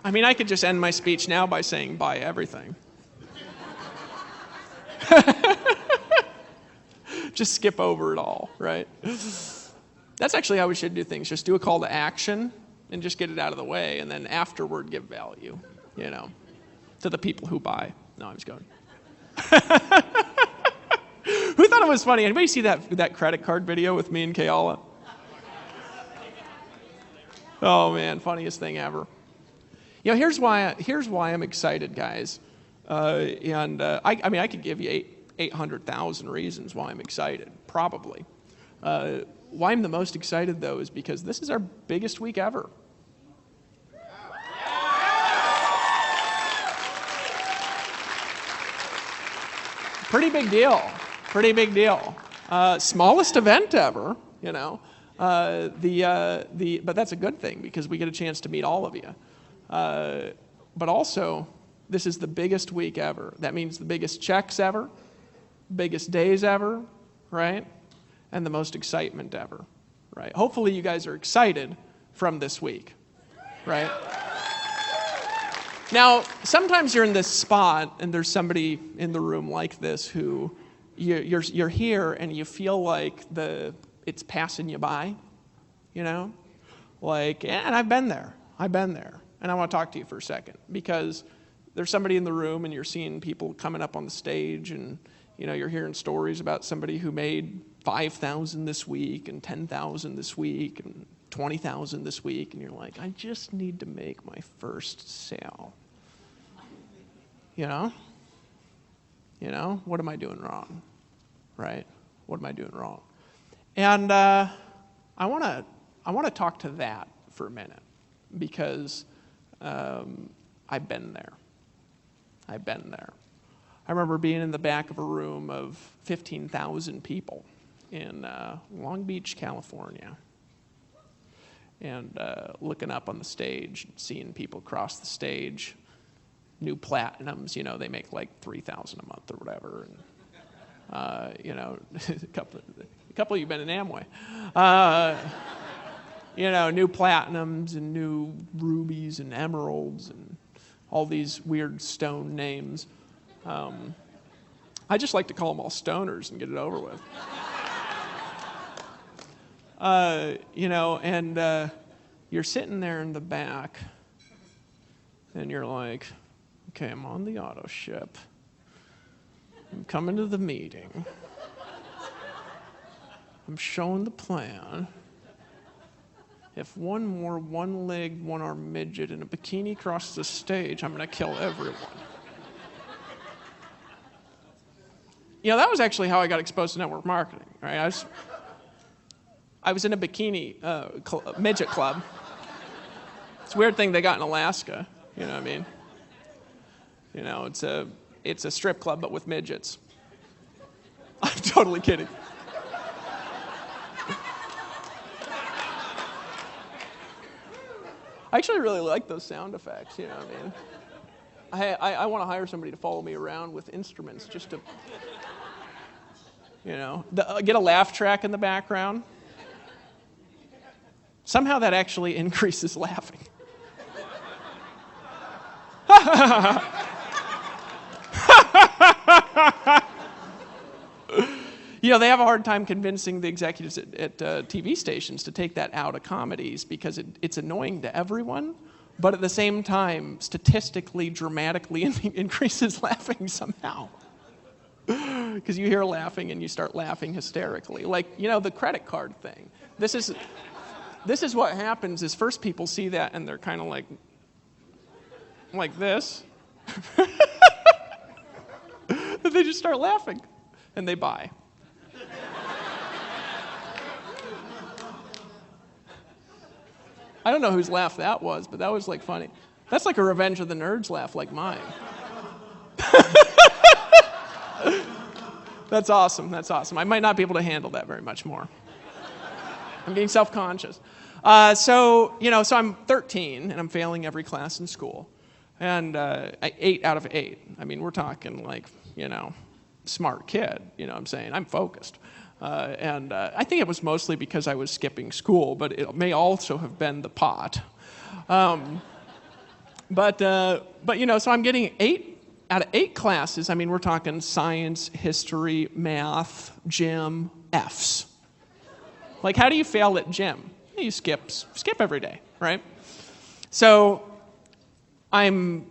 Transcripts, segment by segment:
I mean, I could just end my speech now by saying buy everything. Just skip over it all, right? That's actually how we should do things. Just do a call to action and just get it out of the way, and then afterward give value, to the people who buy. No, I'm just going. Who thought it was funny? Anybody see that credit card video with me and Kayala? Oh man, funniest thing ever. Here's why I'm excited, guys. I could give you 800,000 reasons why I'm excited, probably. Why I'm the most excited, though, is because this is our biggest week ever. Pretty big deal. Smallest event ever, but that's a good thing because we get a chance to meet all of you. But also, this is the biggest week ever. That means the biggest checks ever, biggest days ever, right? And the most excitement ever, right? Hopefully you guys are excited from this week, right? Now, sometimes you're in this spot and there's somebody in the room like this who you're here and you feel like it's passing you by, Like, and I've been there. And I want to talk to you for a second because there's somebody in the room and you're seeing people coming up on the stage and, you're hearing stories about somebody who made 5,000 this week and 10,000 this week and 20,000 this week. And you're like, I just need to make my first sale. What am I doing wrong? Right? What am I doing wrong? And I want to talk to that for a minute because I've been there. I remember being in the back of a room of 15,000 people in Long Beach, California, and looking up on the stage, seeing people cross the stage, new platinums, they make like $3,000 a month or whatever, and a couple of you been in Amway, new platinums and new rubies and emeralds and all these weird stone names. I just like to call them all stoners and get it over with. And you're sitting there in the back and you're like, okay, I'm on the auto ship. I'm coming to the meeting. I'm showing the plan. If one more one-legged, one-armed midget in a bikini crosses the stage, I'm going to kill everyone. That was actually how I got exposed to network marketing. Right? I was in a bikini midget club. It's a weird thing they got in Alaska. You know what I mean? It's a strip club, but with midgets. I'm totally kidding. I actually really like those sound effects, you know what I mean? I want to hire somebody to follow me around with instruments just to, get a laugh track in the background. Somehow that actually increases laughing. They have a hard time convincing the executives at TV stations to take that out of comedies because it's annoying to everyone, but at the same time, statistically, dramatically increases laughing somehow. Because you hear laughing and you start laughing hysterically. Like, the credit card thing. This is what happens is first people see that and they're kind of like this. They just start laughing and they buy. I don't know whose laugh that was, but that was funny. That's like a Revenge of the Nerds laugh like mine. That's awesome. I might not be able to handle that very much more. I'm getting self-conscious. So I'm 13 and I'm failing every class in school. And 8 out of 8. I mean, we're talking smart kid, what I'm saying? I'm focused. And I think it was mostly because I was skipping school, but it may also have been the pot. So I'm getting 8 out of 8 classes. I mean, we're talking science, history, math, gym, Fs. Like, how do you fail at gym? You skip every day, right? So I'm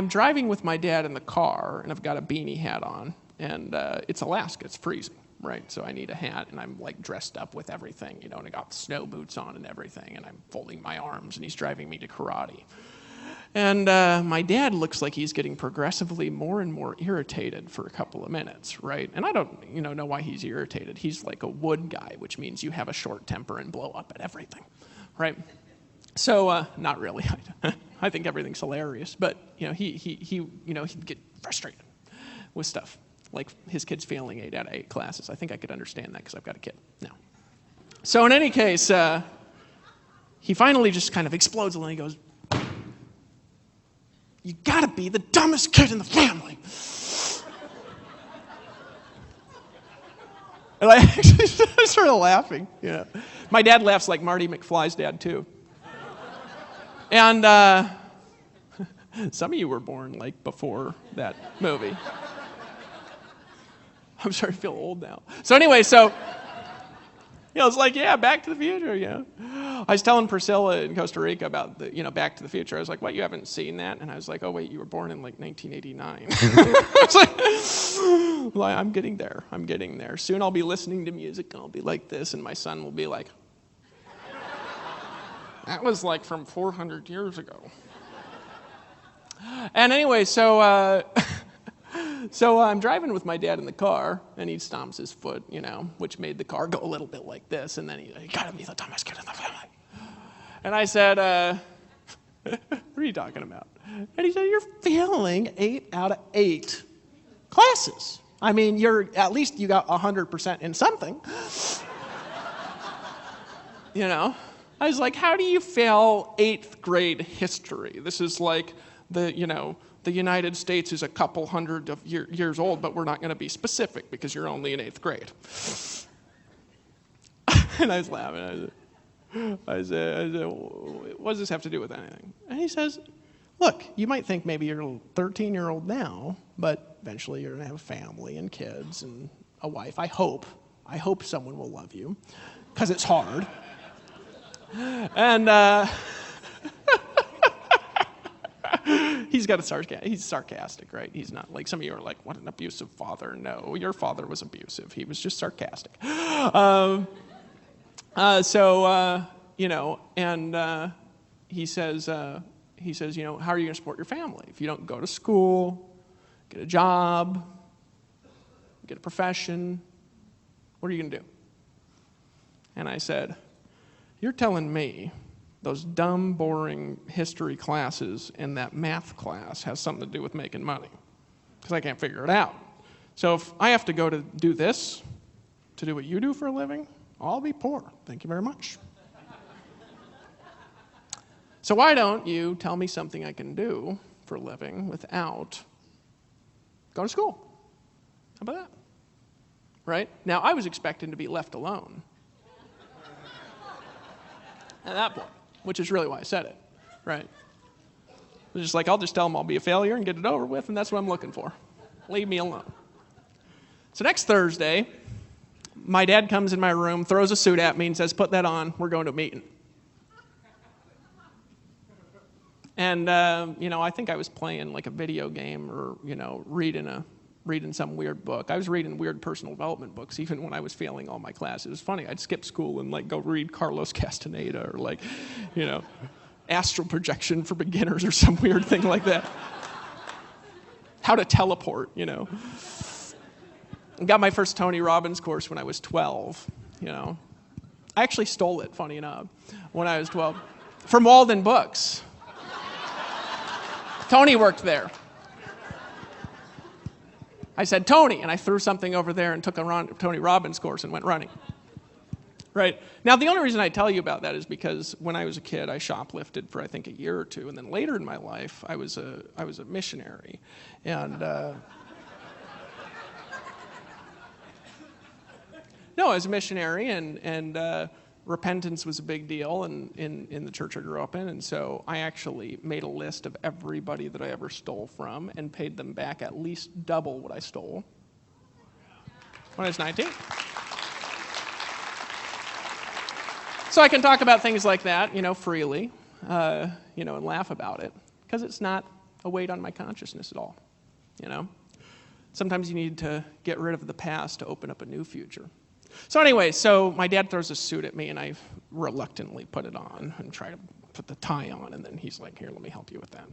driving with my dad in the car, and I've got a beanie hat on, and it's Alaska, it's freezing, right? So I need a hat, and I'm like dressed up with everything, and I got snow boots on and everything, and I'm folding my arms, and he's driving me to karate. And my dad looks like he's getting progressively more and more irritated for a couple of minutes, right? And I don't, know why he's irritated. He's like a wood guy, which means you have a short temper and blow up at everything, right? So not really. I think everything's hilarious, but he'd get frustrated with stuff like his kid's failing 8 out of 8 classes. I think I could understand that because I've got a kid now. So in any case, he finally just kind of explodes and he goes, "You gotta be the dumbest kid in the family." And I actually started laughing. My dad laughs like Marty McFly's dad too. And some of you were born like before that movie. I'm starting to feel old now. So anyway, it's like, yeah, Back to the Future, I was telling Priscilla in Costa Rica about the, Back to the Future. I was like, what, you haven't seen that? And I was like, oh, wait, you were born in like 1989. I was like, I'm getting there. Soon I'll be listening to music and I'll be like this, and my son will be like, that was like from 400 years ago. And anyway, so I'm driving with my dad in the car, and he stomps his foot, which made the car go a little bit like this, and then you gotta be the dumbest kid in the family. And I said, what are you talking about? And he said, you're failing 8 out of 8 classes. I mean, at least you got 100% in something. I was like, how do you fail 8th grade history? This is like the United States is a couple hundred of years old, but we're not going to be specific because you're only in 8th grade. And I was laughing. I said, what does this have to do with anything? And he says, look, you might think maybe you're a 13-year-old now, but eventually you're going to have a family and kids and a wife. I hope someone will love you, because it's hard. And he's sarcastic, right? He's not like some of you are like, what an abusive father. No, your father was abusive. He was just sarcastic. He says, how are you going to support your family? If you don't go to school, get a job, get a profession, what are you going to do? And I said, you're telling me those dumb, boring history classes and that math class has something to do with making money, because I can't figure it out. So if I have to go to do this, to do what you do for a living, I'll be poor. Thank you very much. So why don't you tell me something I can do for a living without going to school? How about that? Right? Now, I was expecting to be left alone at that point, which is really why I said it, right? It was just like, I'll just tell them I'll be a failure and get it over with, and that's what I'm looking for. Leave me alone. So next Thursday, my dad comes in my room, throws a suit at me, and says, put that on, we're going to a meeting. And, I think I was playing like a video game or, reading some weird book. I was reading weird personal development books even when I was failing all my classes. It was funny. I'd skip school and like go read Carlos Castaneda or like, astral projection for beginners or some weird thing like that. How to teleport, I got my first Tony Robbins course when I was 12, I actually stole it, funny enough, when I was 12, from Walden Books. Tony worked there. I said, Tony, and I threw something over there and took a Tony Robbins course and went running. Right? Now, the only reason I tell you about that is because when I was a kid, I shoplifted for, I think, a year or two. And then later in my life, I was a missionary. And no, I was a missionary, and repentance was a big deal in the church I grew up in, and so I actually made a list of everybody that I ever stole from and paid them back at least double what I stole when I was 19. So I can talk about things like that, freely, and laugh about it, because it's not a weight on my consciousness at all, Sometimes you need to get rid of the past to open up a new future. So anyway, my dad throws a suit at me, and I reluctantly put it on and try to put the tie on, and then he's like, here, let me help you with that.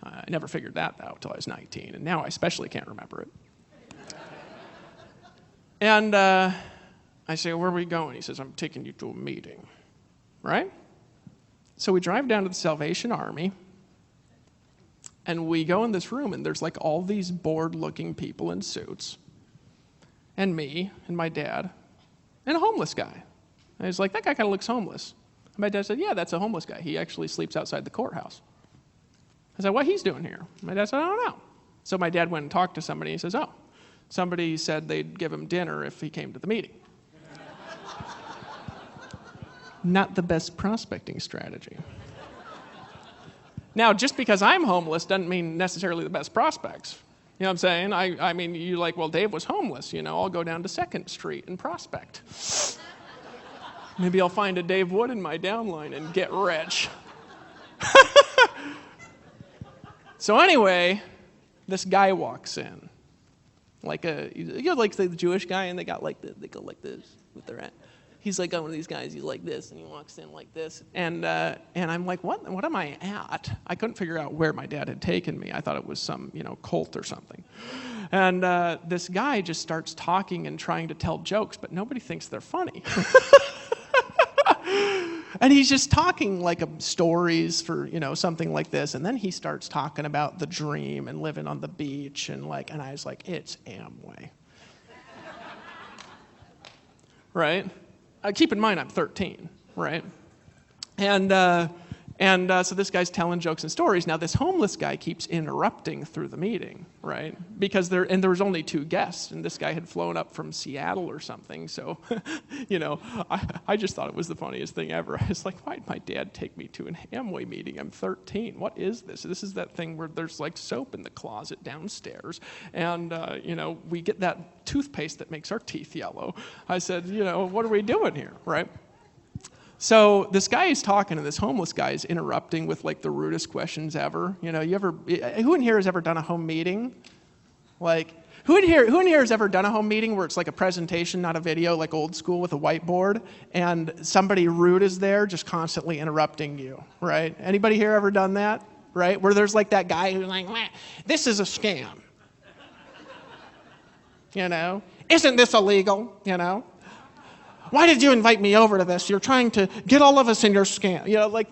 I never figured that out until I was 19, and now I especially can't remember it. And I say, where are we going? He says, I'm taking you to a meeting. Right? So we drive down to the Salvation Army, and we go in this room, and there's like all these bored-looking people in suits, and me, and my dad, and a homeless guy. And he's like, that guy kind of looks homeless. And my dad said, yeah, that's a homeless guy. He actually sleeps outside the courthouse. I said, what he's doing here? My dad said, I don't know. So my dad went and talked to somebody, and he says, oh, somebody said they'd give him dinner if he came to the meeting. Not the best prospecting strategy. Now, just because I'm homeless doesn't mean necessarily the best prospects. You know what I'm saying? I mean, you're like, well, Dave was homeless. I'll go down to 2nd Street and prospect. Maybe I'll find a Dave Wood in my downline and get rich. So anyway, this guy walks in. Like like the Jewish guy, and they go like this with their hand. He's like one of these guys, he's like this, and he walks in like this. And I'm like, what am I at? I couldn't figure out where my dad had taken me. I thought it was some, cult or something. And this guy just starts talking and trying to tell jokes, but nobody thinks they're funny. And he's just talking like stories for, something like this. And then he starts talking about the dream and living on the beach and I was like, it's Amway. Right? Keep in mind, I'm 13, right? And so this guy's telling jokes and stories. Now, this homeless guy keeps interrupting through the meeting, right? Because there was only 2 guests, and this guy had flown up from Seattle or something. So, I just thought it was the funniest thing ever. I was like, why did my dad take me to an Amway meeting? I'm 13. What is this? This is that thing where there's like soap in the closet downstairs, and we get that toothpaste that makes our teeth yellow. I said, what are we doing here, right? So this guy is talking, and this homeless guy is interrupting with like the rudest questions ever. Who in here has ever done a home meeting? Like, who in here has ever done a home meeting where it's like a presentation, not a video, like old school with a whiteboard, and somebody rude is there just constantly interrupting you, right? Anybody here ever done that, right? Where there's like that guy who's like, this is a scam. Isn't this illegal, Why did you invite me over to this? You're trying to get all of us in your scam.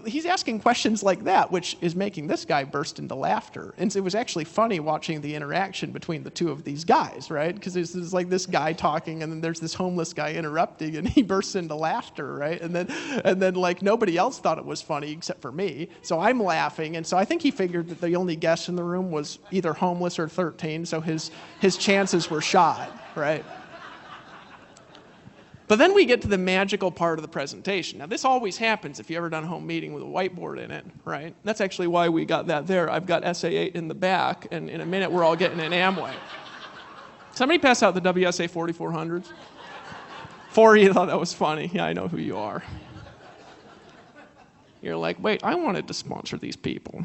He's asking questions like that, which is making this guy burst into laughter. And it was actually funny watching the interaction between the 2 of these guys, right? Because there's like this guy talking, and then there's this homeless guy interrupting, and he bursts into laughter, right? And then like nobody else thought it was funny except for me. So I'm laughing, and so I think he figured that the only guest in the room was either homeless or 13, so his chances were shot, right? But then we get to the magical part of the presentation. Now, this always happens if you ever done a home meeting with a whiteboard in it, right? That's actually why we got that there. I've got SA8 in the back, and in a minute we're all getting an Amway. Somebody pass out the WSA 4400s? 4 of you thought that was funny. Yeah, I know who you are. You're like, wait, I wanted to sponsor these people.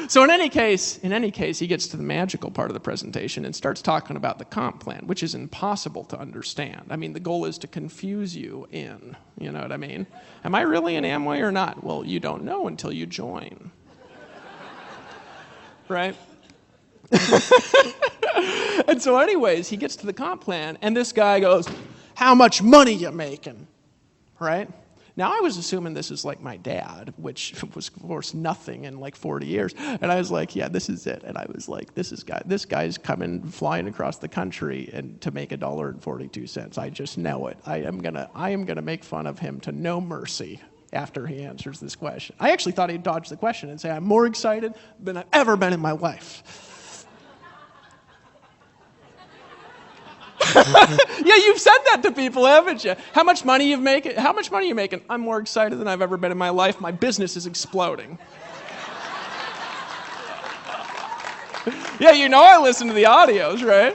So in any case, he gets to the magical part of the presentation and starts talking about the comp plan, which is impossible to understand. I mean, the goal is to confuse you in, you know what I mean? Am I really an Amway or not? Well, you don't know until you join. Right? And so anyways, he gets to the comp plan, and this guy goes, how much money you making? Right? Now, I was assuming this is like my dad, which was, of course, nothing in like 40 years. And I was like, yeah, this is it. And I was like, this guy's coming, flying across the country and to make $1.42. I just know it. I am gonna make fun of him to no mercy after he answers this question. I actually thought he'd dodge the question and say, I'm more excited than I've ever been in my life. Yeah, you've said that to people, haven't you? How much money you making? How much money are you making? I'm more excited than I've ever been in my life. My business is exploding. Yeah, you know I listen to the audios, right?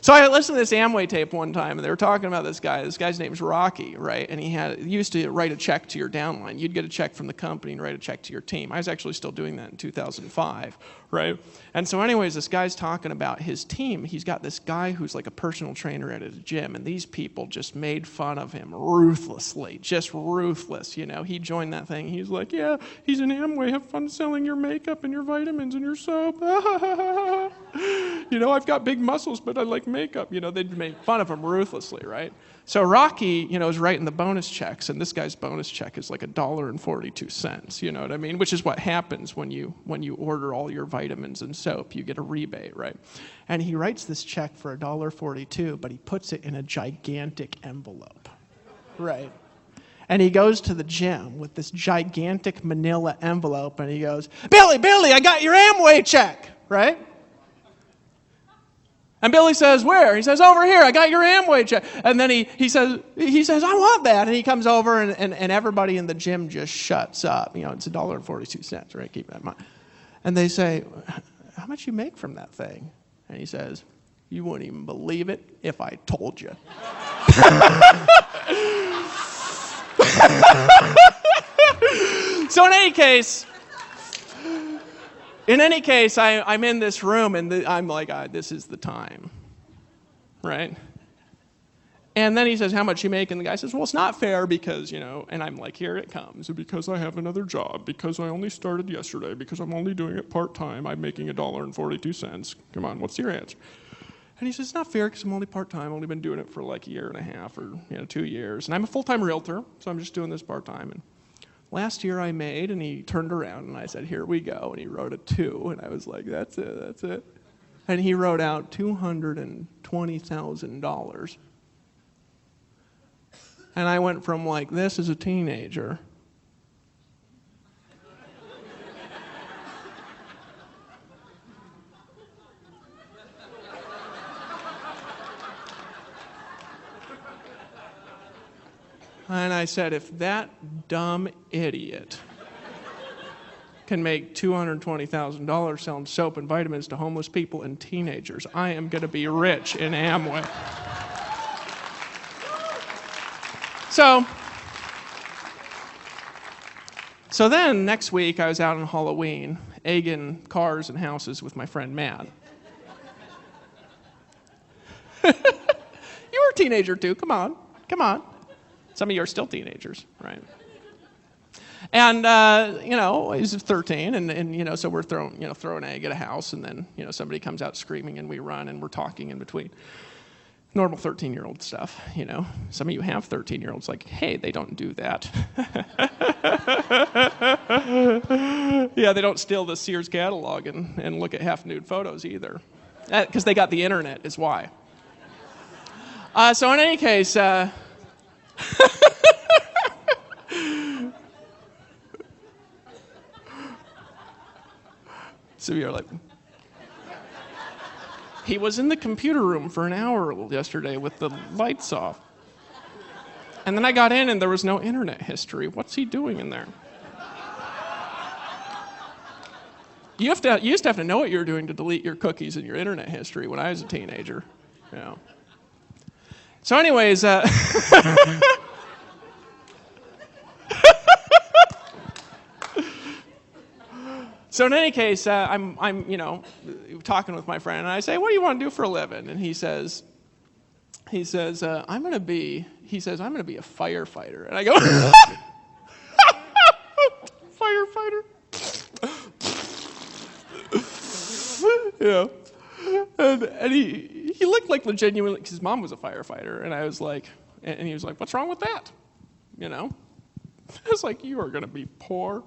So I listened to this Amway tape one time, and they were talking about this guy. This guy's name's Rocky, right? And he used to write a check to your downline. You'd get a check from the company and write a check to your team. I was actually still doing that in 2005, right? And so anyways, this guy's talking about his team. He's got this guy who's like a personal trainer at his gym, and these people just made fun of him ruthlessly, just ruthless, you know? He joined that thing. He's like, yeah, he's an Amway. Have fun selling your makeup and your vitamins and your soap. You know, I've got big muscles, but I like makeup. You know, they'd made fun of him ruthlessly, right? So Rocky, you know, is writing the bonus checks, and this guy's bonus check is like $1.42, you know what I mean? Which is what happens when you order all your vitamins and soap. You get a rebate, right? And he writes this check for $1.42, but he puts it in a gigantic envelope, right? And he goes to the gym with this gigantic manila envelope, and he goes, Billy, I got your Amway check, right? And Billy says, where? He says, over here, I got your Amway check. And then he says, I want that. And he comes over, and everybody in the gym just shuts up. You know, it's $1.42, right? Keep that in mind. And they say, how much you make from that thing? And he says, you wouldn't even believe it if I told you. So in any case, I'm in this room, and I'm like, this is the time, right? And then he says, how much you make? And the guy says, well, it's not fair because, you know, and I'm like, here it comes. Because I have another job, because I only started yesterday, because I'm only doing it part-time, I'm making $1.42. Come on, what's your answer? And he says, it's not fair because I'm only part-time. I've only been doing it for like a year and a half or 2 years. And I'm a full-time realtor, so I'm just doing this part-time. And last year I made, and he turned around and I said, here we go. And he wrote a 2, and I was like, that's it. And he wrote out $220,000. And I went from like this as a teenager and I said, if that dumb idiot can make $220,000 selling soap and vitamins to homeless people and teenagers, I am going to be rich in Amway. So then next week I was out on Halloween egging cars and houses with my friend Matt. You were a teenager too. Come on. Some of you are still teenagers, right? And he's 13, and so we're throwing an egg at a house, and then somebody comes out screaming, and we run, and we're talking in between. Normal 13-year-old stuff, Some of you have 13-year-olds like, hey, they don't do that. Yeah, they don't steal the Sears catalog and look at half-nude photos either. Because they got the internet is why. So in any case, so you're like, he was in the computer room for an hour yesterday with the lights off. And then I got in and there was no internet history. What's he doing in there? You used to have to know what you were doing to delete your cookies and your internet history when I was a teenager. So anyways, so in any case, I'm talking with my friend, and I say, what do you want to do for a living? And he says, I'm going to be a firefighter. And I go, firefighter? And he looked like genuinely, because his mom was a firefighter, and I was like, and he was like, what's wrong with that? I was like, you are going to be poor.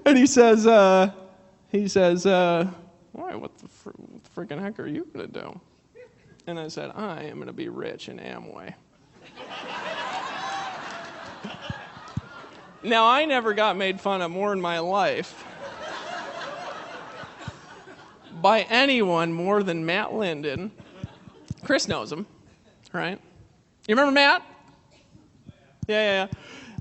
And he says, all right, what the freaking heck are you going to do? And I said, I am going to be rich in Amway. Now, I never got made fun of more in my life by anyone more than Matt Linden. Chris knows him, right? You remember Matt? Yeah.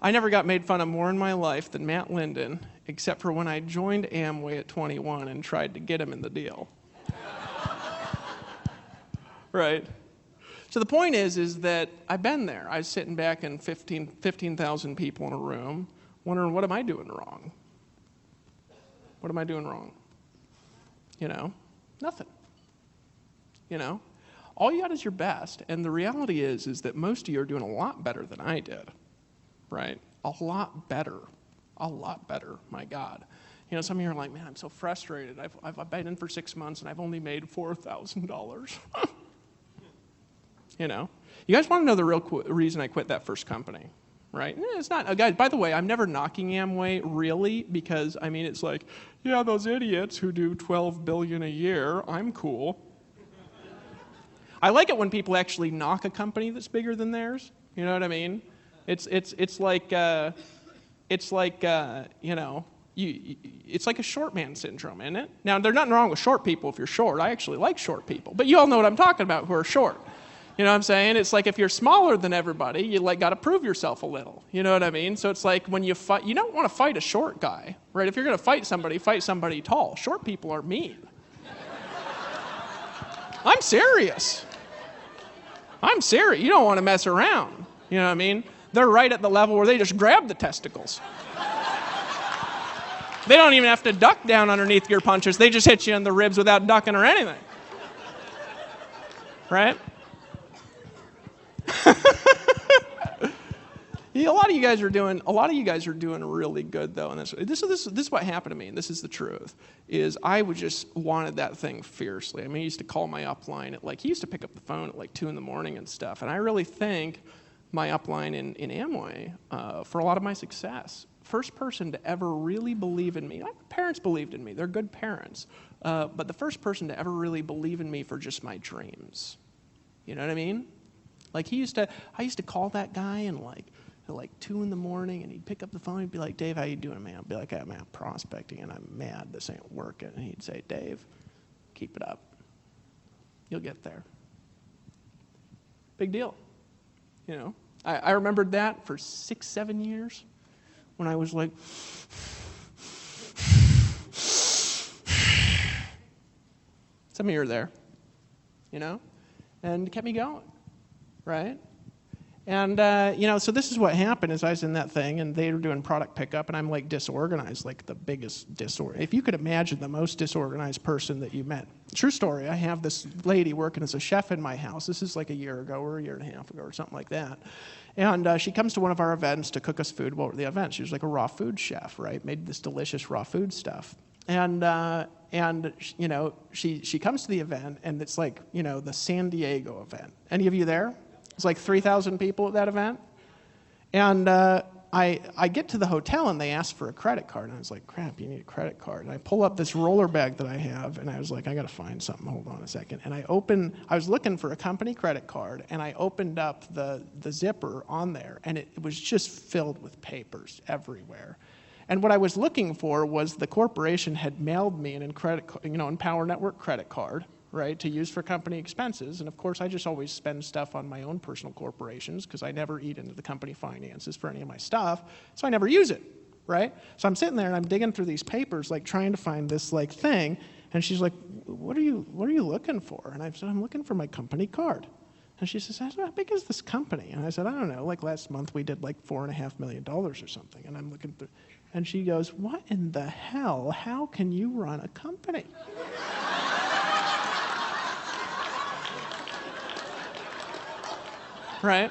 I never got made fun of more in my life than Matt Linden, except for when I joined Amway at 21 and tried to get him in the deal. Right? So the point is that I've been there. I was sitting back in 15,000 people in a room wondering, what am I doing wrong? What am I doing wrong? Nothing. All you got is your best. And the reality is that most of you are doing a lot better than I did, right? A lot better, my God. Some of you are like, man, I'm so frustrated. I've been in for 6 months and I've only made $4,000. You guys want to know the real reason I quit that first company, right? It's not, guys, by the way, I'm never knocking Amway, really, because, it's like, yeah, those idiots who do $12 billion a year, I'm cool. I like it when people actually knock a company that's bigger than theirs. You know what I mean? It's like it's like a short man syndrome, isn't it? Now, there's nothing wrong with short people if you're short. I actually like short people, but you all know what I'm talking about who are short. You know what I'm saying? It's like if you're smaller than everybody, you got to prove yourself a little. You know what I mean? So it's like when you fight, you don't want to fight a short guy, right? If you're going to fight somebody tall. Short people are mean. I'm serious. You don't want to mess around. You know what I mean? They're right at the level where they just grab the testicles. They don't even have to duck down underneath your punches. They just hit you in the ribs without ducking or anything. Right? A lot of you guys are doing really good, though. And this is what happened to me, and this is the truth, is I just wanted that thing fiercely. He used to call my upline at he used to pick up the phone at 2 in the morning and stuff. And I really think my upline in Amway for a lot of my success. First person to ever really believe in me. My parents believed in me. They're good parents. But the first person to ever really believe in me for just my dreams. You know what I mean? I used to call that guy and at 2 in the morning, and he'd pick up the phone. He'd be like, Dave, how you doing, man? I'd be like, I'm out prospecting, and I'm mad this ain't working. And he'd say, Dave, keep it up. You'll get there. Big deal. I remembered that for 6-7 years when I was like, some of you are there, and kept me going, right? And, so this is what happened is I was in that thing, and they were doing product pickup, and I'm disorganized, the biggest If you could imagine the most disorganized person that you met. True story, I have this lady working as a chef in my house. This is a year ago or a year and a half ago or something like that. And she comes to one of our events to cook us food. What were the events? She was a raw food chef, right? Made this delicious raw food stuff. And she comes to the event, and it's the San Diego event. Any of you there? It's 3,000 people at that event. And I get to the hotel, and they ask for a credit card. And I was like, crap, you need a credit card. And I pull up this roller bag that I have, and I was like, I got to find something. Hold on a second. And I was looking for a company credit card, and I opened up the zipper on there, and it was just filled with papers everywhere. And what I was looking for was the corporation had mailed me an Empower Network credit card, right, to use for company expenses. And of course, I just always spend stuff on my own personal corporations because I never eat into the company finances for any of my stuff, so I never use it, right? So I'm sitting there and I'm digging through these papers, trying to find this thing. And she's like, what are you looking for? And I said, I'm looking for my company card. And she says, how big is this company? And I said, I don't know, last month we did $4.5 million or something. And I'm looking through, and she goes, what in the hell? How can you run a company? Right?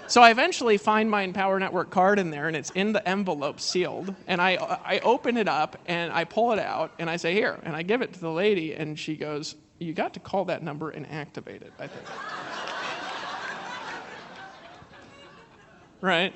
So I eventually find my Empower Network card in there, and it's in the envelope sealed. And I open it up, and I pull it out, and I say, here. And I give it to the lady, and she goes, you got to call that number and activate it, I think. Right?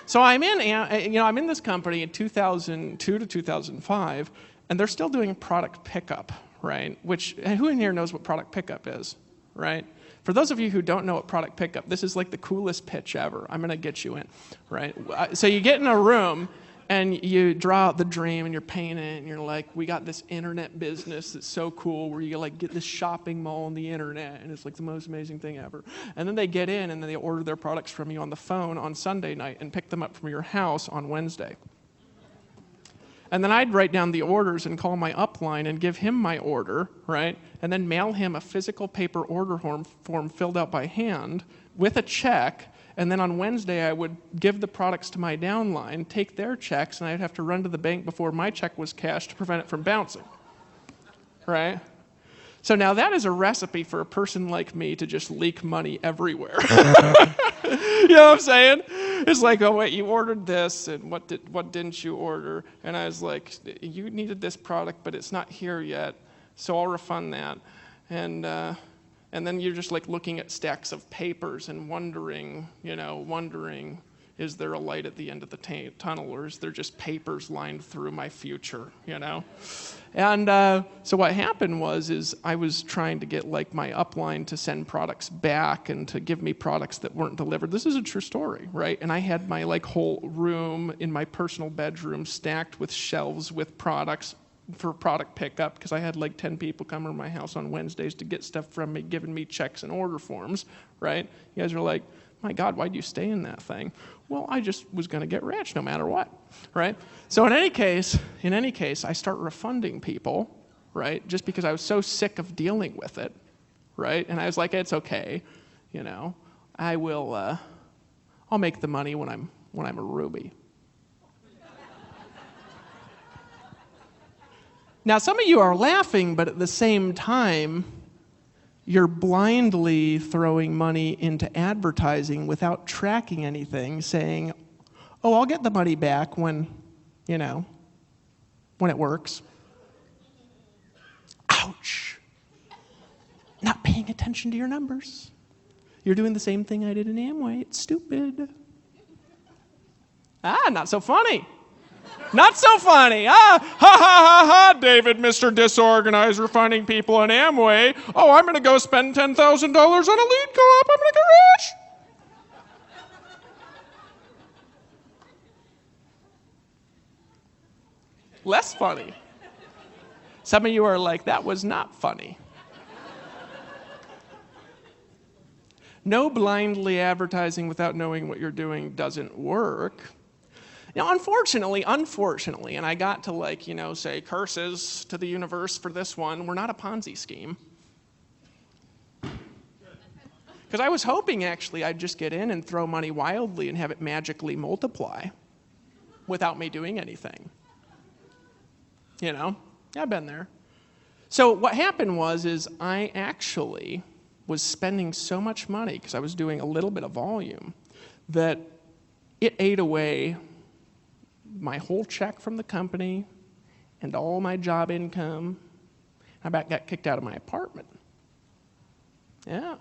So I'm in this company in 2002 to 2005, and they're still doing product pickup, right? Which, who in here knows what product pickup is, right? For those of you who don't know what product pickup, this is like the coolest pitch ever. I'm going to get you in, right? So you get in a room and you draw out the dream and you're painting it and you're like, we got this internet business that's so cool where you like get this shopping mall on the internet and it's like the most amazing thing ever. And then they get in and then they order their products from you on the phone on Sunday night and pick them up from your house on Wednesday. And then I'd write down the orders and call my upline and give him my order, right? And then mail him a physical paper order form filled out by hand with a check. And then on Wednesday, I would give the products to my downline, take their checks, and I'd have to run to the bank before my check was cashed to prevent it from bouncing, right? So now that is a recipe for a person like me to just leak money everywhere. You know what I'm saying? It's like, oh wait, you ordered this, and what didn't you order? And I was like, you needed this product, but it's not here yet, so I'll refund that. And then you're just like looking at stacks of papers and wondering, is there a light at the end of the tunnel, or is there just papers lined through my future, And so what happened is I was trying to get like my upline to send products back and to give me products that weren't delivered. This is a true story, right? And I had my like whole room in my personal bedroom stacked with shelves with products for product pickup because I had like 10 people come to my house on Wednesdays to get stuff from me, giving me checks and order forms, right? You guys are like, my God, why'd you stay in that thing? Well, I just was going to get rich no matter what, right? So in any case, I start refunding people, right? Just because I was so sick of dealing with it, right? And I was like, it's okay, I will, I'll make the money when I'm a Ruby. Now, some of you are laughing, but at the same time, you're blindly throwing money into advertising without tracking anything, saying, oh, I'll get the money back when it works. Ouch. Not paying attention to your numbers. You're doing the same thing I did in Amway. It's stupid. Not so funny. Not so funny. Ha, ha, ha, ha, David, Mr. Disorganizer, finding people in Amway. Oh, I'm going to go spend $10,000 on a lead co-op. I'm going to get rich. Less funny. Some of you are like, that was not funny. No blindly advertising without knowing what you're doing doesn't work. Now, unfortunately, and I got to say curses to the universe for this one, we're not a Ponzi scheme. Because I was hoping, actually, I'd just get in and throw money wildly and have it magically multiply without me doing anything. I've been there. So what happened is I actually was spending so much money, because I was doing a little bit of volume, that it ate away my whole check from the company and all my job income. I about got kicked out of my apartment. Yeah,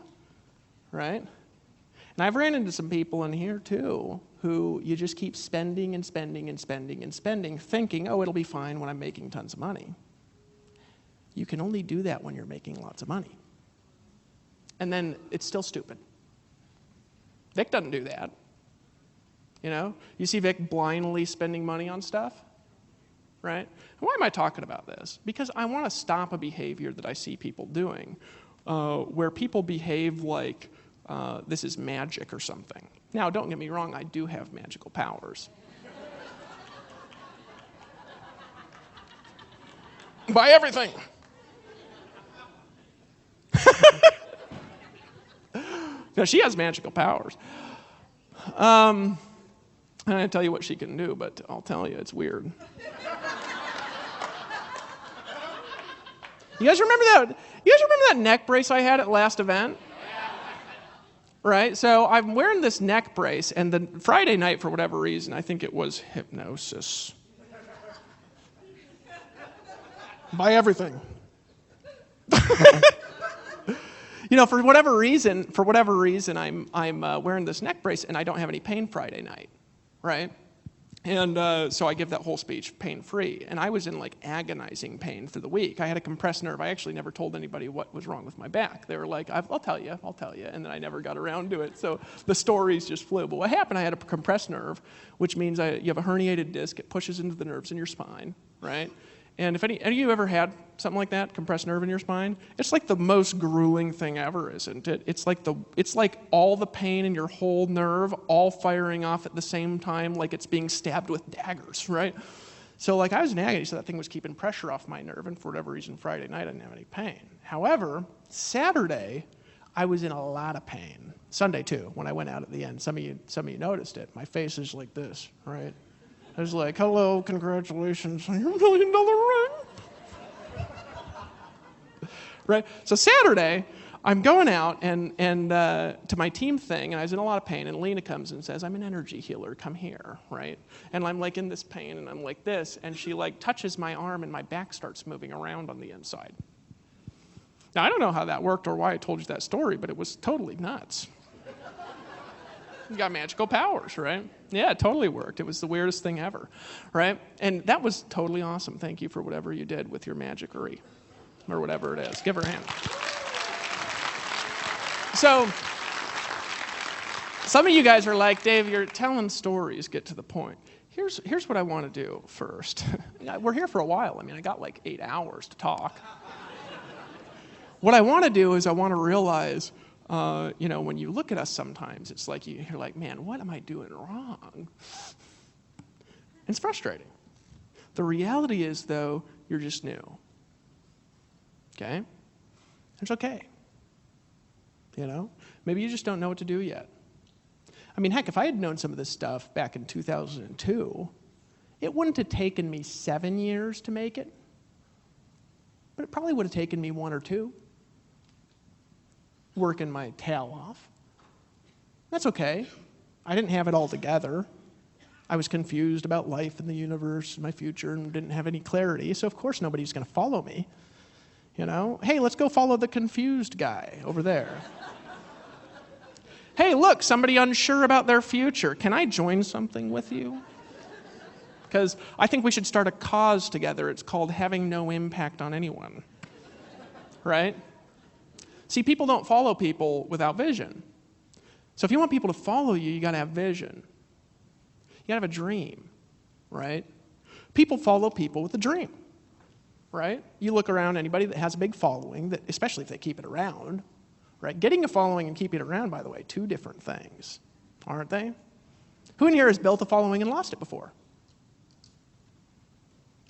right? And I've ran into some people in here too who you just keep spending and spending and spending and spending, thinking, oh, it'll be fine when I'm making tons of money. You can only do that when you're making lots of money. And then it's still stupid. Vic doesn't do that. You see Vic blindly spending money on stuff, right? Why am I talking about this? Because I want to stop a behavior that I see people doing, where people behave like this is magic or something. Now, don't get me wrong, I do have magical powers. Buy everything. No, she has magical powers. I'm going to tell you what she can do, but I'll tell you, it's weird. You guys remember that neck brace I had at last event? Right? So I'm wearing this neck brace, and the Friday night, for whatever reason, I think it was hypnosis. Buy everything. For whatever reason, I'm wearing this neck brace, and I don't have any pain Friday night. Right? And so I give that whole speech pain-free. And I was in like agonizing pain for the week. I had a compressed nerve. I actually never told anybody what was wrong with my back. They were like, I'll tell you. And then I never got around to it. So the stories just flew. But what happened, I had a compressed nerve, which means you have a herniated disc. It pushes into the nerves in your spine, right? And if any of you ever had something like that, compressed nerve in your spine, it's like the most grueling thing ever, isn't it? It's like all the pain in your whole nerve all firing off at the same time, like it's being stabbed with daggers, right? So like I was in agony, so that thing was keeping pressure off my nerve, and for whatever reason, Friday night I didn't have any pain. However, Saturday, I was in a lot of pain. Sunday too, when I went out at the end. Some of you noticed it. My face is like this, right? I was like, hello, congratulations on your $1 million ring. Right? So Saturday, I'm going out and to my team thing, and I was in a lot of pain, and Lena comes and says, I'm an energy healer, come here, right? And I'm like in this pain, and I'm like this, and she like touches my arm, and my back starts moving around on the inside. Now, I don't know how that worked or why I told you that story, but it was totally nuts. You got magical powers, right? Yeah, it totally worked. It was the weirdest thing ever, right? And that was totally awesome. Thank you for whatever you did with your magicery, or whatever it is. Give her a hand. So, some of you guys are like, Dave, you're telling stories, get to the point. Here's what I want to do first. We're here for a while. I mean, I got like 8 hours to talk. What I want to do is I want to realize, when you look at us sometimes, it's like you're like, man, what am I doing wrong? It's frustrating. The reality is, though, you're just new. Okay? It's okay. Maybe you just don't know what to do yet. I mean, heck, if I had known some of this stuff back in 2002, it wouldn't have taken me 7 years to make it, but it probably would have taken me 1 or 2. Working my tail off. That's okay. I didn't have it all together. I was confused about life and the universe and my future and didn't have any clarity, so of course nobody's going to follow me. Hey, let's go follow the confused guy over there. Hey, look, somebody unsure about their future. Can I join something with you? Because I think we should start a cause together. It's called having no impact on anyone. Right? See, people don't follow people without vision. So if you want people to follow you, you got to have vision. You got to have a dream, right? People follow people with a dream, right? You look around, anybody that has a big following, that, especially if they keep it around, right? Getting a following and keeping it around, by the way, 2 different things, aren't they? Who in here has built a following and lost it before?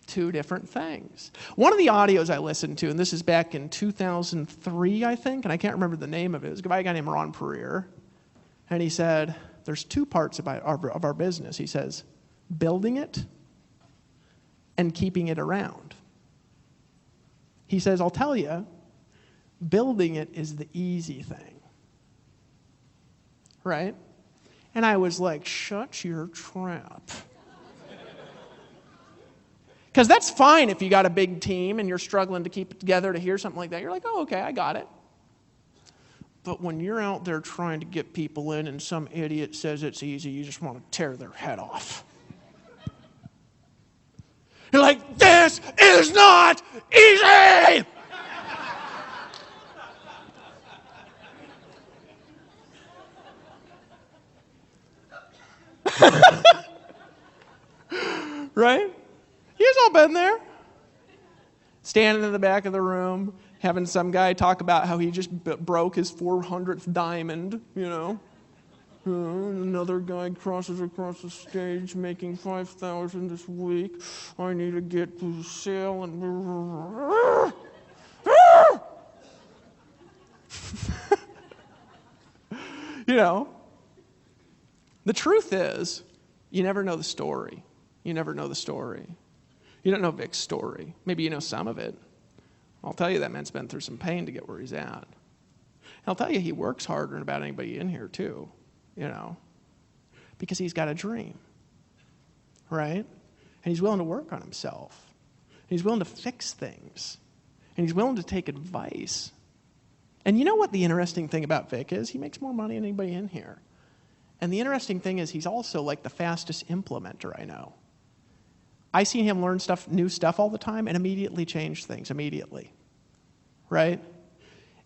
2 different things. One of the audios I listened to, and this is back in 2003, I think, and I can't remember the name of it. It was by a guy named Ron Pereira. And he said, there's 2 parts of our business. He says, building it and keeping it around. He says, I'll tell you, building it is the easy thing. Right? And I was like, shut your trap. Because that's fine if you got a big team and you're struggling to keep it together to hear something like that. You're like, oh, okay, I got it. But when you're out there trying to get people in and some idiot says it's easy, you just want to tear their head off. You're like, this is not easy! Right? You've all been there. Standing in the back of the room, having some guy talk about how he just broke his 400th diamond, Another guy crosses across the stage making $5,000 this week. I need to get to the sale and... The truth is, you never know the story. You never know the story. You don't know Vic's story. Maybe you know some of it. I'll tell you that man's been through some pain to get where he's at. And I'll tell you he works harder than about anybody in here too, because he's got a dream, right? And he's willing to work on himself. And he's willing to fix things. And he's willing to take advice. And you know what the interesting thing about Vic is? He makes more money than anybody in here. And the interesting thing is he's also like the fastest implementer I know. I see him learn new stuff all the time and immediately change things, immediately, right?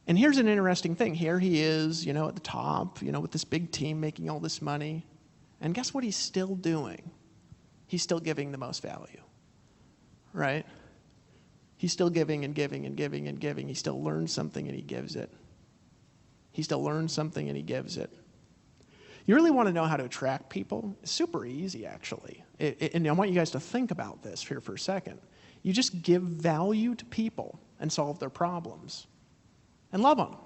And here's an interesting thing. Here he is, at the top, with this big team making all this money. And guess what he's still doing? He's still giving the most value, right? He's still giving and giving and giving and giving. He still learns something and he gives it. He still learns something and he gives it. You really want to know how to attract people? It's super easy, actually. And I want you guys to think about this here for a second. You just give value to people and solve their problems. And love them.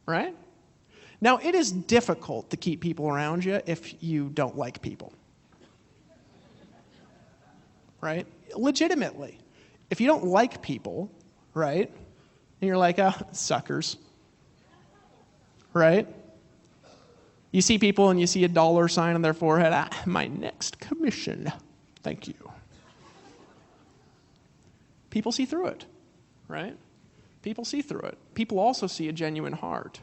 Right? Now, it is difficult to keep people around you if you don't like people. Right? Legitimately. If you don't like people, right? And you're like, suckers. Right? You see people and you see a dollar sign on their forehead. My next commission. Thank you. People see through it. Right? People see through it. People also see a genuine heart.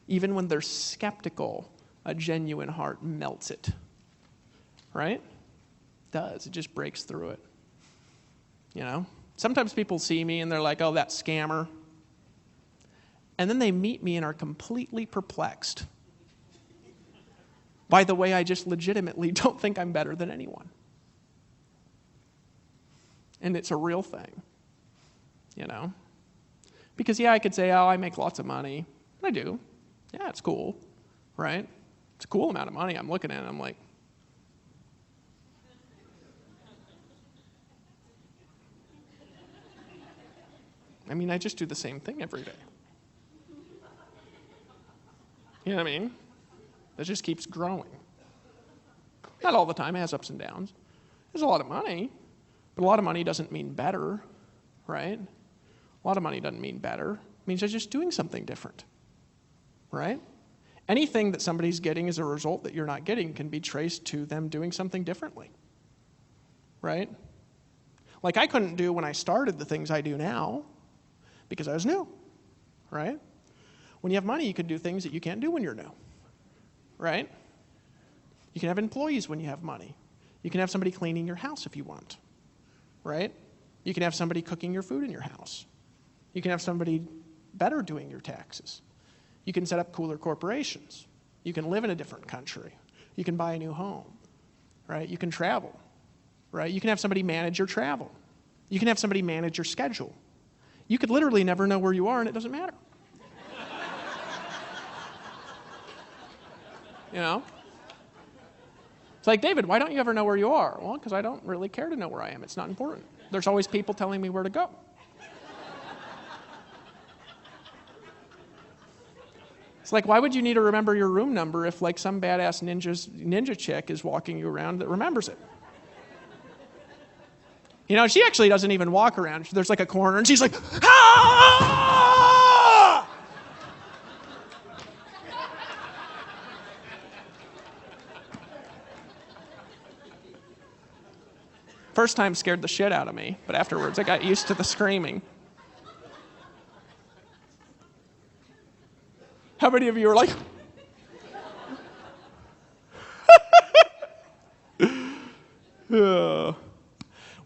Even when they're skeptical, a genuine heart melts it. Right? It does. It just breaks through it. Sometimes people see me and they're like, oh, that scammer. And then they meet me and are completely perplexed by the way I just legitimately don't think I'm better than anyone. And it's a real thing. Because, I could say, I make lots of money. I do. Yeah, it's cool, right? It's a cool amount of money. I'm looking at it, I'm like, I just do the same thing every day. You know what I mean? It just keeps growing. Not all the time. It has ups and downs. There's a lot of money, but a lot of money doesn't mean better, right? A lot of money doesn't mean better. It means they're just doing something different, right? Anything that somebody's getting as a result that you're not getting can be traced to them doing something differently, right? Like I couldn't do when I started the things I do now because I was new, right? When you have money, you can do things that you can't do when you're new, right? You can have employees when you have money. You can have somebody cleaning your house if you want, right? You can have somebody cooking your food in your house. You can have somebody better doing your taxes. You can set up cooler corporations. You can live in a different country. You can buy a new home, right? You can travel, right? You can have somebody manage your travel. You can have somebody manage your schedule. You could literally never know where you are and it doesn't matter. It's like, David, why don't you ever know where you are? Well, because I don't really care to know where I am. It's not important. There's always people telling me where to go. It's like, why would you need to remember your room number if like some badass ninja chick is walking you around that remembers it? She actually doesn't even walk around. There's like a corner and she's like, ah! First time scared the shit out of me, but afterwards I got used to the screaming. How many of you are like,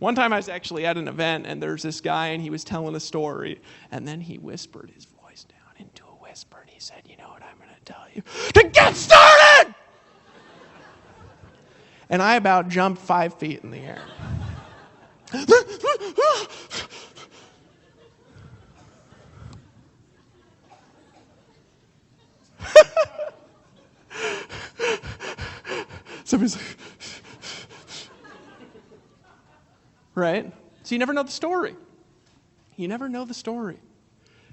One time I was actually at an event and there's this guy and he was telling a story and then he whispered his voice down into a whisper and he said, you know what I'm going to tell you? To get started! And I about jumped 5 feet in the air. Somebody's like, right? So you never know the story. You never know the story.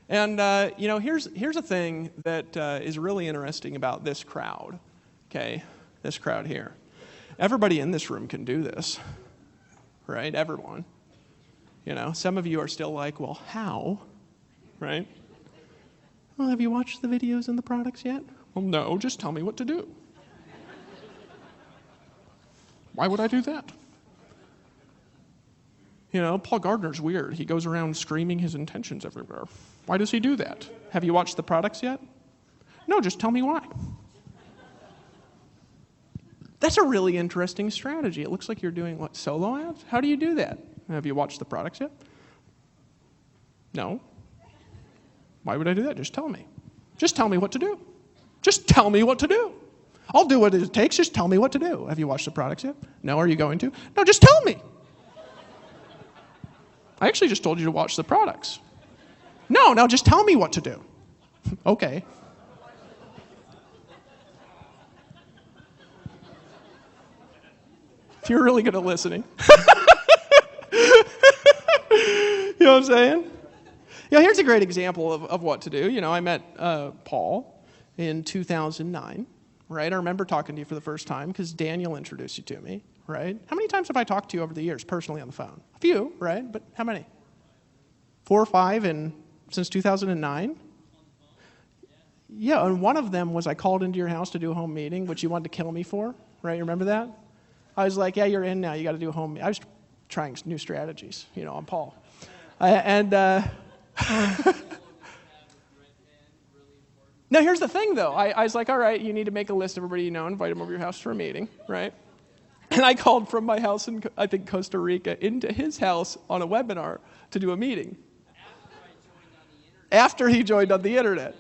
And, here's a thing that is really interesting about this crowd, okay? This crowd here. Everybody in this room can do this, right? Everyone. Some of you are still like, well, how? Right? Well, have you watched the videos and the products yet? Well, no, just tell me what to do. Why would I do that? Paul Gardner's weird. He goes around screaming his intentions everywhere. Why does he do that? Have you watched the products yet? No, just tell me why. That's a really interesting strategy. It looks like you're doing, what, solo ads? How do you do that? Have you watched the products yet? No. Why would I do that? Just tell me. Just tell me what to do. Just tell me what to do. I'll do what it takes. Just tell me what to do. Have you watched the products yet? No. Are you going to? No, just tell me. I actually just told you to watch the products. No, now just tell me what to do. Okay. You're really good at listening. You know what I'm saying? Yeah, here's a great example of what to do. You know, I met Paul in 2009, right? I remember talking to you for the first time because Daniel introduced you to me, right? How many times have I talked to you over the years personally on the phone? A few, right? But how many? 4 or 5 since 2009? Yeah, and one of them was I called into your house to do a home meeting, which you wanted to kill me for, right? You remember that? I was like, yeah, you're in now. You got to do a home meeting. I was trying new strategies, you know, on Paul. Now, here's the thing, though. I was like, all right, you need to make a list of everybody you know, invite them over to your house for a meeting, right? And I called from my house in, I think, Costa Rica into his house on a webinar to do a meeting. After he joined on the internet.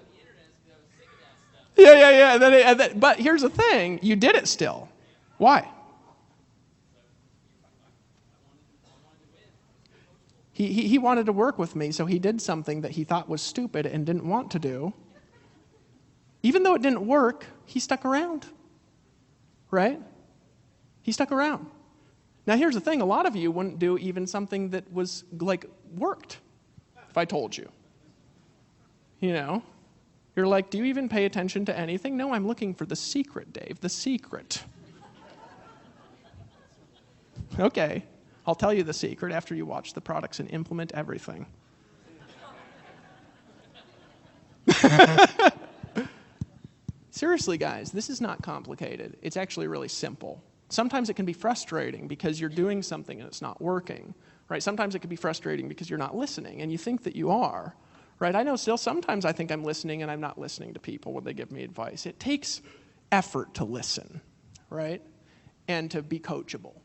Yeah. But here's the thing. You did it still. Why? He wanted to work with me, so he did something that he thought was stupid and didn't want to do. Even though it didn't work, he stuck around. Right? He stuck around. Now here's the thing, a lot of you wouldn't do even something that was like worked, if I told you. You know? You're like, do you even pay attention to anything? No, I'm looking for the secret, Dave, the secret. Okay. I'll tell you the secret after you watch the products and implement everything. Seriously, guys, this is not complicated. It's actually really simple. Sometimes it can be frustrating because you're doing something and it's not working, right? Sometimes it can be frustrating because you're not listening and you think that you are, right? I know still sometimes I think I'm listening and I'm not listening to people when they give me advice. It takes effort to listen, right? And to be coachable.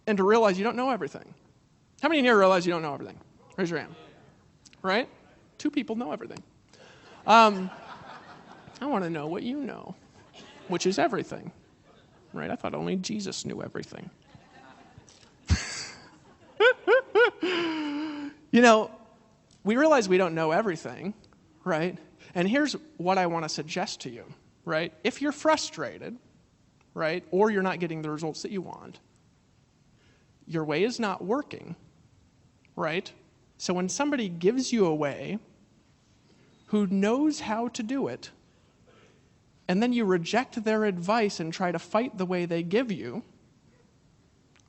And to realize you don't know everything. How many in here realize you don't know everything? Raise your hand. Right? 2 people know everything. I want to know what you know, which is everything. Right? I thought only Jesus knew everything. You know, we realize we don't know everything, right? And here's what I want to suggest to you, right? If you're frustrated, right, or you're not getting the results that you want, your way is not working, right? So when somebody gives you a way who knows how to do it, and then you reject their advice and try to fight the way they give you,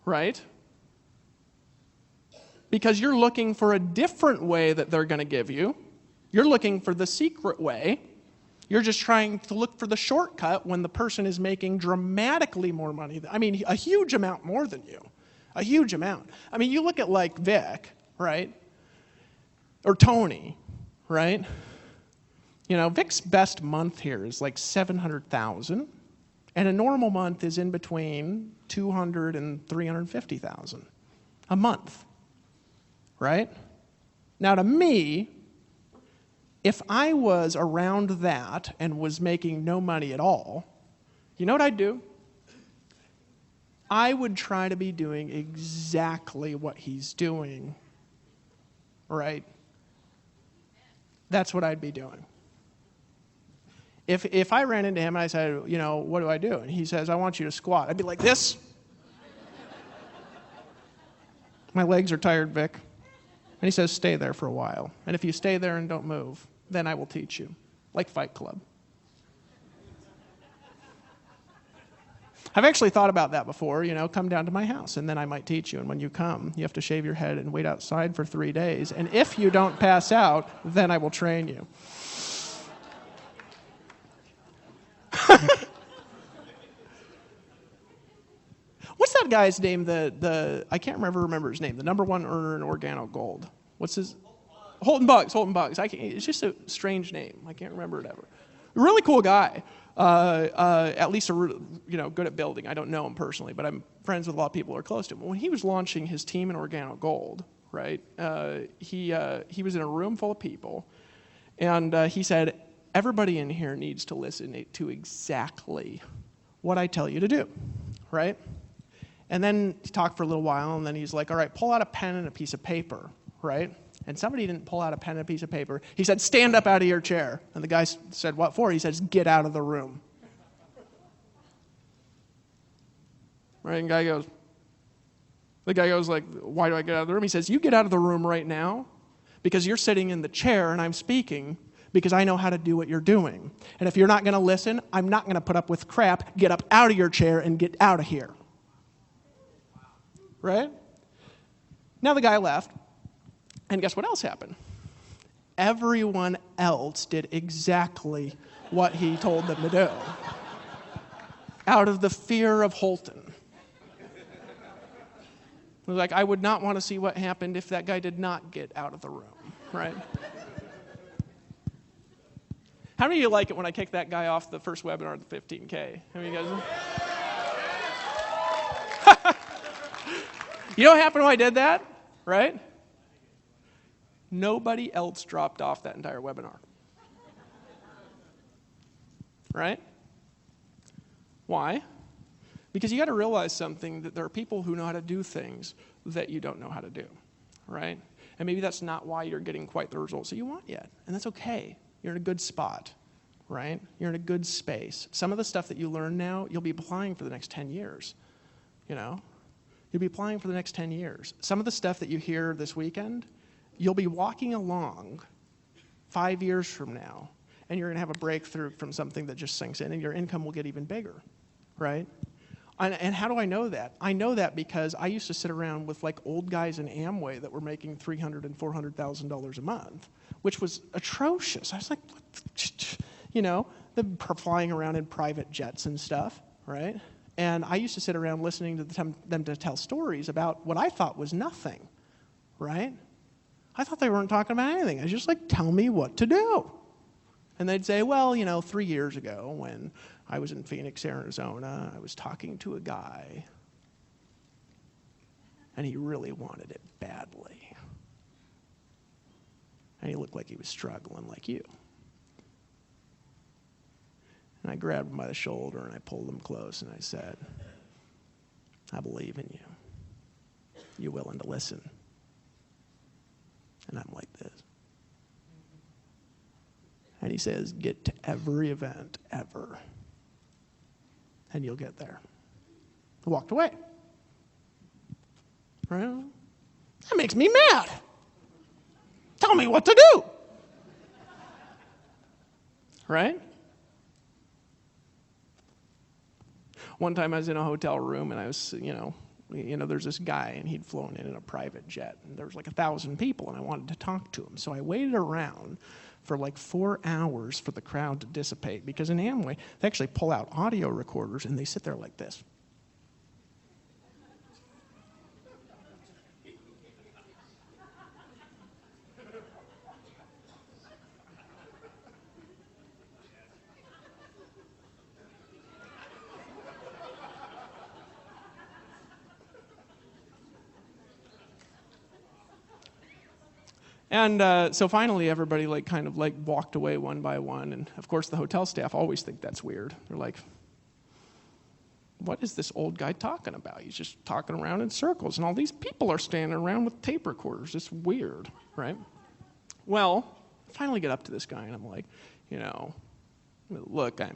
right? Because you're looking for a different way that they're going to give you. You're looking for the secret way. You're just trying to look for the shortcut when the person is making dramatically more money. I mean, a huge amount more than you. A huge amount. I mean, you look at like Vic, right? Or Tony, right? You know, Vic's best month here is like 700,000, and a normal month is in between 200 and 350,000 a month, right? Now, to me, if I was around that and was making no money at all, you know what I'd do? I would try to be doing exactly what he's doing, right? That's what I'd be doing. If I ran into him and I said, you know, what do I do? And he says, I want you to squat. I'd be like this. My legs are tired, Vic. And he says, stay there for a while. And if you stay there and don't move, then I will teach you. Like Fight Club. I've actually thought about that before, you know, come down to my house and then I might teach you. And when you come, you have to shave your head and wait outside for 3 days. And if you don't pass out, then I will train you. What's that guy's name? I can't remember his name. The #1 earner in Organo Gold. What's his? Holton Buggs. It's just a strange name. I can't remember it ever. Really cool guy. At least good at building. I don't know him personally, but I'm friends with a lot of people who are close to him. When he was launching his team in Organo Gold, right? He was in a room full of people, and he said, everybody in here needs to listen to exactly what I tell you to do, right? And then he talked for a little while, and then he's like, all right, pull out a pen and a piece of paper, right? And somebody didn't pull out a pen and a piece of paper. He said, stand up out of your chair. And the guy said, what for? He says, get out of the room. Right, and the guy goes like, why do I get out of the room? He says, you get out of the room right now because you're sitting in the chair and I'm speaking because I know how to do what you're doing. And if you're not going to listen, I'm not going to put up with crap. Get up out of your chair and get out of here. Right? Now the guy left. And guess what else happened? Everyone else did exactly what he told them to do. Out of the fear of Holton. It was like, I would not want to see what happened if that guy did not get out of the room, right? How many of you like it when I kick that guy off the first webinar at the 15K? How many of you guys? You know what happened when I did that, right? Nobody else dropped off that entire webinar. Right? Why? Because you got to realize something, that there are people who know how to do things that you don't know how to do. Right? And maybe that's not why you're getting quite the results that you want yet. And that's okay. You're in a good spot. Right? You're in a good space. Some of the stuff that you learn now, you'll be applying for the next 10 years. You know? You'll be applying for the next 10 years. Some of the stuff that you hear this weekend, you'll be walking along 5 years from now, and you're going to have a breakthrough from something that just sinks in, and your income will get even bigger, right? And how do I know that? I know that because I used to sit around with like old guys in Amway that were making $300,000 and $400,000 a month, which was atrocious. I was like, what? You know, they're flying around in private jets and stuff, right? And I used to sit around listening to them to tell stories about what I thought was nothing, right? I thought they weren't talking about anything. I was just like, tell me what to do. And they'd say, well, 3 years ago when I was in Phoenix, Arizona, I was talking to a guy, and he really wanted it badly. And he looked like he was struggling like you. And I grabbed him by the shoulder, and I pulled him close, and I said, I believe in you. You willing to listen? And I'm like this. And he says, get to every event ever, and you'll get there. I walked away. Right? That makes me mad. Tell me what to do. Right? One time I was in a hotel room, and I was, there's this guy, and he'd flown in a private jet, and there was like 1,000 people, and I wanted to talk to him. So I waited around for like 4 hours for the crowd to dissipate, because in Amway, they actually pull out audio recorders, and they sit there like this. And so finally, everybody kind of walked away one by one. And of course, the hotel staff always think that's weird. They're like, what is this old guy talking about? He's just talking around in circles. And all these people are standing around with tape recorders. It's weird, right? Well, I finally get up to this guy, and I'm like, look, I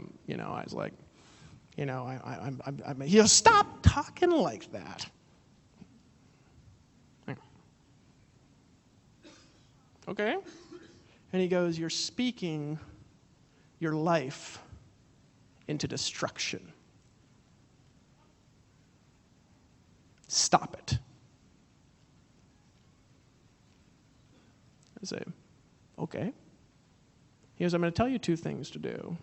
was like, stop talking like that. Okay? And he goes, you're speaking your life into destruction. Stop it. I say, okay. He goes, I'm going to tell you 2 things to do.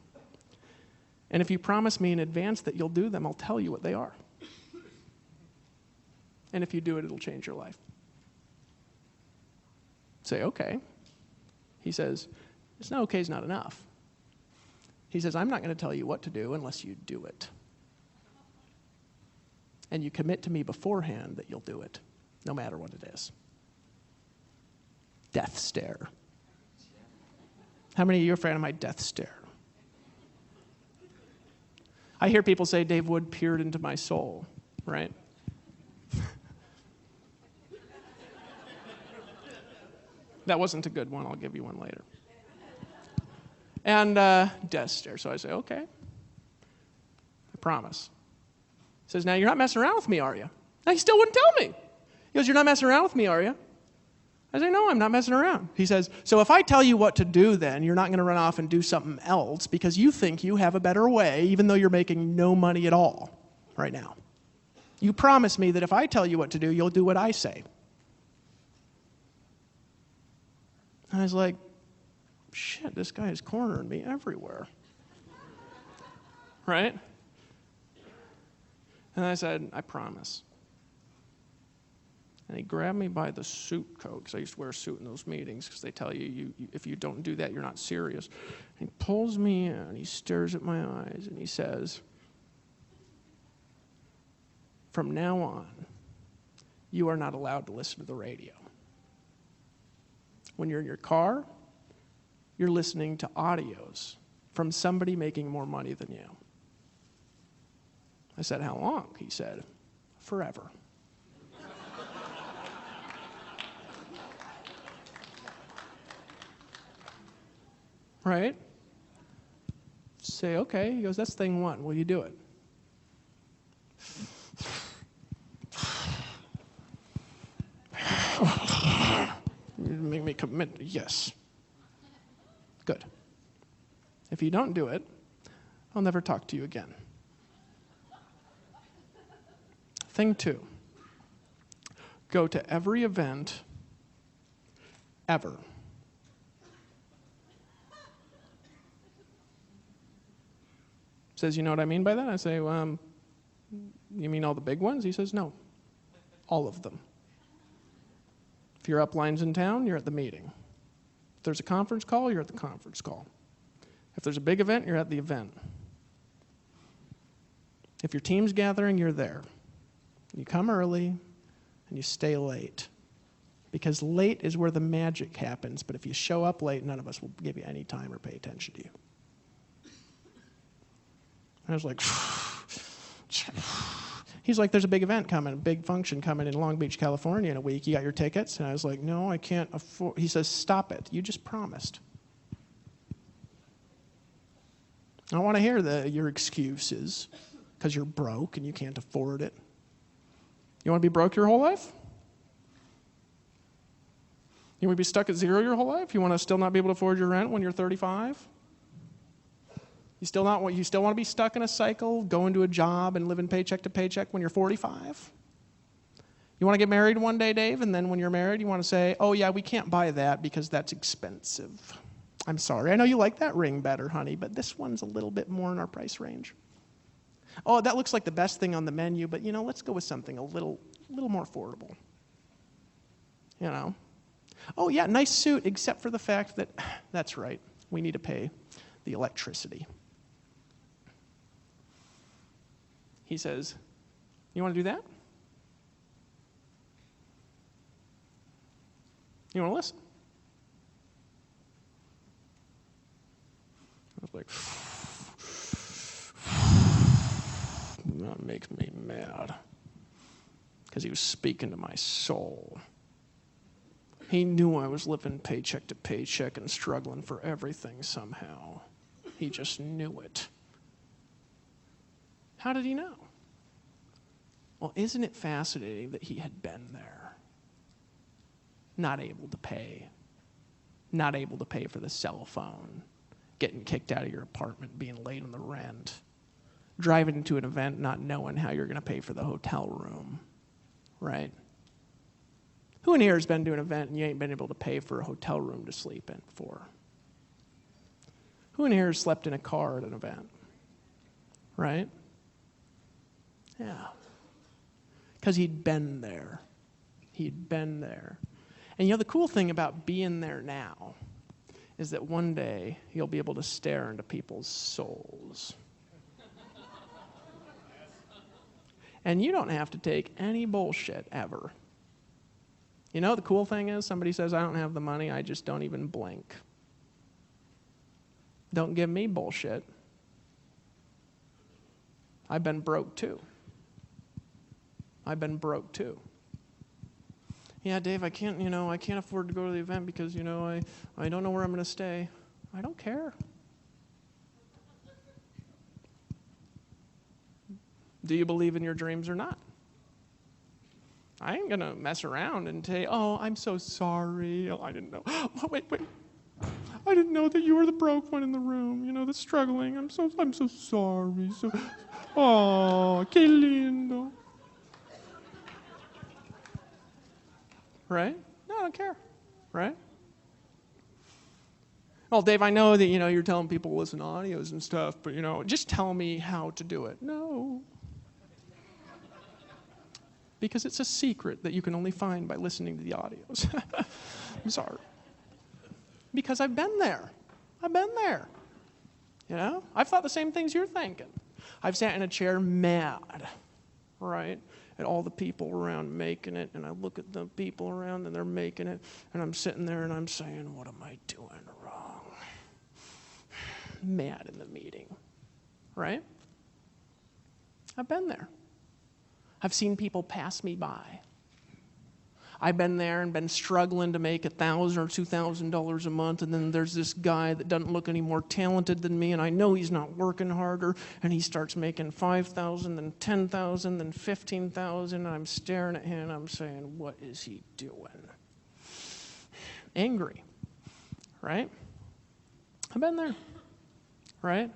And if you promise me in advance that you'll do them, I'll tell you what they are. And if you do it, it'll change your life. Say, okay. He says, it's not okay is not enough. He says, I'm not going to tell you what to do unless you do it. And you commit to me beforehand that you'll do it, no matter what it is. Death stare. How many of you are afraid of my death stare? I hear people say Dave Wood peered into my soul, right? That wasn't a good one. I'll give you one later. And death stare. So I say, okay. I promise. He says, now you're not messing around with me, are you? And he still wouldn't tell me. He goes, you're not messing around with me, are you? I say, no, I'm not messing around. He says, so if I tell you what to do then, you're not going to run off and do something else because you think you have a better way, even though you're making no money at all right now. You promise me that if I tell you what to do, you'll do what I say. And I was like, shit, this guy is cornering me everywhere. Right? And I said, I promise. And he grabbed me by the suit coat, because I used to wear a suit in those meetings, because they tell you, if you don't do that, you're not serious. And he pulls me in, he stares at my eyes, and he says, from now on, you are not allowed to listen to the radio. When you're in your car, you're listening to audios from somebody making more money than you. I said, how long? He said, forever. Right? Say, okay. He goes, that's thing one. Will you do it? You make me commit. Yes. Good. If you don't do it, I'll never talk to you again. Thing two. Go to every event ever. Says, you know what I mean by that? I say, you mean all the big ones? He says, no, all of them. If your upline's in town, you're at the meeting. If there's a conference call, you're at the conference call. If there's a big event, you're at the event. If your team's gathering, you're there. You come early and you stay late. Because late is where the magic happens, but if you show up late, none of us will give you any time or pay attention to you. I was like, he's like, there's a big event coming, a big function coming in Long Beach, California in a week. You got your tickets? And I was like, no, I can't afford. He says, stop it. You just promised. I don't want to hear your excuses because you're broke and you can't afford it. You want to be broke your whole life? You want to be stuck at zero your whole life? You want to still not be able to afford your rent when you're 35? You still want to be stuck in a cycle, go into a job and living paycheck to paycheck when you're 45? You want to get married one day, Dave, and then when you're married, you want to say, oh yeah, we can't buy that because that's expensive. I'm sorry. I know you like that ring better, honey, but this one's a little bit more in our price range. Oh, that looks like the best thing on the menu, but let's go with something a little more affordable. Oh yeah, nice suit, except for the fact that, that's right, we need to pay the electricity. He says, you want to do that? You want to listen? I was like, that makes me mad. Because he was speaking to my soul. He knew I was living paycheck to paycheck and struggling for everything somehow. He just knew it. How did he know? Well, isn't it fascinating that he had been there? Not able to pay. Not able to pay for the cell phone. Getting kicked out of your apartment, being late on the rent. Driving into an event not knowing how you're going to pay for the hotel room. Right? Who in here has been to an event and you ain't been able to pay for a hotel room to sleep in for? Who in here has slept in a car at an event? Right? Yeah. Because he'd been there. He'd been there. And the cool thing about being there now is that one day you'll be able to stare into people's souls. And you don't have to take any bullshit ever. You know, the cool thing is somebody says, I don't have the money, I just don't even blink. Don't give me bullshit. I've been broke too. Yeah, Dave, I can't afford to go to the event because, I don't know where I'm going to stay. I don't care. Do you believe in your dreams or not? I ain't going to mess around and say, oh, I'm so sorry. Oh, I didn't know. Oh, wait. I didn't know that you were the broke one in the room, that's struggling. I'm so sorry. Oh, que lindo. Right? No, I don't care. Right? Well, Dave, I know that, you're telling people to listen to audios and stuff, but, just tell me how to do it. No. Because it's a secret that you can only find by listening to the audios. I'm sorry. Because I've been there. I've thought the same things you're thinking. I've sat in a chair mad, right, at all the people around making it, and I look at the people around and they're making it, and I'm sitting there and I'm saying, what am I doing wrong? Mad in the meeting, right? I've been there. I've seen people pass me by. I've been there and been struggling to make $1,000 or $2,000 a month, and then there's this guy that doesn't look any more talented than me, and I know he's not working harder, and he starts making $5,000, then $10,000, then $15,000, and I'm staring at him, and I'm saying, what is he doing? Angry, right? I've been there, right?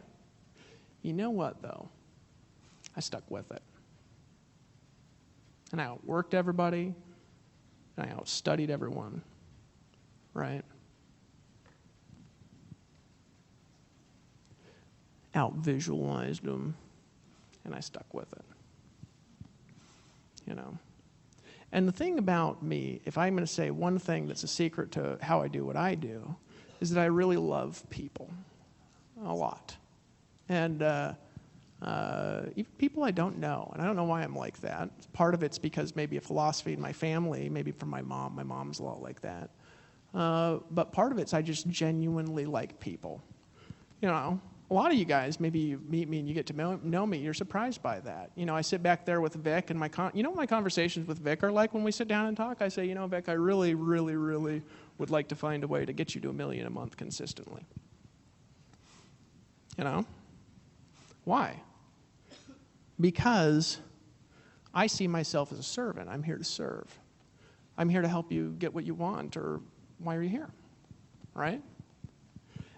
You know what, though? I stuck with it. And I outworked everybody, and I outstudied everyone, right? Out-visualized them, and I stuck with it, And the thing about me, if I'm going to say one thing that's a secret to how I do what I do, is that I really love people a lot. And even people I don't know, and I don't know why I'm like that. Part of it's because maybe a philosophy in my family, maybe from my mom. My mom's a lot like that. But part of it's I just genuinely like people. A lot of you guys, maybe you meet me and you get to know me, you're surprised by that. I sit back there with Vic, and what my conversations with Vic are like when we sit down and talk? I say, Vic, I really, really, really would like to find a way to get you to $1 million a month consistently. Why? Because I see myself as a servant. I'm here to serve. I'm here to help you get what you want, or why are you here, right?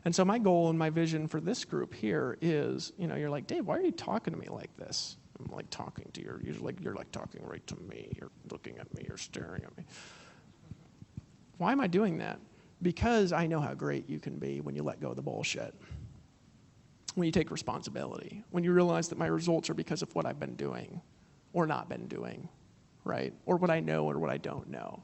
And so my goal and my vision for this group here is, you're like, Dave, why are you talking to me like this? I'm like talking to you. You're like talking right to me. You're looking at me. You're staring at me. Why am I doing that? Because I know how great you can be when you let go of the bullshit. When you take responsibility, when you realize that my results are because of what I've been doing or not been doing, right? Or what I know or what I don't know.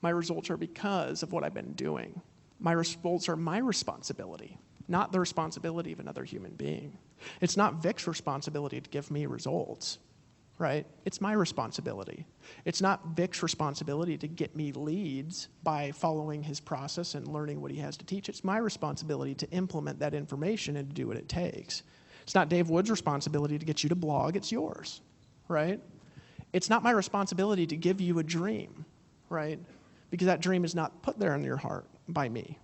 My results are because of what I've been doing. My results are my responsibility, not the responsibility of another human being. It's not Vic's responsibility to give me results, right? It's my responsibility. It's not Vic's responsibility to get me leads by following his process and learning what he has to teach. It's my responsibility to implement that information and to do what it takes. It's not Dave Wood's responsibility to get you to blog. It's yours, right? It's not my responsibility to give you a dream, right? Because that dream is not put there in your heart by me,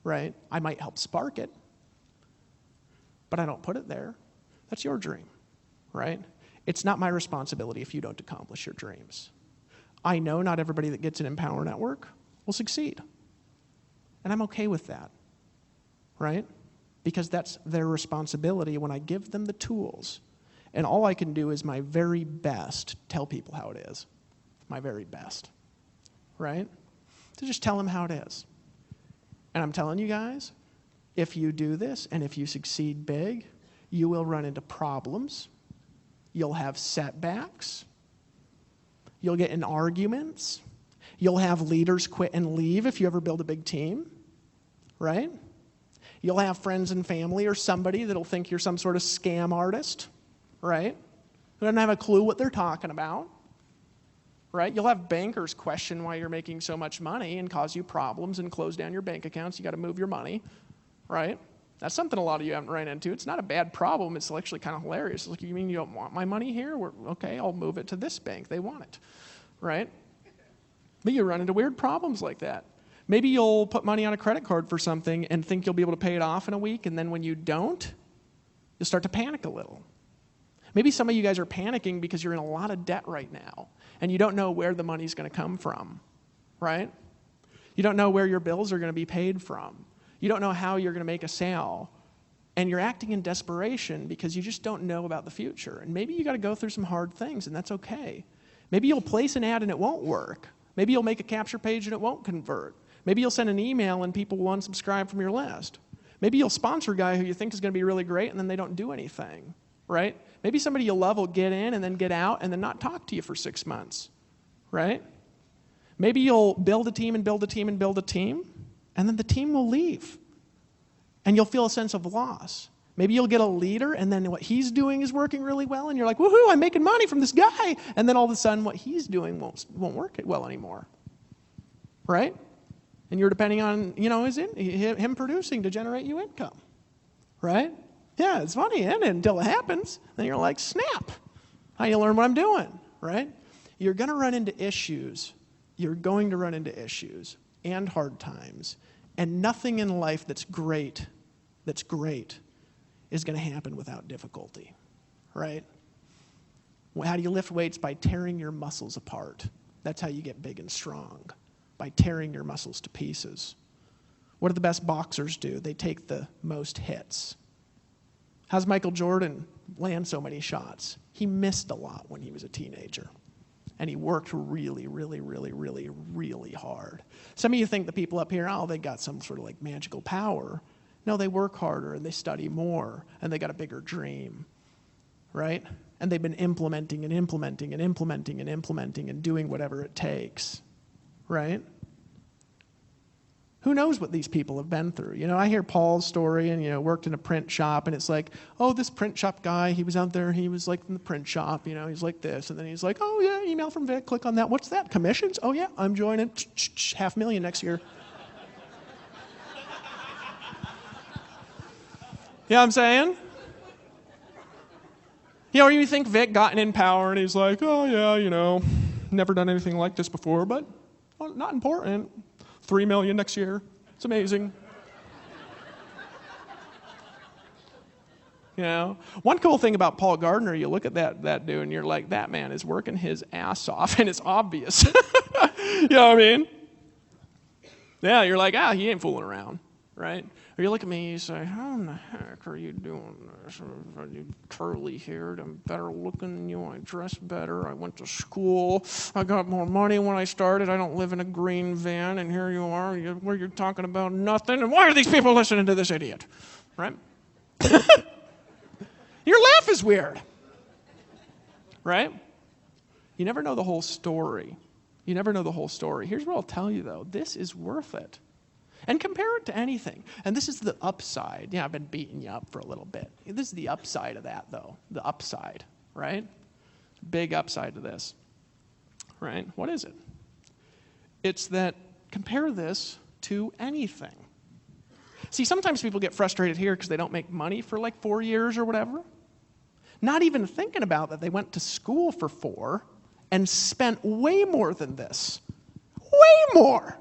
right? I might help spark it, but I don't put it there. That's your dream, right? It's not my responsibility if you don't accomplish your dreams. I know not everybody that gets an Empower Network will succeed. And I'm okay with that, right? Because that's their responsibility when I give them the tools. And all I can do is my very best to tell people how it is. My very best, right? To just tell them how it is. And I'm telling you guys, if you do this and if you succeed big, you will run into problems. You'll have setbacks. You'll get in arguments. You'll have leaders quit and leave if you ever build a big team. right? You'll have friends and family or somebody that'll think you're some sort of scam artist, right? Who doesn't have a clue what they're talking about, right? You'll have bankers question why you're making so much money and cause you problems and close down your bank accounts. You got to move your money, right? That's something a lot of you haven't run into. It's not a bad problem. It's actually kind of hilarious. It's like, you mean you don't want my money here? Okay, I'll move it to this bank. They want it, right? But you run into weird problems like that. Maybe you'll put money on a credit card for something and think you'll be able to pay it off in a week, and then when you don't, you'll start to panic a little. Maybe some of you guys are panicking because you're in a lot of debt right now, and you don't know where the money's going to come from, right? You don't know where your bills are going to be paid from. You don't know how you're going to make a sale, and you're acting in desperation because you just don't know about the future. And maybe you got to go through some hard things, and that's okay. Maybe you'll place an ad and it won't work. Maybe you'll make a capture page and it won't convert. Maybe you'll send an email and people will unsubscribe from your list. Maybe you'll sponsor a guy who you think is going to be really great and then they don't do anything, right? Maybe somebody you love will get in and then get out and then not talk to you for 6 months, right? Maybe you'll build a team and build a team and build a team, and then the team will leave. And you'll feel a sense of loss. Maybe you'll get a leader, and then what he's doing is working really well, and you're like, woohoo, I'm making money from this guy. And then all of a sudden, what he's doing won't work well anymore, right? And you're depending on, him producing to generate you income, right? Yeah, it's funny, isn't it? Until it happens, then you're like, snap. How do you learn what I'm doing, right? You're going to run into issues. You're going to run into issues and hard times, and nothing in life that's great, is going to happen without difficulty, right? How do you lift weights? By tearing your muscles apart. That's how you get big and strong, by tearing your muscles to pieces. What do the best boxers do? They take the most hits. How's Michael Jordan land so many shots? He missed a lot when he was a teenager. And he worked really, really, really, really, really hard. Some of you think the people up here, they got some sort of like magical power. No, they work harder and they study more and they got a bigger dream, right? And they've been implementing and implementing and implementing and implementing and doing whatever it takes, right? Who knows what these people have been through? I hear Paul's story and, worked in a print shop, and it's like, this print shop guy, he was out there, he was like in the print shop, he's like this, and then he's like, oh yeah, email from Vic, click on that. What's that? Commissions? Oh yeah, I'm joining. $500,000 next year. You know what I'm saying? Or you think Vic gotten in power and he's like, oh yeah, never done anything like this before, but not important. $3 million next year. It's amazing. One cool thing about Paul Gardner, you look at that dude and you're like, that man is working his ass off, and it's obvious. You know what I mean? Yeah, you're like, he ain't fooling around, right? Or you look at me and you say, how in the heck are you doing this? Are you curly-haired? I'm better looking than you. I dress better. I went to school. I got more money when I started. I don't live in a green van. And here you are, where you're talking about nothing. And why are these people listening to this idiot? Right? Your laugh is weird. Right? You never know the whole story. You never know the whole story. Here's what I'll tell you, though. This is worth it. And compare it to anything. And this is the upside. I've been beating you up for a little bit. This is the upside of that, though. The upside, right? Big upside to this, right? What is it? It's that compare this to anything. See, sometimes people get frustrated here because they don't make money for like 4 years or whatever. Not even thinking about that they went to school for 4 and spent way more than this. Way more.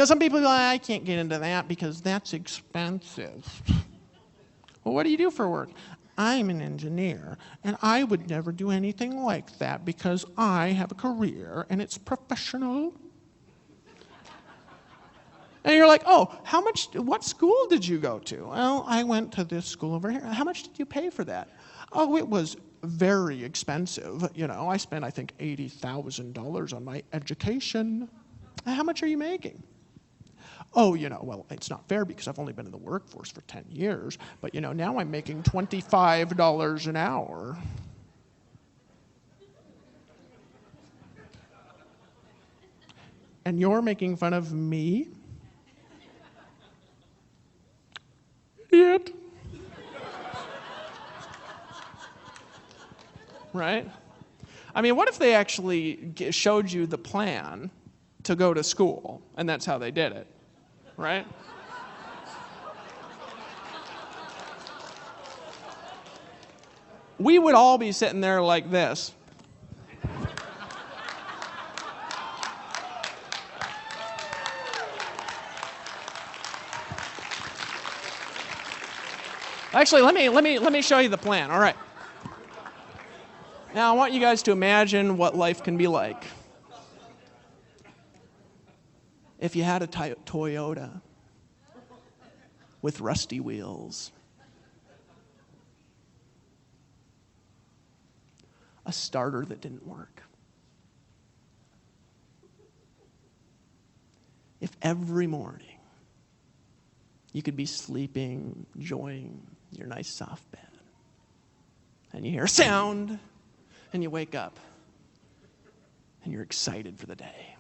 Some people are like, I can't get into that because that's expensive. Well, what do you do for work? I'm an engineer, and I would never do anything like that because I have a career, and it's professional. And you're like, what school did you go to? Well, I went to this school over here. How much did you pay for that? Oh, it was very expensive. I spent, I think, $80,000 on my education. How much are you making? Oh, well, it's not fair because I've only been in the workforce for 10 years, but, now I'm making $25 an hour. And you're making fun of me? idiot. Right? I mean, what if they actually showed you the plan to go to school, and that's how they did it, right? We would all be sitting there like this. Actually, let me show you the plan. All right. Now I want you guys to imagine what life can be like if you had a Toyota with rusty wheels, a starter that didn't work. If every morning you could be sleeping, enjoying your nice soft bed, and you hear a sound, and you wake up, and you're excited for the day.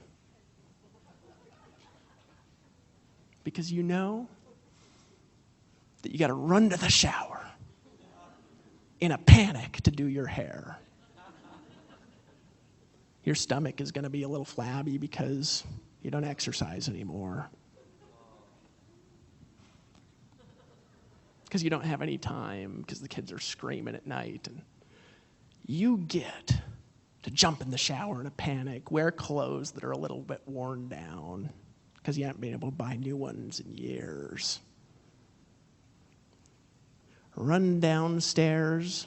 Because you know that you got to run to the shower in a panic to do your hair. Your stomach is going to be a little flabby because you don't exercise anymore. Because you don't have any time, because the kids are screaming at night. And you get to jump in the shower in a panic, wear clothes that are a little bit worn down, because you haven't been able to buy new ones in years. Run downstairs,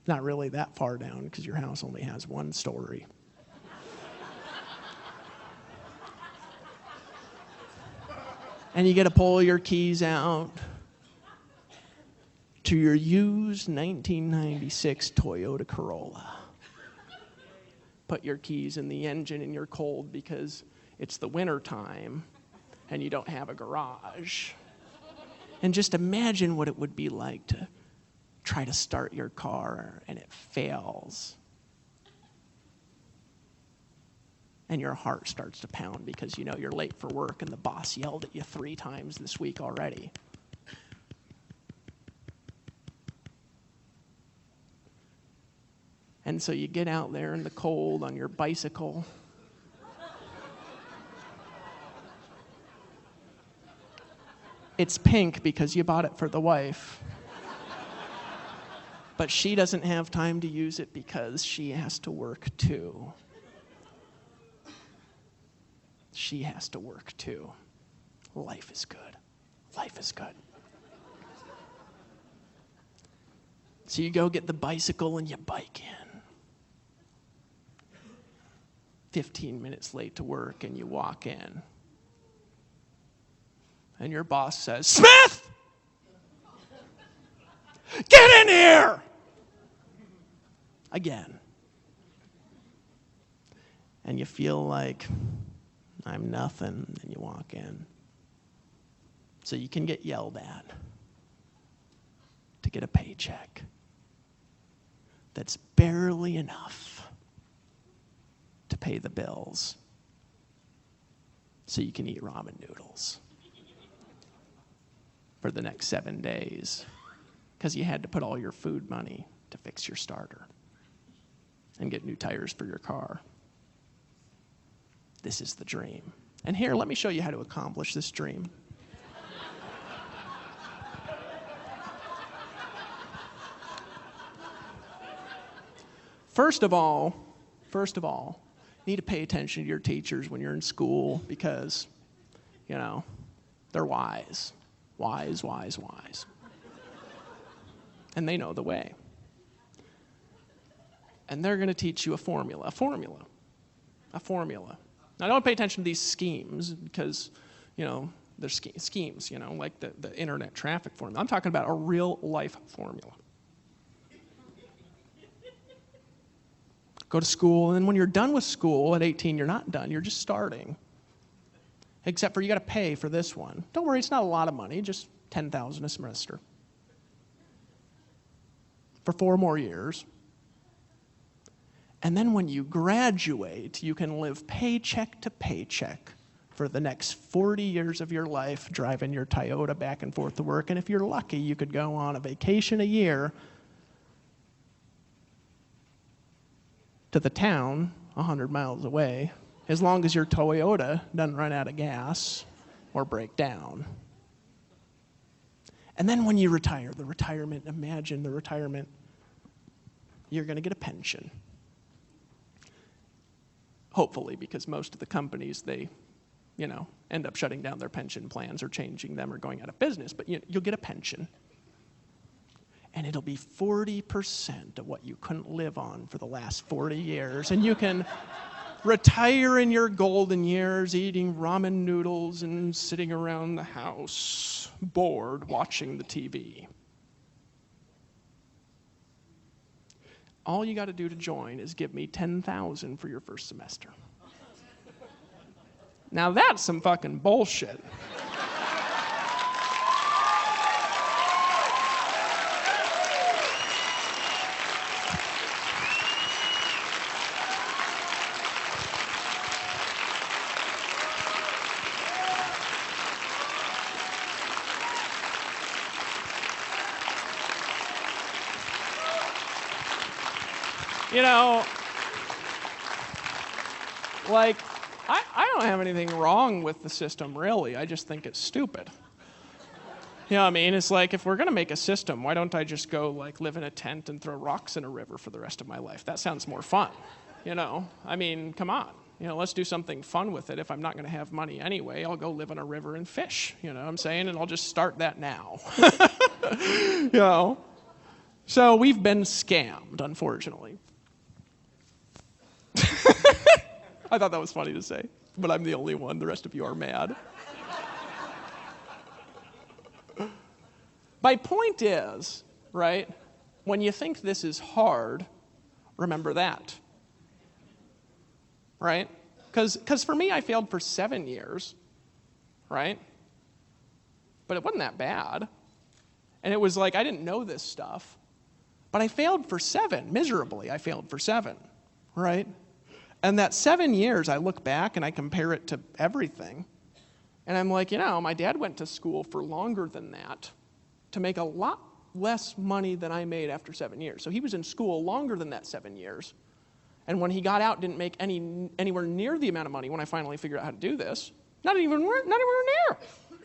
not really that far down, because your house only has one story. And you get to pull your keys out to your used 1996 Toyota Corolla. Put your keys in the engine and you're cold because it's the winter time and you don't have a garage. And just imagine what it would be like to try to start your car and it fails. And your heart starts to pound because you know you're late for work and the boss yelled at you 3 times this week already. And so you get out there in the cold on your bicycle. It's pink because you bought it for the wife. But she doesn't have time to use it because she has to work too. She has to work too. Life is good. Life is good. So you go get the bicycle and you bike in. 15 minutes late to work and you walk in. And your boss says, "Smith! Get in here!" Again. And you feel like, I'm nothing, and you walk in. So you can get yelled at to get a paycheck that's barely enough to pay the bills so you can eat ramen noodles for the next 7 days because you had to put all your food money to fix your starter and get new tires for your car. This is the dream. And here, let me show you how to accomplish this dream. First of all, you need to pay attention to your teachers when you're in school because, they're wise. Wise, wise, wise. And they know the way. And they're going to teach you a formula. Now, don't pay attention to these schemes because, they're schemes, like the internet traffic formula. I'm talking about a real life formula. Go to school, and then when you're done with school at 18, you're not done. You're just starting. Except for you got to pay for this one. Don't worry, it's not a lot of money, just $10,000 a semester. For 4 more years. And then when you graduate, you can live paycheck to paycheck for the next 40 years of your life driving your Toyota back and forth to work. And if you're lucky, you could go on a vacation a year to the town 100 miles away, as long as your Toyota doesn't run out of gas or break down. And then when you retire, imagine the retirement, you're going to get a pension. Hopefully, because most of the companies, they, end up shutting down their pension plans or changing them or going out of business, but you'll get a pension. And it'll be 40% of what you couldn't live on for the last 40 years. And you can retire in your golden years eating ramen noodles and sitting around the house, bored, watching the TV. All you got to do to join is give me $10,000 for your first semester. Now that's some fucking bullshit. I don't have anything wrong with the system, really. I just think it's stupid. You know what I mean? It's like, if we're going to make a system, why don't I just go, live in a tent and throw rocks in a river for the rest of my life? That sounds more fun, I mean, come on. Let's do something fun with it. If I'm not going to have money anyway, I'll go live in a river and fish, you know what I'm saying? And I'll just start that now. So we've been scammed, unfortunately. I thought that was funny to say, but I'm the only one. The rest of you are mad. My point is, right, when you think this is hard, remember that, right? Because for me, I failed for 7 years, right? But it wasn't that bad. And it was like, I didn't know this stuff. But I failed for 7, miserably. I failed for 7, right? And that 7 years, I look back and I compare it to everything. And I'm like, my dad went to school for longer than that to make a lot less money than I made after 7 years. So he was in school longer than that 7 years. And when he got out, didn't make anywhere near the amount of money when I finally figured out how to do this. Not anywhere near.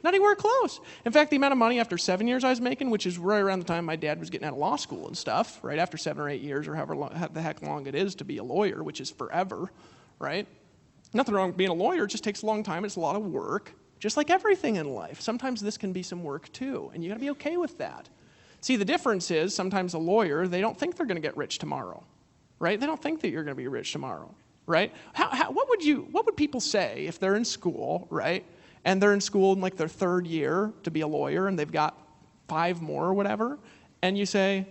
Not anywhere close. In fact, the amount of money after 7 years I was making, which is right around the time my dad was getting out of law school and stuff, right after 7 or 8 years or however the heck long it is to be a lawyer, which is forever, right? Nothing wrong with being a lawyer. It just takes a long time. It's a lot of work, just like everything in life. Sometimes this can be some work too, and you got to be okay with that. See, the difference is sometimes a lawyer, they don't think they're going to get rich tomorrow, right? They don't think that you're going to be rich tomorrow, right? What would people say if they're in school, right? And they're in school in their 3rd year to be a lawyer, and they've got 5 more or whatever, and you say,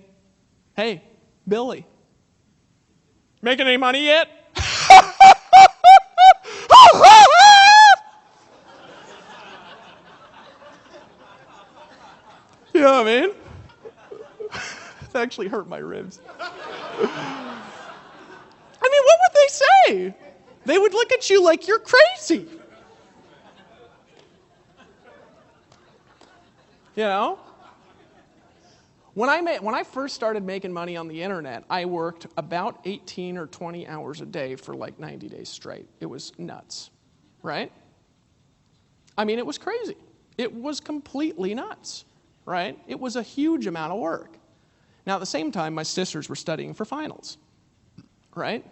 hey, Billy, making any money yet? You know what I mean? That actually hurt my ribs. I mean, what would they say? They would look at you like you're crazy. When I first started making money on the internet, I worked about 18 or 20 hours a day for 90 days straight. It was nuts, right? I mean, it was crazy. It was completely nuts, right? It was a huge amount of work. Now, at the same time, my sisters were studying for finals, right?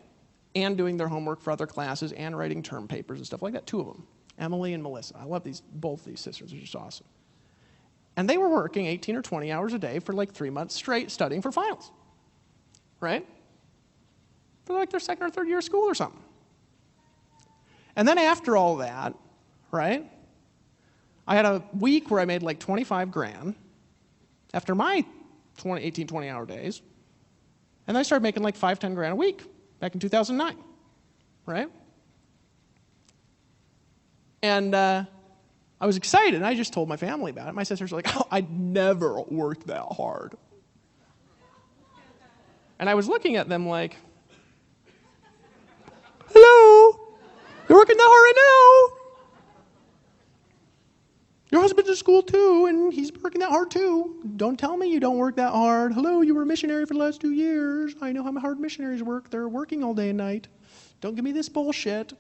And doing their homework for other classes and writing term papers and stuff like that. 2 of them, Emily and Melissa. I love both these sisters. They're just awesome. And they were working 18 or 20 hours a day for 3 months straight studying for finals, right? For their 2nd or 3rd year of school or something. And then after all that, right, I had a week where I made $25,000 after my 18, 20-hour days. And then I started making $5-10 a week back in 2009, right? And I was excited, and I just told my family about it. My sisters were like, I'd never worked that hard. And I was looking at them like, hello, you're working that hard right now. Your husband's in school too, and he's working that hard too. Don't tell me you don't work that hard. Hello, you were a missionary for the last 2 years. I know how hard missionaries work. They're working all day and night. Don't give me this bullshit.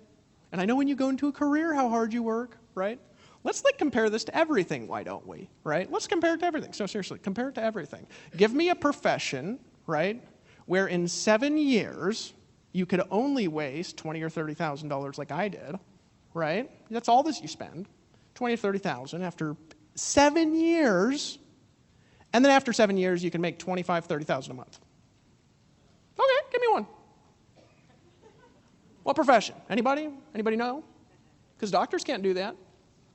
And I know when you go into a career how hard you work, right? Let's compare this to everything, why don't we, right? Let's compare it to everything. So seriously, compare it to everything. Give me a profession, right, where in 7 years you could only waste $20,000 or $30,000 like I did, right? That's all this you spend. 20 or 30,000 after 7 years, and then after 7 years you can make 25, 30,000 a month. Okay, give me one. What profession? Anybody? Anybody know? Because doctors can't do that.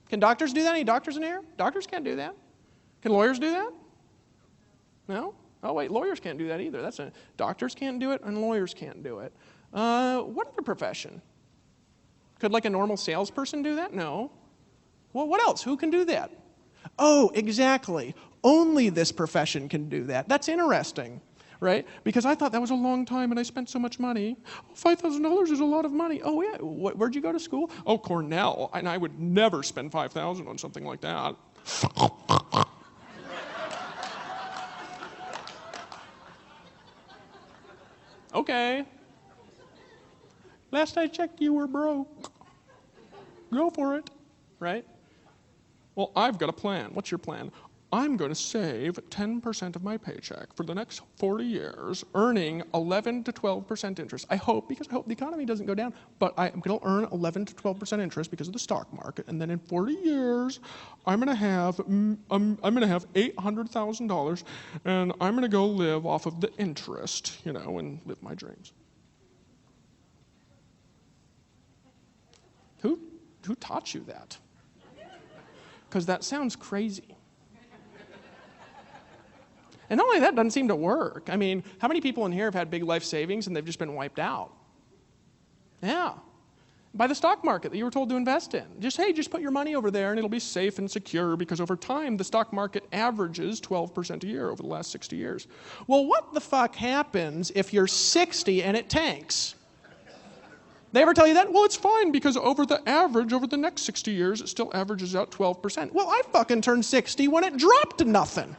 Can doctors do that? Any doctors in here? Doctors can't do that. Can lawyers do that? No? Oh wait, lawyers can't do that either. Doctors can't do it and lawyers can't do it. What other profession? Could like a normal salesperson do that? No. Well, what else? Who can do that? Oh, exactly. Only this profession can do that. That's interesting, right? Because I thought that was a long time and I spent so much money. Oh, $5,000 is a lot of money. Oh, yeah. Where'd you go to school? Oh, Cornell. And I would never spend $5,000 on something like that. Okay. Last I checked, you were broke. Go for it, right? Well, I've got a plan. What's your plan? I'm going to save 10% of my paycheck for the next 40 years, earning 11 to 12% interest. I hope, because I hope the economy doesn't go down, but I'm going to earn 11 to 12% interest because of the stock market. And then in 40 years, I'm going to have $800,000, and I'm going to go live off of the interest, and live my dreams. Who taught you that? Because that sounds crazy. And not only that, doesn't seem to work. I mean, how many people in here have had big life savings and they've just been wiped out? Yeah. By the stock market that you were told to invest in. Just put your money over there and it'll be safe and secure because over time the stock market averages 12% a year over the last 60 years. Well, what the fuck happens if you're 60 and it tanks? They ever tell you that? Well, it's fine because over the next 60 years, it still averages out 12%. Well, I fucking turned 60 when it dropped to nothing.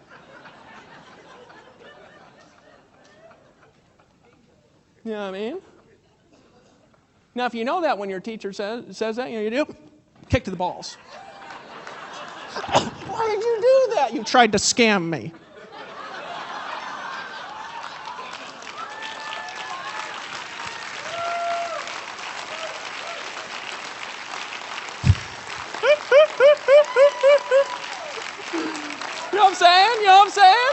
You know what I mean? Now, if you know that when your teacher says that, you do, kick to the balls. Why did you do that? You tried to scam me. You know what I'm saying? You know what I'm saying?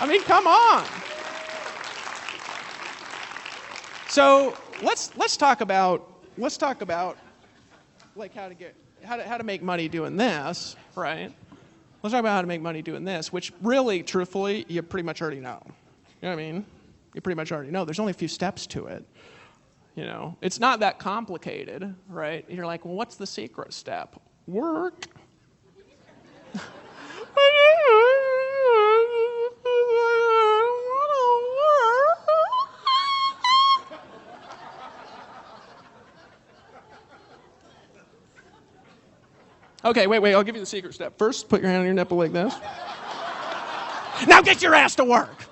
I mean, come on. So let's talk about like how to make money doing this, right? Let's talk about how to make money doing this, which really, truthfully, you pretty much already know. You know what I mean? You pretty much already know. There's only a few steps to it. It's not that complicated, right? You're like, well, what's the secret step? Work. Okay, wait, I'll give you the secret step. First, put your hand on your nipple like this. Now get your ass to work.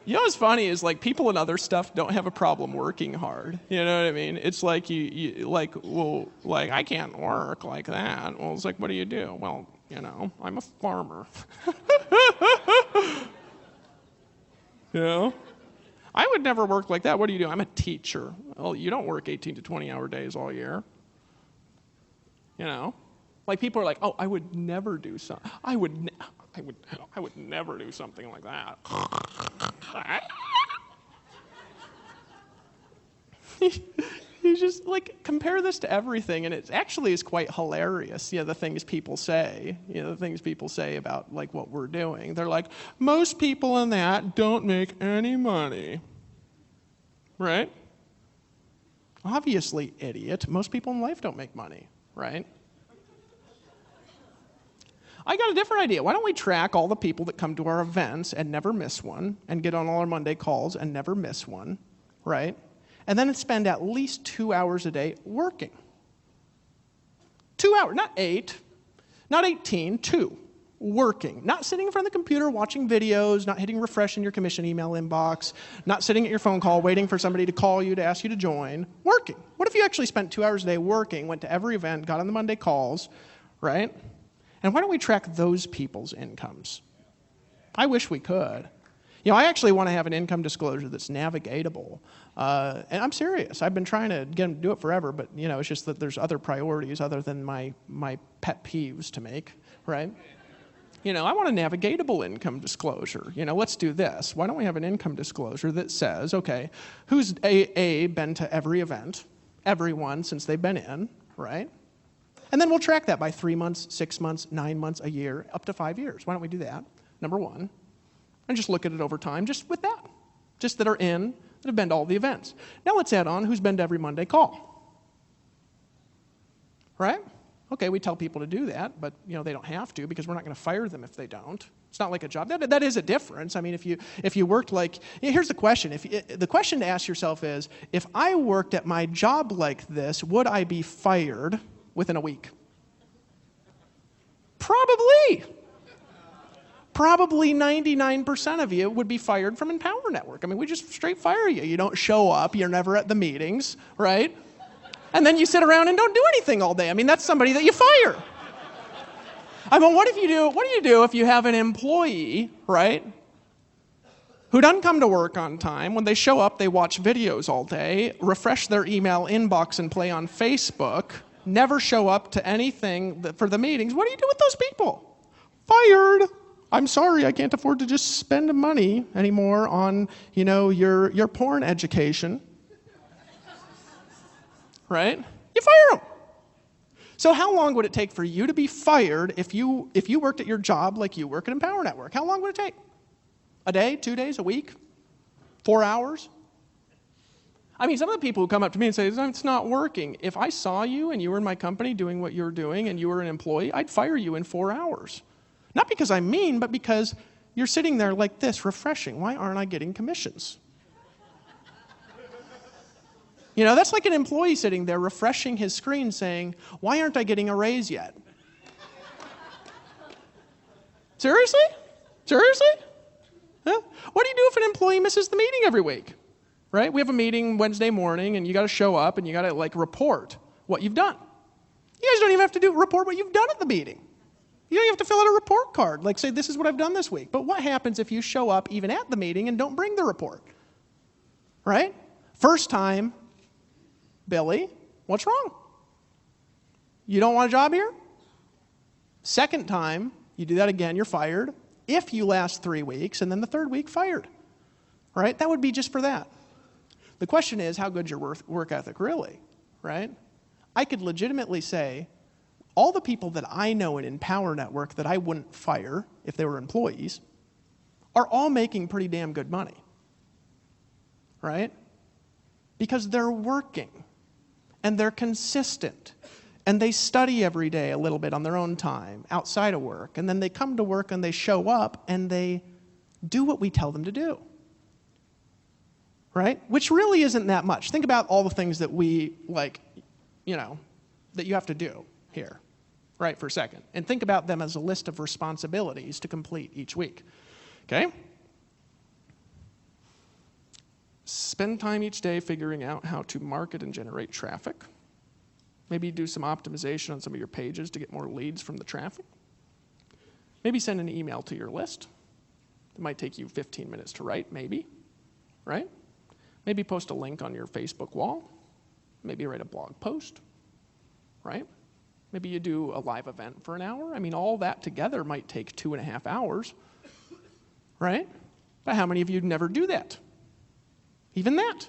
You know what's funny is like people in other stuff don't have a problem working hard. You know what I mean? It's like you I can't work like that. Well, it's like, what do you do? Well, I'm a farmer. I would never work like that. What do you do? I'm a teacher. Well, you don't work 18 to 20-hour days all year. Like people are like, oh, I would never do something. I would never do something like that. You just compare this to everything, and it actually is quite hilarious. The things people say. The things people say about what we're doing. They're like, most people in that don't make any money, right? Obviously, idiot. Most people in life don't make money, right? I got a different idea. Why don't we track all the people that come to our events and never miss one, and get on all our Monday calls and never miss one, right? And then spend at least 2 hours a day working. 2 hours, not 8, not 18, 2. Working. Not sitting in front of the computer watching videos, not hitting refresh in your commission email inbox, not sitting at your phone call waiting for somebody to call you to ask you to join. Working. What if you actually spent 2 hours a day working, went to every event, got on the Monday calls, right? And why don't we track those people's incomes? I wish we could. You know, I actually want to have an income disclosure that's navigatable. And I'm serious. I've been trying to get them to do it forever, but, you know, it's just that there's other priorities other than my pet peeves to make, right? You know, I want a navigatable income disclosure. You know, let's do this. Why don't we have an income disclosure that says, okay, who's been to every event, everyone since they've been in, right? And then we'll track that by 3 months, 6 months, 9 months, a year, up to 5 years. Why don't we do that? Number one. And just look at it over time, just with that. Just that are in, that have been to all the events. Now let's add on who's been to every Monday call. Right? Okay, we tell people to do that, but you know they don't have to because we're not going to fire them if they don't. It's not like a job. That is a difference. I mean, if you worked like, here's the question. The question to ask yourself is, if I worked at my job like this, would I be fired within a week? Probably. Probably 99% of you would be fired from Empower Network. I mean, we just straight fire you. You don't show up. You're never at the meetings, right? And then you sit around and don't do anything all day. I mean, that's somebody that you fire. I mean, what do you do if you have an employee, right, who doesn't come to work on time? When they show up, they watch videos all day, refresh their email inbox and play on Facebook, never show up to anything for the meetings. What do you do with those people? Fired. I'm sorry, I can't afford to just spend money anymore on, you know, your porn education. Right? You fire them. So how long would it take for you to be fired if you worked at your job like you work at Empower Network? How long would it take? A day, 2 days, a week, 4 hours? I mean, some of the people who come up to me and say, it's not working. If I saw you and you were in my company doing what you're doing and you were an employee, I'd fire you in 4 hours. Not because I'm mean, but because you're sitting there like this, refreshing. Why aren't I getting commissions? You know, that's like an employee sitting there refreshing his screen saying, why aren't I getting a raise yet? Seriously? Seriously? Huh? What do you do if an employee misses the meeting every week? Right? We have a meeting Wednesday morning and you got to show up and you got to like report what you've done. You guys don't even have to report what you've done at the meeting. You don't even have to fill out a report card, like say, this is what I've done this week. But what happens if you show up even at the meeting and don't bring the report? Right? First time, Billy, what's wrong? You don't want a job here? Second time, you do that again, you're fired. If you last 3 weeks, and then the third week, fired. Right? That would be just for that. The question is, how good's your work ethic really? Right? I could legitimately say, all the people that I know in Empower Network that I wouldn't fire if they were employees are all making pretty damn good money. Right? Because they're working. And they're consistent. And they study every day a little bit on their own time, outside of work. And then they come to work and they show up and they do what we tell them to do. Right? Which really isn't that much. Think about all the things that we, like, you know, that you have to do here, right, for a second. And think about them as a list of responsibilities to complete each week. Okay? Spend time each day figuring out how to market and generate traffic. Maybe do some optimization on some of your pages to get more leads from the traffic. Maybe send an email to your list. It might take you 15 minutes to write, maybe, right? Maybe post a link on your Facebook wall. Maybe write a blog post, right? Maybe you do a live event for an hour. I mean, all that together might take 2.5 hours, right? But how many of you never do that? Even that,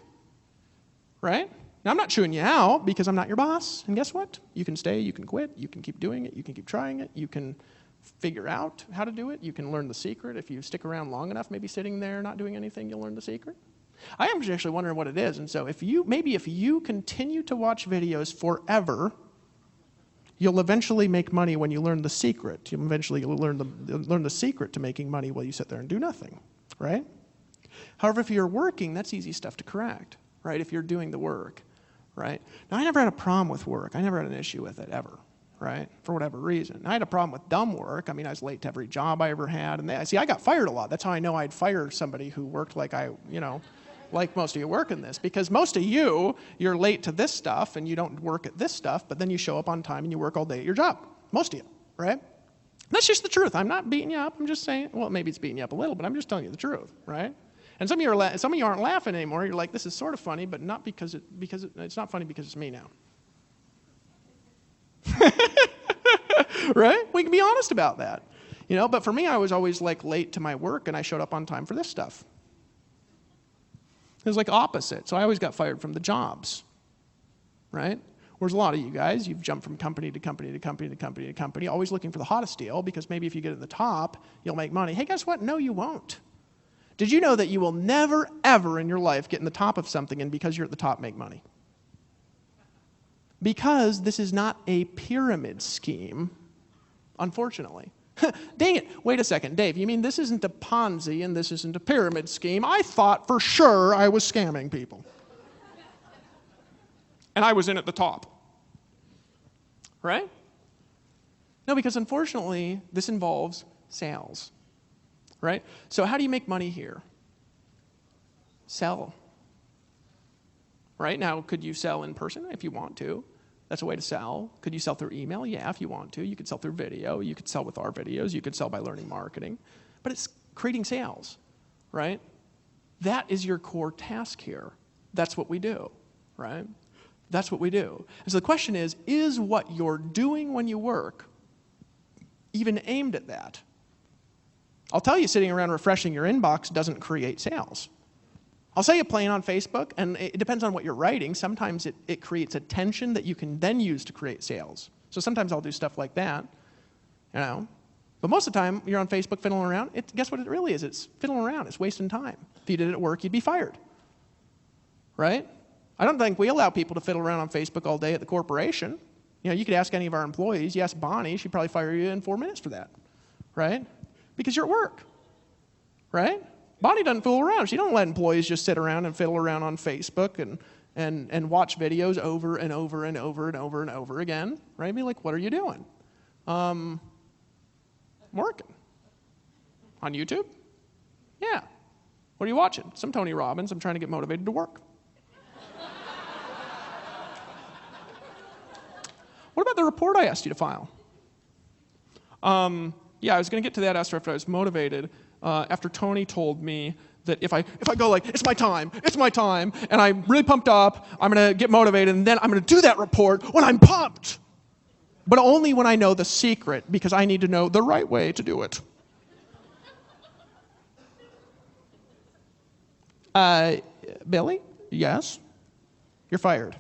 right? Now, I'm not chewing you out because I'm not your boss. And guess what? You can stay, you can quit, you can keep doing it, you can keep trying it, you can figure out how to do it, you can learn the secret. If you stick around long enough, maybe sitting there not doing anything, you'll learn the secret. I am actually wondering what it is. And so if you continue to watch videos forever, You'll eventually make money when you learn the secret. You'll eventually learn the secret to making money while you sit there and do nothing, right? However, if you're working, that's easy stuff to correct, right? If you're doing the work, right? Now, I never had a problem with work. I never had an issue with it, ever, right? For whatever reason. I had a problem with dumb work. I mean, I was late to every job I ever had. And I got fired a lot. That's how I know I'd fire somebody who worked like like most of you work in this, because most of you're late to this stuff and you don't work at this stuff, but then you show up on time and you work all day at your job. Most of you, right? That's just the truth. I'm not beating you up. I'm just saying, well, maybe it's beating you up a little, but I'm just telling you the truth, right? And some of you aren't laughing anymore. You're like, this is sort of funny, but not because it's not funny because it's me now. Right? We can be honest about that. But for me, I was always like late to my work and I showed up on time for this stuff. It was like opposite. So I always got fired from the jobs, right? Whereas a lot of you guys, you've jumped from company to company to company to company to company, always looking for the hottest deal, because maybe if you get at the top, you'll make money. Hey, guess what? No, you won't. Did you know that you will never, ever in your life get in the top of something and because you're at the top make money? Because this is not a pyramid scheme, unfortunately. Dang it. Wait a second. Dave, you mean this isn't a Ponzi and this isn't a pyramid scheme? I thought for sure I was scamming people. And I was in at the top. Right? No, because unfortunately, this involves sales. Right? So how do you make money here? Sell. Right? Now, could you sell in person if you want to? That's a way to sell. Could you sell through email? Yeah, if you want to. You could sell through video. You could sell with our videos. You could sell by learning marketing. But it's creating sales, right? That is your core task here. That's what we do, right? That's what we do. And so the question is what you're doing when you work even aimed at that? I'll tell you, sitting around refreshing your inbox doesn't create sales. I'll say you playing on Facebook, and it depends on what you're writing. Sometimes it creates attention that you can then use to create sales. So sometimes I'll do stuff like that, But most of the time, you're on Facebook fiddling around. Guess what it really is? It's fiddling around. It's wasting time. If you did it at work, you'd be fired, right? I don't think we allow people to fiddle around on Facebook all day at the corporation. You could ask any of our employees. You ask Bonnie, she'd probably fire you in 4 minutes for that, right? Because you're at work, right? Bonnie doesn't fool around. She don't let employees just sit around and fiddle around on Facebook and watch videos over and over and over and over and over again, right? Be like, what are you doing? I'm working. On YouTube? Yeah. What are you watching? Some Tony Robbins. I'm trying to get motivated to work. What about the report I asked you to file? Yeah, I was going to get to that after I was motivated. After Tony told me that if I go like, it's my time, and I'm really pumped up, I'm going to get motivated, and then I'm going to do that report when I'm pumped. But only when I know the secret, because I need to know the right way to do it. Billy? Yes? You're fired.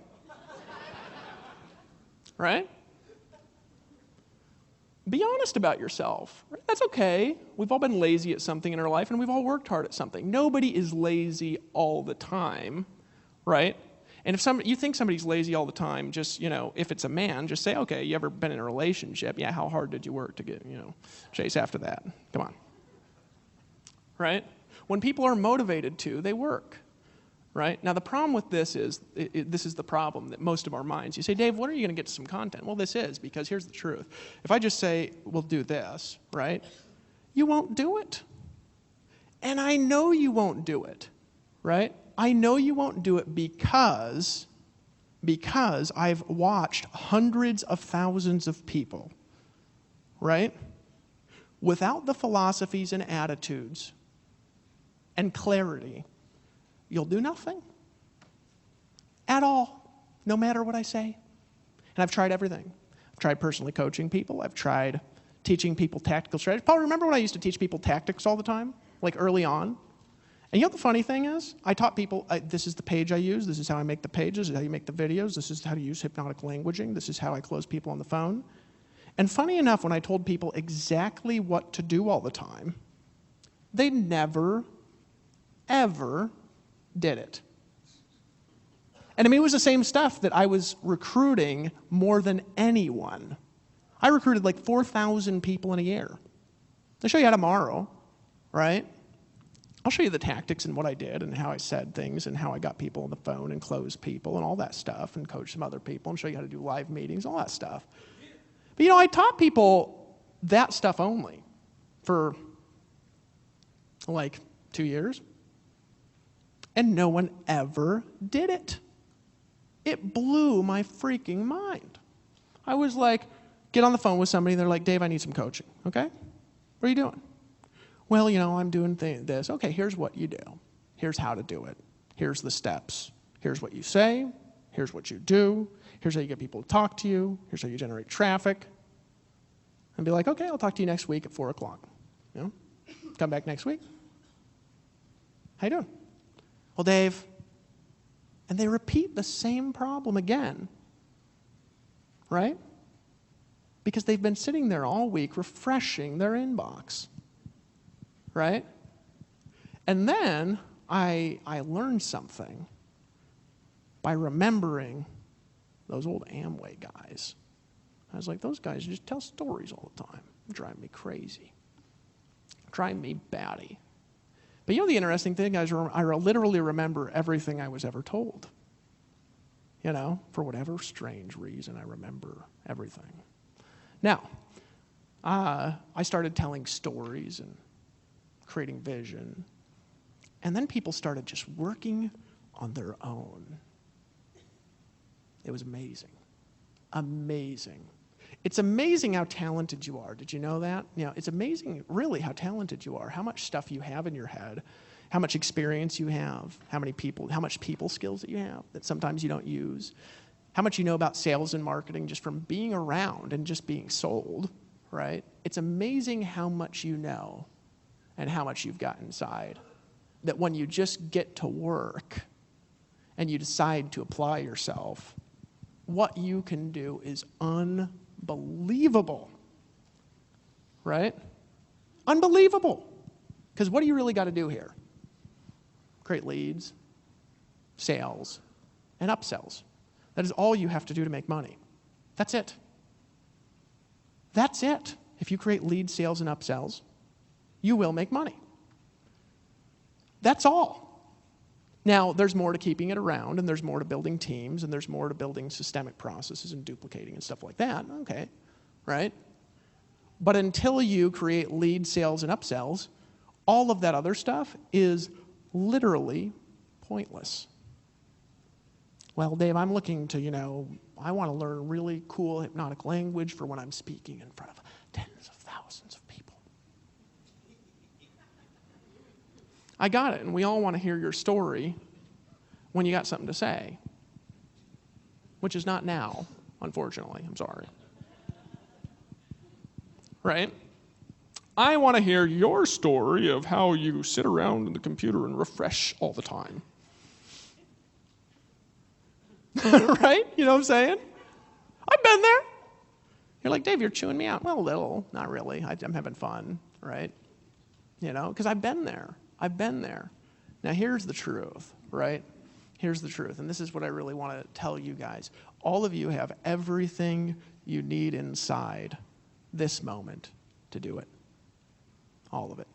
Right? Be honest about yourself. Right? That's okay. We've all been lazy at something in our life, and we've all worked hard at something. Nobody is lazy all the time, right? And if you think somebody's lazy all the time, just, if it's a man, just say, okay, you ever been in a relationship? Yeah, how hard did you work to get, chase after that? Come on. Right? When people are motivated to, they work. Right? Now, the problem with this is, this is the problem that most of our minds, you say, Dave, when are you going to get to some content? Well, this is, because here's the truth. If I just say, we'll do this, right? You won't do it. And I know you won't do it, right? I know you won't do it because I've watched hundreds of thousands of people, right? Without the philosophies and attitudes and clarity, you'll do nothing at all, no matter what I say. And I've tried everything. I've tried personally coaching people. I've tried teaching people tactical strategies. Paul, remember when I used to teach people tactics all the time, like early on? And you know what the funny thing is? I taught people, this is the page I use. This is how I make the pages. This is how you make the videos. This is how to use hypnotic languaging. This is how I close people on the phone. And funny enough, when I told people exactly what to do all the time, they never, ever did it. And I mean, it was the same stuff that I was recruiting more than anyone I recruited like 4,000 people in a year. I'll show you how tomorrow, right? I'll show you the tactics and what I did and how I said things and how I got people on the phone and closed people and all that stuff and coached some other people and show you how to do live meetings, all that stuff. But I taught people that stuff only for like 2 years. And no one ever did it. It blew my freaking mind. I was like, get on the phone with somebody, they're like, Dave, I need some coaching, okay? What are you doing? Well, I'm doing this. Okay, here's what you do. Here's how to do it. Here's the steps. Here's what you say. Here's what you do. Here's how you get people to talk to you. Here's how you generate traffic. And be like, okay, I'll talk to you next week at 4 o'clock. Come back next week. How you doing? Well, Dave. And they repeat the same problem again. Right? Because they've been sitting there all week refreshing their inbox. Right? And then I learned something by remembering those old Amway guys. I was like, those guys just tell stories all the time. Drive me crazy. Drive me batty. But the interesting thing is I literally remember everything I was ever told. For whatever strange reason, I remember everything. Now, I started telling stories and creating vision. And then people started just working on their own. It was amazing. Amazing. It's amazing how talented you are. Did you know that? It's amazing, really, how talented you are, how much stuff you have in your head, how much experience you have, how much people skills that you have that sometimes you don't use, how much you know about sales and marketing just from being around and just being sold, right? It's amazing how much you know and how much you've got inside. That when you just get to work and you decide to apply yourself, what you can do is unbelievable. Right? Unbelievable. Because what do you really got to do here? Create leads, sales, and upsells. That is all you have to do to make money. That's it. That's it. If you create leads, sales, and upsells, you will make money. That's all. Now, there's more to keeping it around, and there's more to building teams, and there's more to building systemic processes and duplicating and stuff like that. Okay, right? But until you create lead, sales, and upsells, all of that other stuff is literally pointless. Well, Dave, I'm looking to, I want to learn really cool hypnotic language for when I'm speaking in front of tens of thousands of people. I got it, and we all want to hear your story when you got something to say, which is not now, unfortunately. I'm sorry. Right? I want to hear your story of how you sit around in the computer and refresh all the time. Right? You know what I'm saying? I've been there. You're like, Dave, you're chewing me out. Well, a little. Not really. I'm having fun, right? Because I've been there. I've been there. Now, here's the truth, right? Here's the truth, and this is what I really want to tell you guys. All of you have everything you need inside this moment to do it. All of it.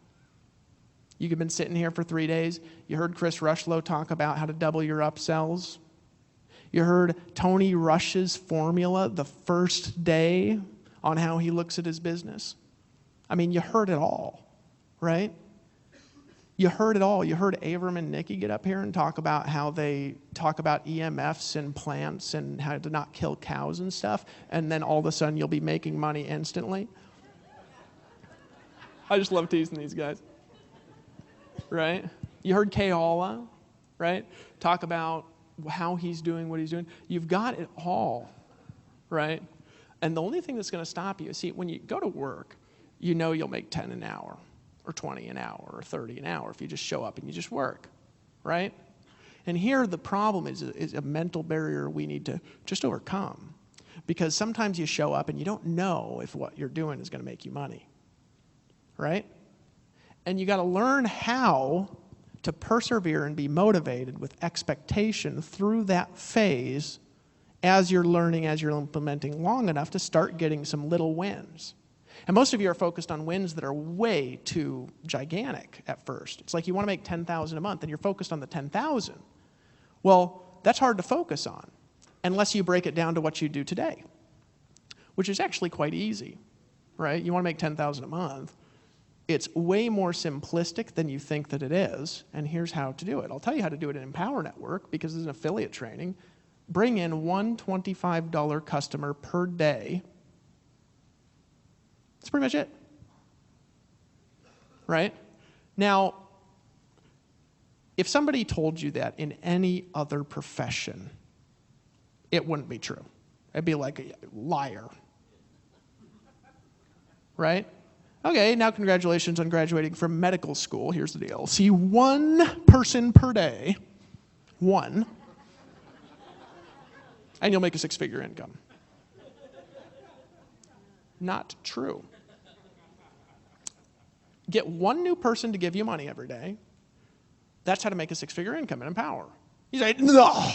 You've been sitting here for 3 days. You heard Chris Rushlow talk about how to double your upsells. You heard Tony Rush's formula the first day on how he looks at his business. I mean, you heard it all, right? You heard it all. You heard Avram and Nikki get up here and talk about how they talk about EMFs and plants and how to not kill cows and stuff, and then all of a sudden you'll be making money instantly. I just love teasing these guys. Right? You heard Kay Halla, right? Talk about how he's doing what he's doing. You've got it all, right? And the only thing that's going to stop you, see, when you go to work, you'll make 10 an hour. Or 20 an hour, or 30 an hour if you just show up and you just work, right? And here the problem is a mental barrier we need to just overcome. Because sometimes you show up and you don't know if what you're doing is going to make you money, right? And you got to learn how to persevere and be motivated with expectation through that phase as you're learning, as you're implementing long enough to start getting some little wins. And most of you are focused on wins that are way too gigantic at first. It's like you want to make $10,000 a month and you're focused on the $10,000. Well, that's hard to focus on unless you break it down to what you do today, which is actually quite easy, right? You want to make $10,000 a month. It's way more simplistic than you think that it is, and here's how to do it. I'll tell you how to do it in Empower Network because it's an affiliate training. Bring in one $25 customer per day. That's pretty much it, right? Now, if somebody told you that in any other profession, it wouldn't be true. It'd be like a liar, right? Okay, now congratulations on graduating from medical school. Here's the deal. See one person per day, one, and you'll make a six-figure income. Not true. Get one new person to give you money every day. That's how to make a six-figure income and Empower. You say, no.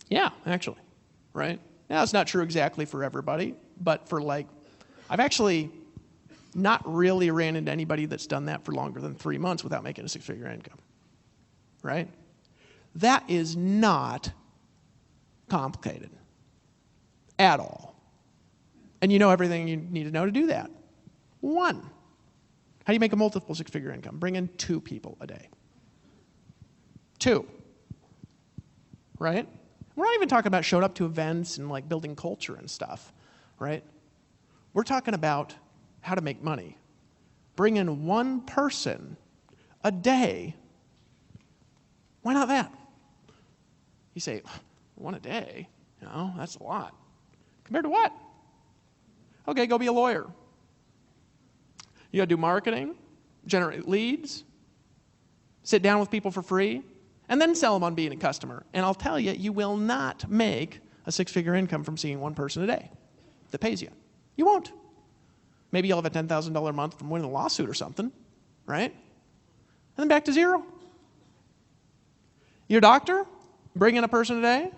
Yeah, actually, right? Now, it's not true exactly for everybody, but for I've actually not really ran into anybody that's done that for longer than 3 months without making a six-figure income, right? That is not complicated at all. And you know everything you need to know to do that. One. How do you make a multiple six-figure income? Bring in 2 people a day. 2. Right? We're not even talking about showing up to events and building culture and stuff, right? We're talking about how to make money. Bring in 1 person a day. Why not that? You say, 1 a day? No, that's a lot. Compared to what? Okay, go be a lawyer. You gotta do marketing, generate leads, sit down with people for free, and then sell them on being a customer. And I'll tell you, you will not make a six-figure income from seeing 1 person a day that pays you. You won't. Maybe you'll have a $10,000 a month from winning a lawsuit or something, right? And then back to zero. Your doctor, bring in a person a day,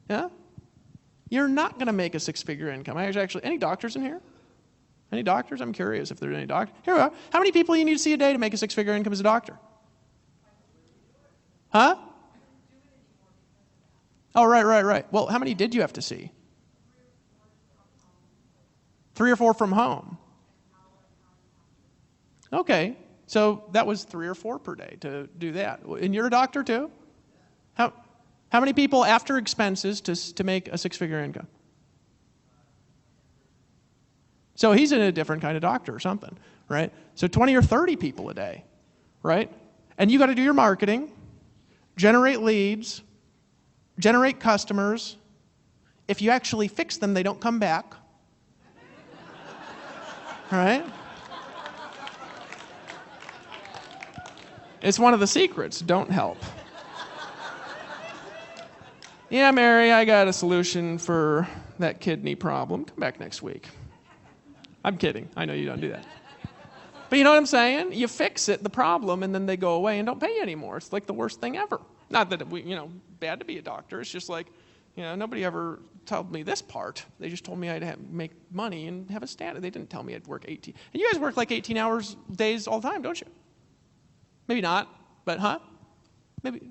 yeah? You're not going to make a six-figure income. Actually, any doctors in here? Any doctors? I'm curious if there's any doctors. Here we are. How many people you need to see a day to make a six-figure income as a doctor? Huh? Oh, right. Well, how many did you have to see? 3 or 4 from home. Okay, so that was 3 or 4 per day to do that. And you're a doctor too? How many people after expenses to make a six-figure income? So he's in a different kind of doctor or something, right? So 20 or 30 people a day, right? And you got to do your marketing, generate leads, generate customers. If you actually fix them, they don't come back. Right? It's one of the secrets. Don't help. Yeah, Mary, I got a solution for that kidney problem. Come back next week. I'm kidding. I know you don't do that. But you know what I'm saying? You fix it, the problem, and then they go away and don't pay you anymore. It's like the worst thing ever. Not that bad to be a doctor. It's just nobody ever told me this part. They just told me I'd make money and have a standard. They didn't tell me I'd work 18. And you guys work 18 hours days all the time, don't you? Maybe not, but Maybe.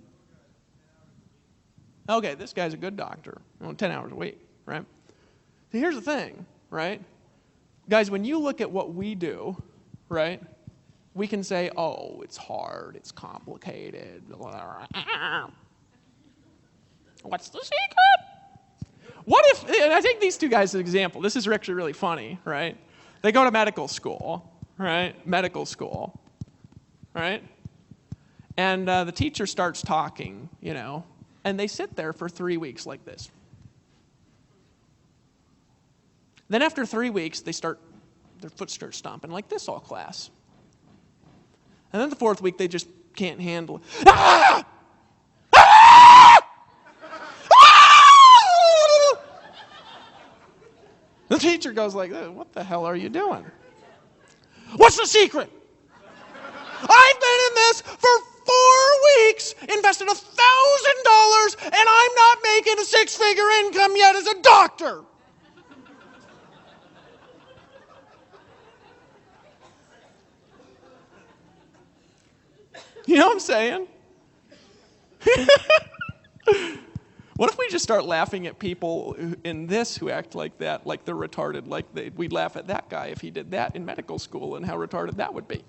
Okay, this guy's a good doctor. 10 hours a week, right? So here's the thing, right? Guys, when you look at what we do, right, we can say, oh, it's hard, it's complicated. What's the secret? What if, and I take these 2 guys as an example. This is actually really funny, right? They go to medical school, right? Medical school, right? And the teacher starts talking, and they sit there for 3 weeks like this. Then after 3 weeks, their foot starts stomping like this all class. And then the 4th week, they just can't handle it. Ah! Ah! Ah! The teacher goes like, what the hell are you doing? What's the secret? I've been in this for 4 weeks, invested $1,000, and I'm not making a You know what I'm saying? What if we just start laughing at people in this who act like that, like they're retarded, like we'd laugh at that guy if he did that in medical school and how retarded that would be.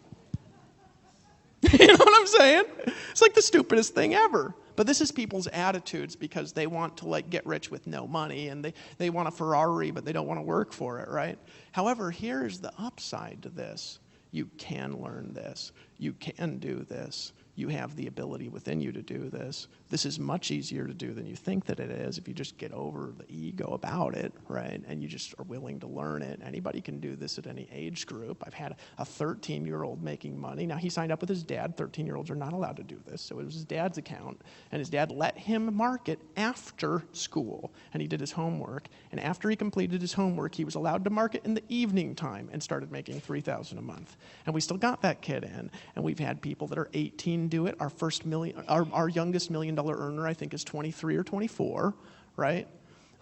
You know what I'm saying? It's like the stupidest thing ever. But this is people's attitudes because they want to like get rich with no money and they want a Ferrari but they don't want to work for it, right? However, here's the upside to this. You can learn this. You can do this. You have the ability within you to do this. This is much easier to do than you think that it is if you just get over the ego about it, right? And you just are willing to learn it. Anybody can do this at any age group. I've had a 13-year-old making money. Now, he signed up with his dad. 13-year-olds are not allowed to do this. So it was his dad's account. And his dad let him market after school. And he did his homework. And after he completed his homework, he was allowed to market in the evening time and started making $3,000 a month. And we still got that kid in. And we've had people that are 18 do it. Our youngest $1 million earner, I think, is 23 or 24, right?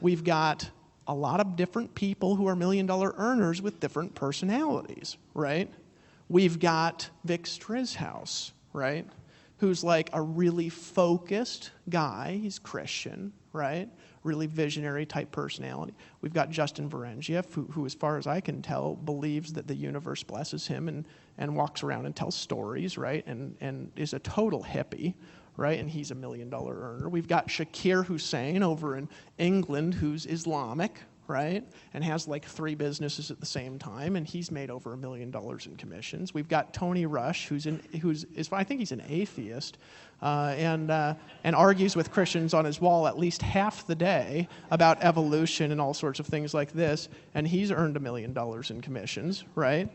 We've got a lot of different people who are $1 million earners with different personalities, right? We've got Vic Strizhouse, right? Who's like a really focused guy. He's Christian, right? Really visionary type personality. We've got Justin Varengieff, who, as far as I can tell, believes that the universe blesses him and walks around and tells stories, right? And is a total hippie, right? And he's $1 million earner. We've got Shakir Hussein over in England, who's Islamic, right? And has like 3 businesses at the same time, and he's made over $1 million in commissions. We've got Tony Rush, who's I think he's an atheist, and argues with Christians on his wall at least half the day about evolution and all sorts of things like this, and he's earned $1 million in commissions, right?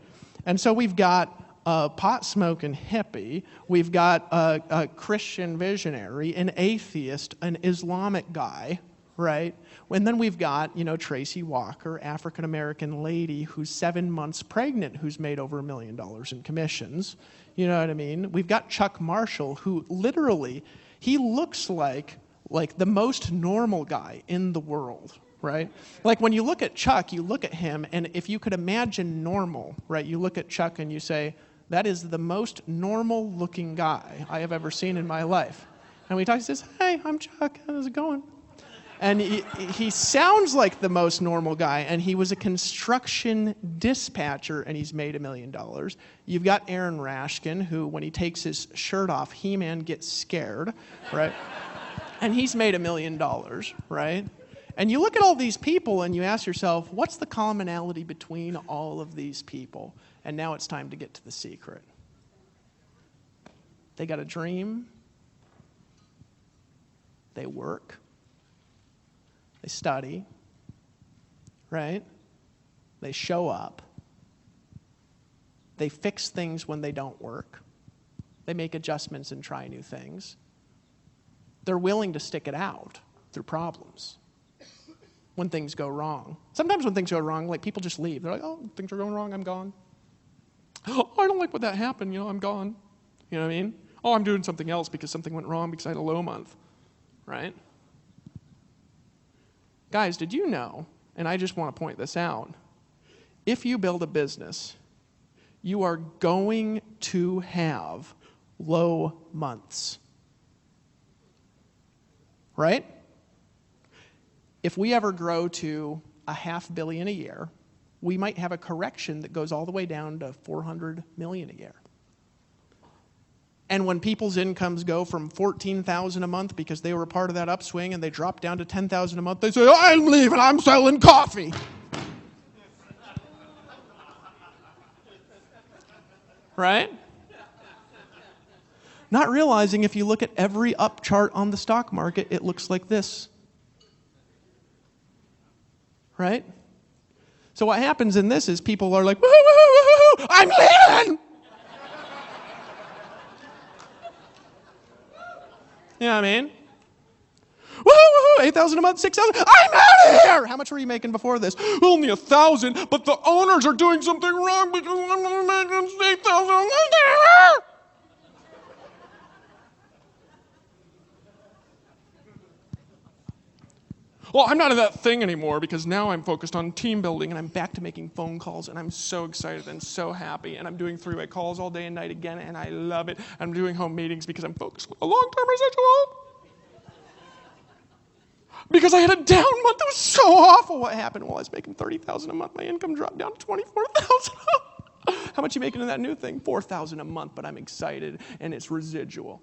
And so we've got a pot-smoking hippie, we've got a Christian visionary, an atheist, an Islamic guy, right? And then we've got, Tracy Walker, African-American lady who's 7 months pregnant, who's made over $1 million in commissions. You know what I mean? We've got Chuck Marshall, who literally, he looks like the most normal guy in the world, right? Like when you look at Chuck, you look at him, and if you could imagine normal, right? You look at Chuck and you say, that is the most normal-looking guy I have ever seen in my life. And we talk, he says, hey, I'm Chuck, how's it going? And he sounds like the most normal guy, and he was a construction dispatcher, and he's made $1 million. You've got Aaron Rashkin, who, when he takes his shirt off, He-Man gets scared, right? And he's made $1 million, right? And you look at all these people, and you ask yourself, what's the commonality between all of these people? And now it's time to get to the secret. They got a dream. They work. They study, right? They show up. They fix things when they don't work. They make adjustments and try new things. They're willing to stick it out through problems when things go wrong. Sometimes when things go wrong, like people just leave. They're like, oh, things are going wrong, I'm gone. Oh, I don't like what that happened, I'm gone. You know what I mean? Oh, I'm doing something else because something went wrong because I had a low month, right? Guys, did you know, and I just want to point this out, if you build a business, you are going to have low months. Right? If we ever grow to $500 million a year, we might have a correction that goes all the way down to $400 million a year. And when people's incomes go from $14,000 a month because they were a part of that upswing and they drop down to $10,000 a month, they say, I'm leaving, I'm selling coffee. Right? Not realizing if you look at every up chart on the stock market, it looks like this. Right? So what happens in this is people are like, woohoo, woohoo, woohoo, I'm leaving! You know what I mean? Woohoo, woohoo, 8,000 a month, 6,000. I'm out of here! How much were you making before this? Only 1,000, but the owners are doing something wrong because I'm making 8,000. Well, I'm not in that thing anymore because now I'm focused on team building and I'm back to making phone calls and I'm so excited and so happy and I'm doing three-way calls all day and night again and I love it. I'm doing home meetings because I'm focused with a long-term residual. Because I had a down month. It was so awful. What happened? Well, I was making $30,000 a month. My income dropped down to $24,000. How much you making in that new thing? $4,000 a month, but I'm excited and it's residual.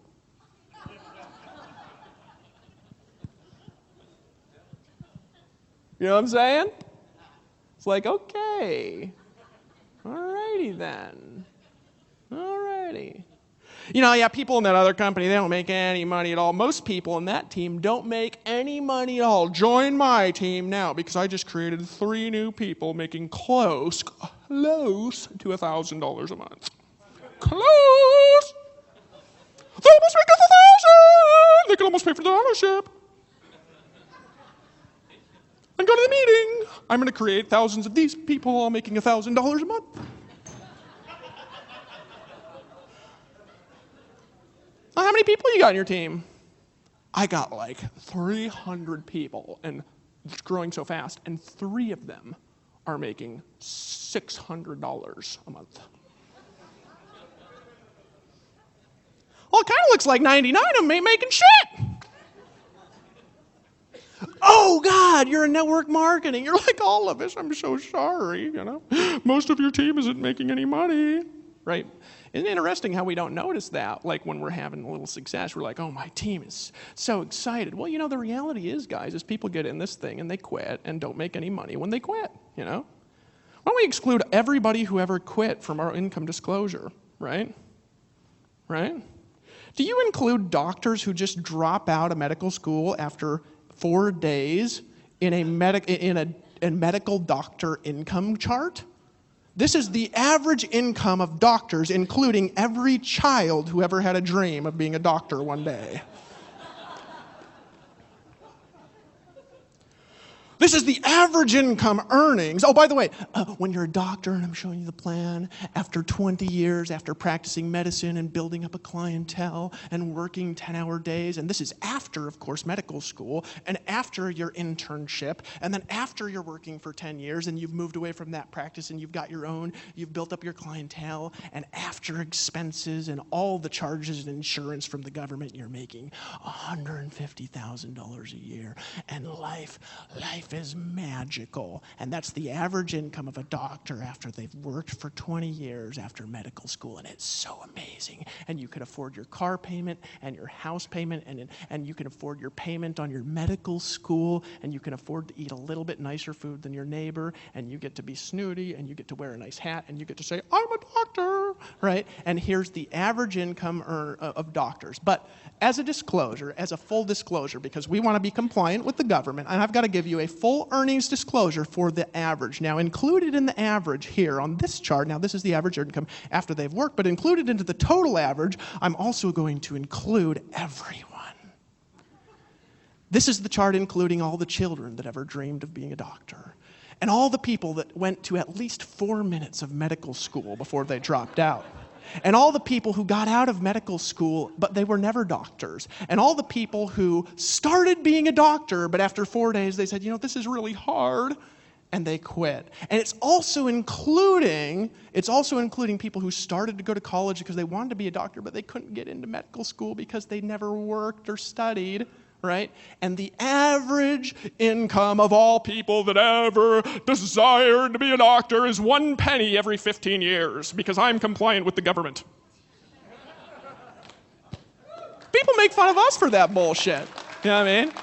You know what I'm saying? It's like, okay. All righty then. All righty. You know, yeah, people in that other company, they don't make any money at all. Most people in that team don't make any money at all. Join my team now because I just created 3 new people making close to $1,000 a month. Close! They almost make $1,000! They can almost pay for the ownership. And go to the meeting. I'm going to create thousands of these people all making $1,000 a month. How many people you got on your team? I got like 300 people, and it's growing so fast, and 3 of them are making $600 a month. Well, it kind of looks like 99 of them ain't making shit. Oh, God, you're in network marketing. You're like all of us. I'm so sorry, you know. Most of your team isn't making any money, right? Isn't it interesting how we don't notice that? Like when we're having a little success, we're like, oh, my team is so excited. Well, you know, the reality is, guys, is people get in this thing and they quit and don't make any money when they quit, you know? Why don't we exclude everybody who ever quit from our income disclosure, right? Right? Do you include doctors who just drop out of medical school after 4 days in a medical doctor income chart? This is the average income of doctors, including every child who ever had a dream of being a doctor one day. This is the average income earnings. Oh, by the way, when you're a doctor, and I'm showing you the plan, after 20 years, after practicing medicine and building up a clientele and working 10-hour days, and this is after, of course, medical school, and after your internship, and then after you're working for 10 years, and you've moved away from that practice, and you've got your own, you've built up your clientele, and after expenses and all the charges and insurance from the government, you're making $150,000 a year, and life is magical. And that's the average income of a doctor after they've worked for 20 years after medical school, and it's so amazing. And you can afford your car payment and your house payment, and you can afford your payment on your medical school, and you can afford to eat a little bit nicer food than your neighbor, and you get to be snooty, and you get to wear a nice hat, and you get to say, I'm a doctor, right? And here's the average income of doctors. But as a disclosure, as a full disclosure, because we want to be compliant with the government, and I've got to give you a full earnings disclosure for the average. Now, included in the average here on this chart, now this is the average income after they've worked, but included into the total average, I'm also going to include everyone. This is the chart including all the children that ever dreamed of being a doctor, and all the people that went to at least 4 minutes of medical school before they dropped out. And all the people who got out of medical school, but they were never doctors. And all the people who started being a doctor, but after 4 days they said, you know, this is really hard, and they quit. And it's also including people who started to go to college because they wanted to be a doctor, but they couldn't get into medical school because they never worked or studied. Right? And the average income of all people that ever desired to be a doctor is 1 penny every 15 years because I'm compliant with the government. People make fun of us for that bullshit. You know what I mean?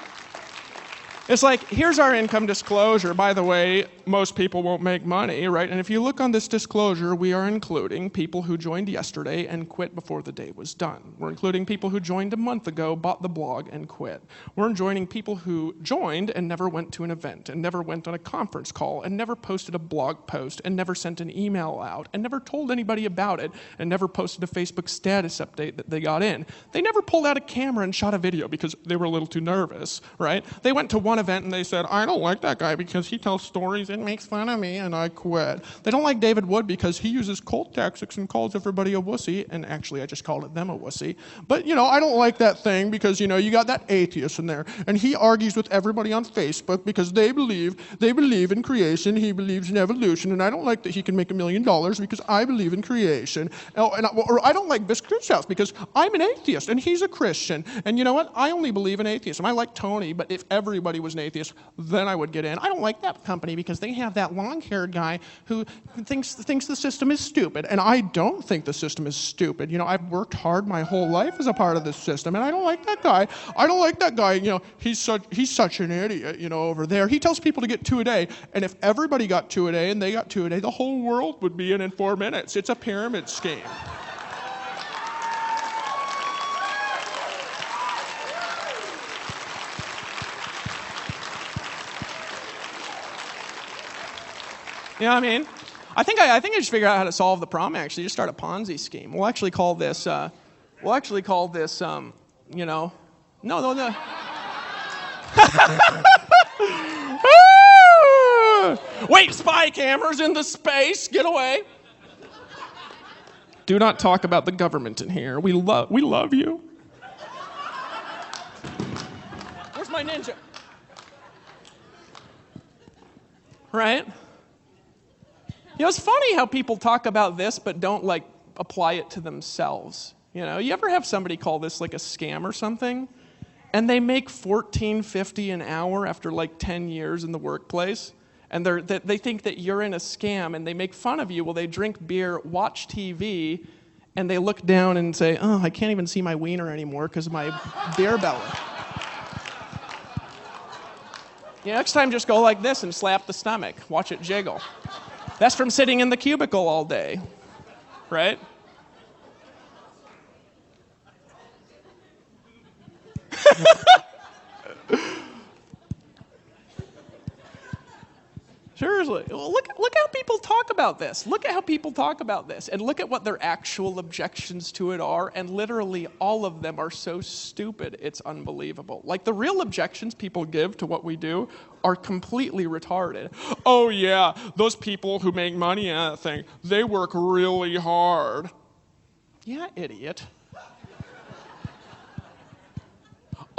It's like, here's our income disclosure. By the way, most people won't make money, right? And if you look on this disclosure, we are including people who joined yesterday and quit before the day was done. We're including people who joined a month ago, bought the blog, and quit. We're joining people who joined and never went to an event, and never went on a conference call, and never posted a blog post, and never sent an email out, and never told anybody about it, and never posted a Facebook status update that they got in. They never pulled out a camera and shot a video because they were a little too nervous, right? They went to one one event and they said, I don't like that guy because he tells stories and makes fun of me and I quit. They don't like David Wood because he uses cult tactics and calls everybody a wussy. And actually, I just called them a wussy. But, I don't like that thing because, you got that atheist in there. And he argues with everybody on Facebook because they believe in creation. He believes in evolution. And I don't like that he can make $1 million because I believe in creation. Or I don't like Biscuit's house because I'm an atheist and he's a Christian. And you know what? I only believe in atheism. I like Tony, but if everybody was an atheist, then I would get in. I don't like that company because they have that long-haired guy who thinks the system is stupid. And I don't think the system is stupid. I've worked hard my whole life as a part of this system, and I don't like that guy. I don't like that guy. He's such an idiot, over there. He tells people to get 2 a day, and if everybody got 2 a day and they got 2 a day, the whole world would be in 4 minutes. It's a pyramid scheme. You know what I mean? I think I just figured out how to solve the problem. Actually, just start a Ponzi scheme. We'll actually call this. No. Wait, spy cameras in the space. Get away. Do not talk about the government in here. We love you. Where's my ninja? Right? It's funny how people talk about this but don't apply it to themselves. You ever have somebody call this like a scam or something, and they make $14.50 an hour after 10 years in the workplace, and they think that you're in a scam, and they make fun of you. Well, they drink beer, watch TV, and they look down and say, "Oh, I can't even see my wiener anymore because of my beer belly." Next time, just go like this and slap the stomach. Watch it jiggle. That's from sitting in the cubicle all day, right? Seriously. Well, look how people talk about this. Look at how people talk about this. And look at what their actual objections to it are. And literally all of them are so stupid, it's unbelievable. The real objections people give to what we do are completely retarded. Oh yeah, those people who make money at that thing, they work really hard. Yeah, idiot.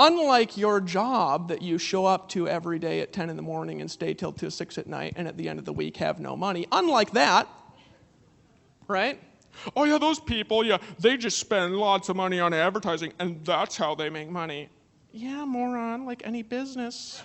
Unlike your job that you show up to every day at 10 in the morning and stay till 6 at night and at the end of the week have no money. Unlike that, right? Oh yeah, those people, they just spend lots of money on advertising and that's how they make money. Yeah, moron, like any business.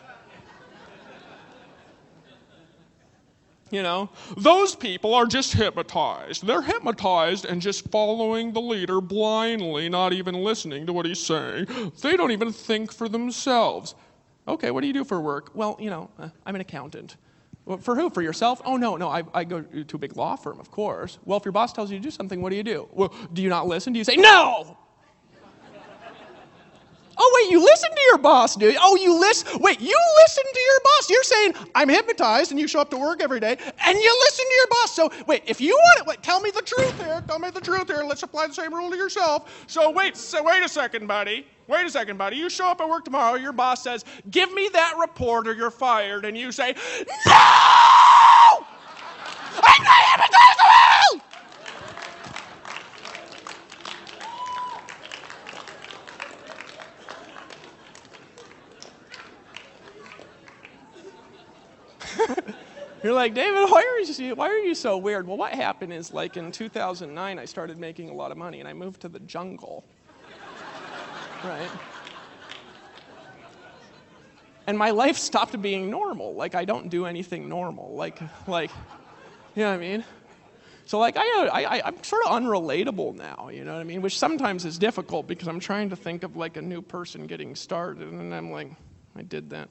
Those people are just hypnotized. They're hypnotized and just following the leader blindly, not even listening to what he's saying. They don't even think for themselves. Okay, what do you do for work? Well, I'm an accountant. Well, for who? For yourself? Oh, no, I go to a big law firm, of course. Well, if your boss tells you to do something, what do you do? Well, do you not listen? Do you say, no? Oh, wait, you listen to your boss, do you? Oh, you listen to your boss. You're saying, I'm hypnotized, and you show up to work every day, and you listen to your boss. So, wait, if you want it, tell me the truth here. Let's apply the same rule to yourself. So wait a second, buddy. You show up at work tomorrow, your boss says, give me that report or you're fired, and you say, no! I'm not hypnotized! You're like, David, why are you so weird? Well, what happened is, in 2009, I started making a lot of money, and I moved to the jungle, right? And my life stopped being normal. I don't do anything normal. You know what I mean? So, I'm sort of unrelatable now, you know what I mean? Which sometimes is difficult because I'm trying to think of, a new person getting started, and I'm like, I did that,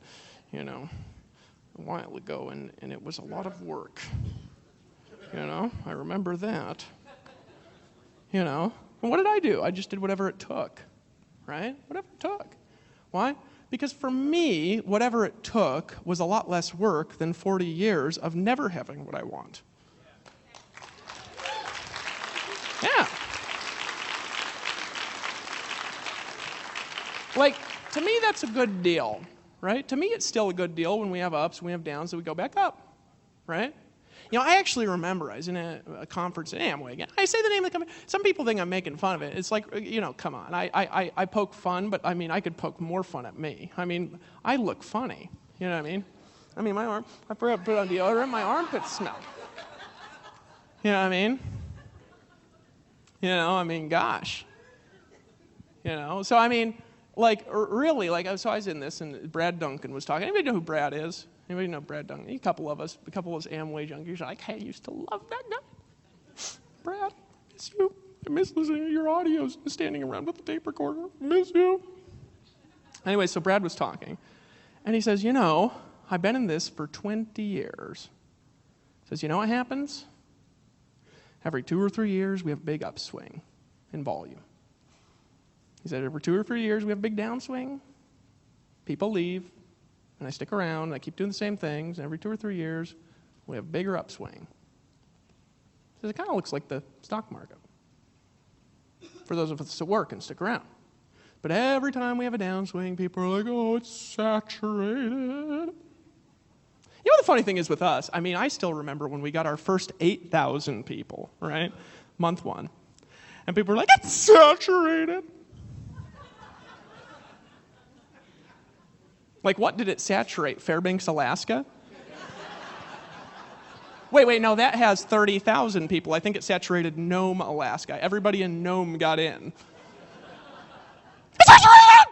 a while ago, and it was a lot of work. I remember that. And what did I do? I just did whatever it took, right? Whatever it took. Why? Because for me, whatever it took was a lot less work than 40 years of never having what I want. Yeah. To me, that's a good deal. right? To me, it's still a good deal when we have ups, we have downs, so we go back up, right? I actually remember I was in a conference at Amway again. I say the name of the company. Some people think I'm making fun of it. It's like, come on. I poke fun, but I could poke more fun at me. I look funny. You know what I mean? My arm, I put on deodorant, my armpits smell. You know what I mean? Gosh. So really, so I was in this, and Brad Duncan was talking. Anybody know who Brad is? Anybody know Brad Duncan? A couple of us Amway junkies are like, hey, I used to love that guy. Brad, I miss you. I miss listening to your audios and standing around with the tape recorder. I miss you. Anyway, so Brad was talking, and he says, I've been in this for 20 years. He says, you know what happens? Every 2 or 3 years, we have a big upswing in volume. He said, every 2 or 3 years, we have a big downswing. People leave, and I stick around, and I keep doing the same things, and every 2 or 3 years, we have a bigger upswing. He says, it kind of looks like the stock market for those of us that work and stick around. But every time we have a downswing, people are like, oh, it's saturated. The funny thing is with us, I still remember when we got our first 8,000 people, right? Month 1. And people were like, it's saturated. Like, what did it saturate? Fairbanks, Alaska? Wait, no, that has 30,000 people. I think it saturated Nome, Alaska. Everybody in Nome got in. It's saturated!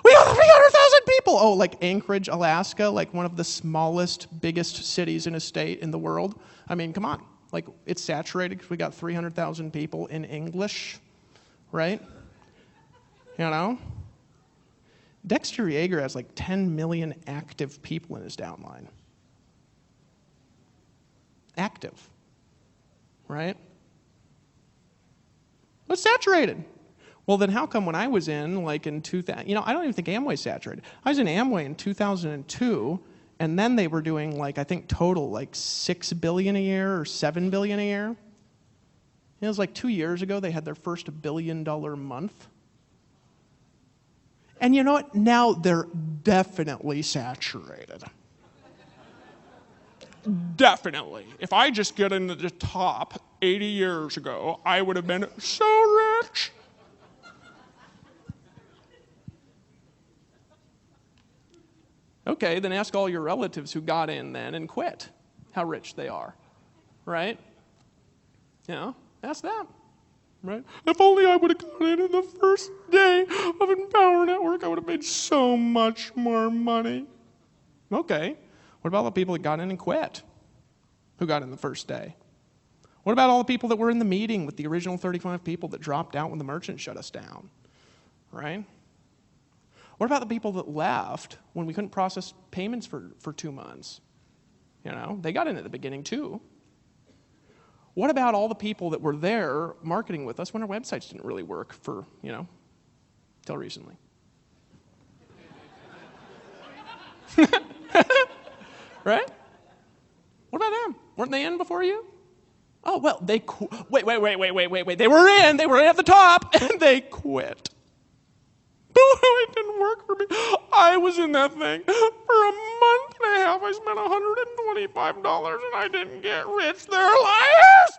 We got 300,000 people! Oh, like Anchorage, Alaska, like one of the smallest, biggest cities in a state in the world. Come on. Like, it's saturated because we got 300,000 people in English, right? Dexter Yeager has like 10 million active people in his downline. Active, right? It's saturated. Well, then how come when I was in, in 2000, I don't even think Amway's saturated. I was in Amway in 2002, and then they were doing, I think total, $6 billion a year or $7 billion a year. It was 2 years ago, they had their first $1 billion month. And you know what? Now they're definitely saturated. Definitely. If I just get into the top 80 years ago, I would have been so rich. Okay, then ask all your relatives who got in then and quit how rich they are, right? Ask them, right? If only I would have got in the first day of Empower Network, I would have made so much more money. Okay, what about the people that got in and quit? Who got in the first day? What about all the people that were in the meeting with the original 35 people that dropped out when the merchant shut us down, right? What about the people that left when we couldn't process payments for 2 months? They got in at the beginning too. What about all the people that were there marketing with us when our websites didn't really work for, till recently? Right? What about them? Weren't they in before you? Oh, well, they wait. They were in at the top, and they quit. It didn't work for me. I was in that thing for a month and a half. I spent $125 and I didn't get rich. They're liars!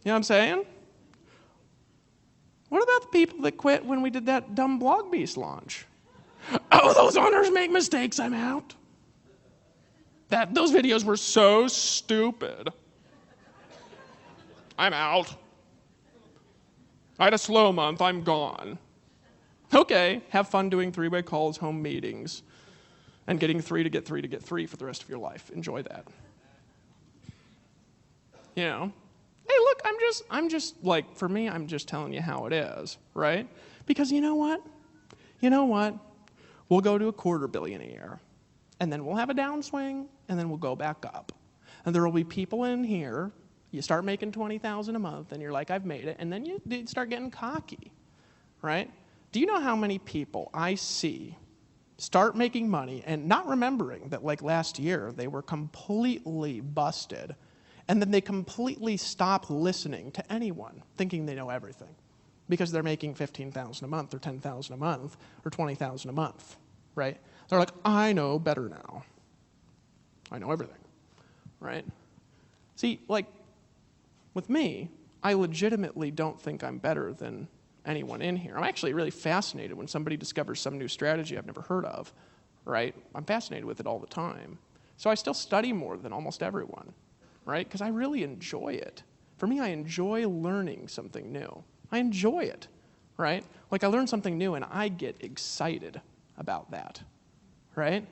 You know what I'm saying? What about the people that quit when we did that dumb Blog Beast launch? Oh, those owners make mistakes. I'm out. Those videos were so stupid. I'm out. I had a slow month. I'm gone. Okay, have fun doing 3-way calls, home meetings, and getting 3 to get 3 to get 3 for the rest of your life. Enjoy that. Hey, look, I'm just for me, I'm just telling you how it is, right? Because you know what? We'll go to $250 million a year, and then we'll have a downswing, and then we'll go back up. And there will be people in here. You start making $20,000 a month, and you're like, I've made it, and then you start getting cocky, right? Do you know how many people I see start making money and not remembering that last year they were completely busted, And then they completely stop listening to anyone, thinking they know everything, because they're making $15,000 a month or $10,000 a month or $20,000 a month, right? They're like, I know better now. I know everything, right? See, like, with me, I legitimately don't think I'm better than anyone in here. I'm actually really fascinated when somebody discovers some new strategy I've never heard of, right? I'm fascinated with it all the time. So I still study more than almost everyone, right? Because I really enjoy it. For me, I enjoy learning something new. I enjoy it, right? Like I learn something new and I get excited about that, right?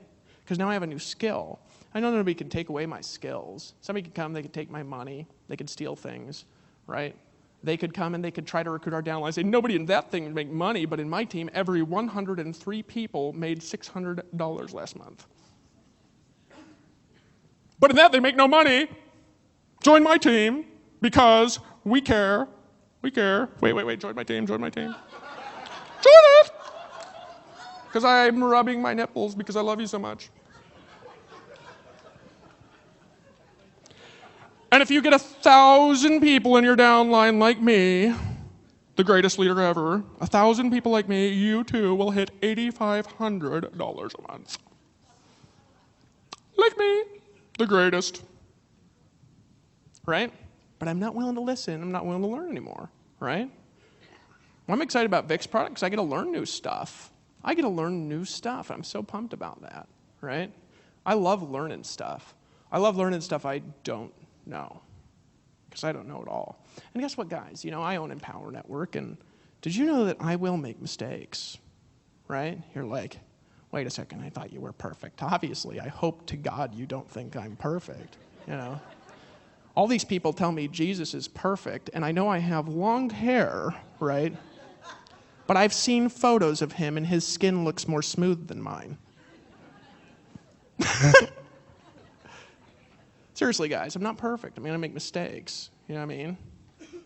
Because now I have a new skill. I know nobody can take away my skills. Somebody could come, they could take my money, they could steal things, right? They could come and they could try to recruit our downline and say, nobody in that thing would make money, but in my team, every 103 people made $600 last month. But in that, they make no money. Join my team because we care. We care. Wait, join my team. Join it! Because I'm rubbing my nipples because I love you so much. And if you get 1,000 people in your downline like me, the greatest leader ever, 1,000 people like me, you too will hit $8,500 a month. Like me, the greatest. Right? But I'm not willing to listen. I'm not willing to learn anymore. Right? Well, I'm excited about Vic's product because I get to learn new stuff. I'm so pumped about that. Right? I love learning stuff. I love learning stuff I don't know, because I don't know it all. And guess what, guys? I own Empower Network, and did you know that I will make mistakes, right? You're like, wait a second, I thought you were perfect. Obviously, I hope to God you don't think I'm perfect, All these people tell me Jesus is perfect, and I know I have long hair, right? But I've seen photos of him, and his skin looks more smooth than mine. Seriously, guys, I'm not perfect. I'm going to make mistakes. You know what I mean?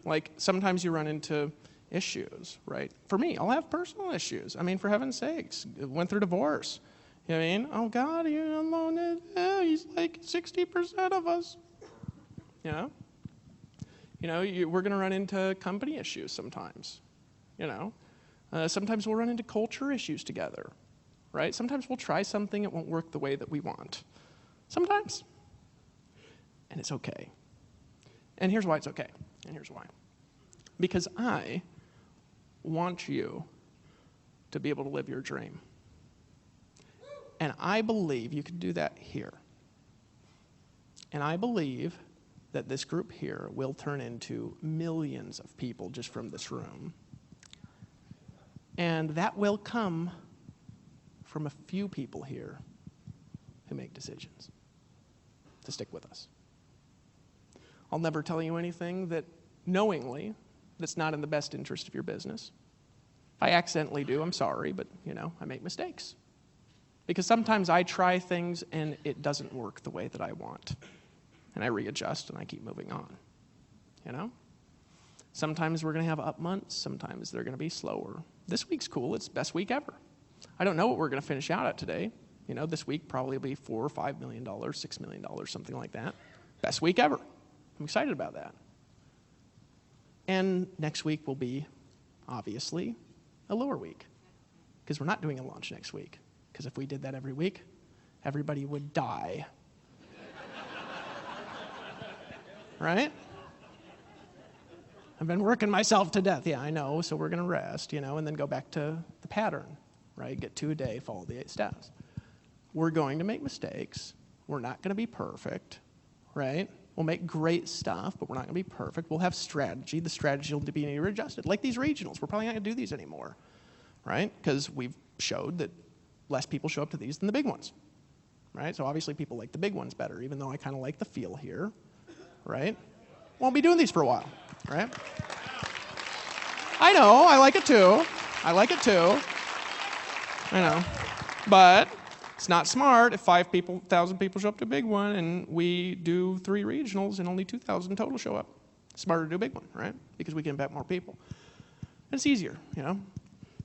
Like, sometimes you run into issues, right? For me, I'll have personal issues. I mean, for heaven's sakes, went through divorce. You know what I mean? Oh, God, you're alone. He's like 60% of us. We're going to run into company issues sometimes. Sometimes we'll run into culture issues together, right? Sometimes we'll try something, it won't work the way that we want. Sometimes. And it's okay. And here's why it's okay. And here's why. Because I want you to be able to live your dream. And I believe you can do that here. And I believe that this group here will turn into millions of people just from this room. And that will come from a few people here who make decisions to stick with us. I'll never tell you anything that knowingly that's not in the best interest of your business. If I accidentally do, I'm sorry, but I make mistakes. Because sometimes I try things and it doesn't work the way that I want. And I readjust and I keep moving on. Sometimes we're going to have up months, sometimes they're going to be slower. This week's cool, it's best week ever. I don't know what we're going to finish out at today. This week probably will be $4 or $5 million, $6 million, something like that. Best week ever. I'm excited about that. And next week will be, obviously, a lower week. Because we're not doing a launch next week. Because if we did that every week, everybody would die. Right? I've been working myself to death. Yeah, I know. So we're going to rest, and then go back to the pattern, right? Get 2 a day, follow the 8 steps. We're going to make mistakes. We're not going to be perfect, right? We'll make great stuff, but we're not going to be perfect. We'll have strategy. The strategy will be readjusted. Like these regionals, we're probably not going to do these anymore, right? Because we've showed that less people show up to these than the big ones, right? So obviously people like the big ones better, even though I kind of like the feel here, right? Won't be doing these for a while, right? I know, I like it too. I know. But it's not smart if 1,000 people show up to a big one and we do 3 regionals and only 2,000 total show up. It's smarter to do a big one, right? Because we can impact more people. And it's easier,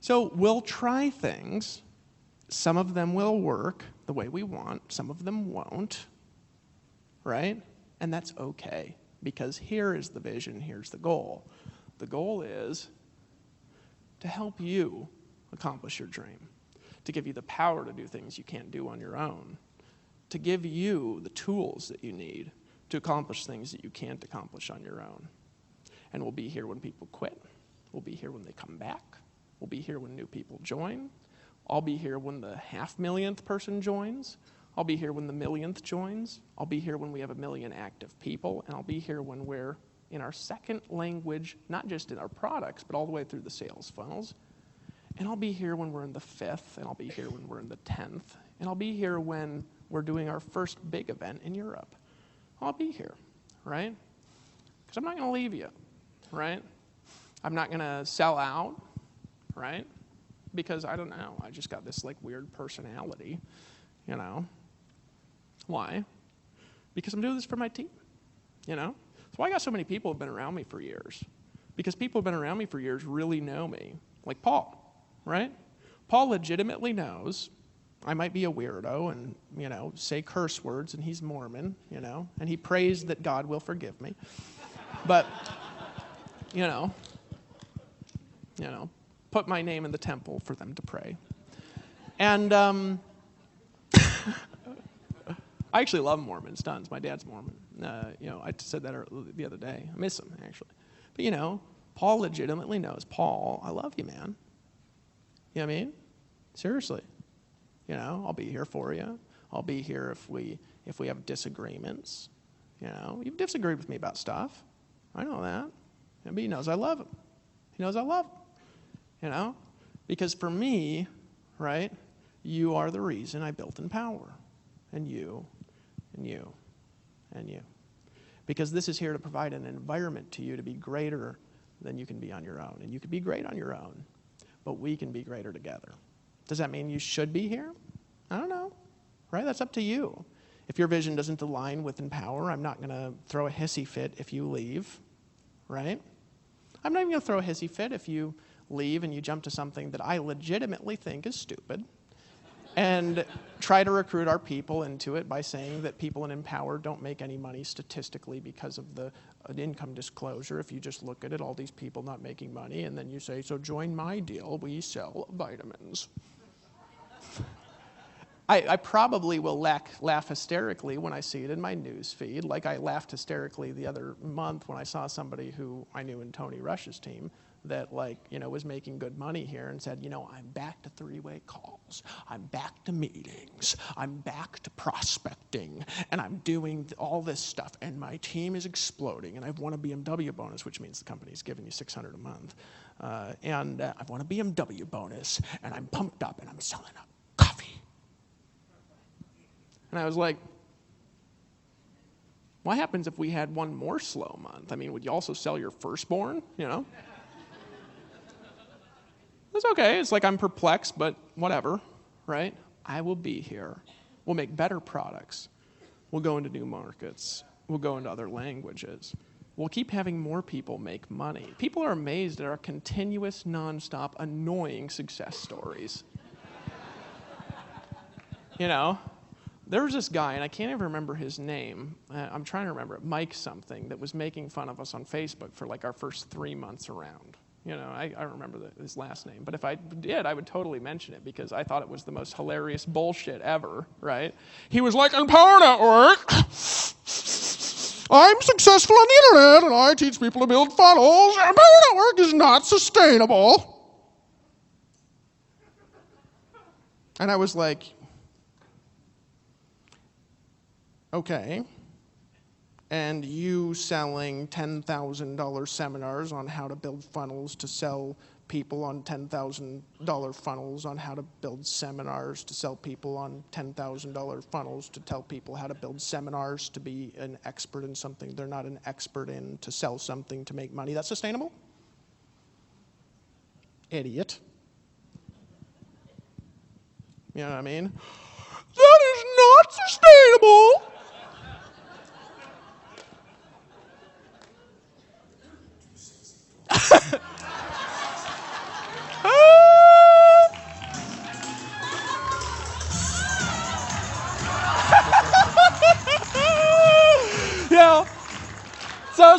So we'll try things. Some of them will work the way we want. Some of them won't, right? And that's okay, because here is the vision, here's the goal. The goal is to help you accomplish your dream, to give you the power to do things you can't do on your own, to give you the tools that you need to accomplish things that you can't accomplish on your own. And we'll be here when people quit. We'll be here when they come back. We'll be here when new people join. I'll be here when the 500,000th person joins. I'll be here when the 1,000,000th joins. I'll be here when we have 1 million active people. And I'll be here when we're in our second language, not just in our products, but all the way through the sales funnels. And I'll be here when we're in the 5th, and I'll be here when we're in the 10th. And I'll be here when we're doing our first big event in Europe. I'll be here, right? Because I'm not going to leave you, right? I'm not going to sell out, right? Because I don't know, I just got this like weird personality, you know. Why? Because I'm doing this for my team, you know. That's why I got so many people who have been around me for years. Because people who have been around me for years really know me. Like Paul, right? Paul legitimately knows I might be a weirdo and, you know, say curse words, and he's Mormon, you know, and he prays that God will forgive me. But, you know, put my name in the temple for them to pray. And I actually love Mormons, tons. My dad's Mormon. You know, I said that the other day. I miss him, actually. But, you know, Paul legitimately knows, Paul, I love you, man. You know what I mean? Seriously. You know, I'll be here for you. I'll be here if we have disagreements. You know, you've disagreed with me about stuff. I know that. But he knows I love him. He knows I love him. You know? Because for me, right, you are the reason I built Empower. And you, and you, and you. Because this is here to provide an environment to you to be greater than you can be on your own. And you can be great on your own, but we can be greater together. Does that mean you should be here? I don't know, right? That's up to you. If your vision doesn't align with Empower, I'm not going to throw a hissy fit if you leave, right? I'm not even going to throw a hissy fit if you leave and you jump to something that I legitimately think is stupid and try to recruit our people into it by saying that people in Empower don't make any money statistically because of the income disclosure. If you just look at it, all these people not making money, and then you say, so join my deal, we sell vitamins. I probably will laugh hysterically when I see it in my news feed, like I laughed hysterically the other month when I saw somebody who I knew in Tony Rush's team that, like, you know, was making good money here and said, you know, I'm back to three-way calls. I'm back to meetings. I'm back to prospecting. And I'm doing all this stuff. And my team is exploding. And I've won a BMW bonus, which means the company's giving you $600 a month. I've won a BMW bonus. And I'm pumped up. And I'm selling up coffee. And I was like, what happens if we had one more slow month? I mean, would you also sell your firstborn, you know? It's okay. It's like I'm perplexed, but whatever, right? I will be here. We'll make better products. We'll go into new markets. We'll go into other languages. We'll keep having more people make money. People are amazed at our continuous, nonstop, annoying success stories. You know, there was this guy, and I can't even remember his name. I'm trying to remember it, Mike something, that was making fun of us on Facebook for like our first 3 months around. You know, I don't remember his last name. But if I did, I would totally mention it because I thought it was the most hilarious bullshit ever, right? He was like, Empower Network, I'm successful on the internet, and I teach people to build funnels. Empower Network is not sustainable. And I was like, okay. And you selling $10,000 seminars on how to build funnels to sell people on $10,000 funnels on how to build seminars to sell people on $10,000 funnels to tell people how to build seminars to be an expert in something they're not an expert in, to sell something to make money. That's sustainable? Idiot. You know what I mean? That is not sustainable. You know, So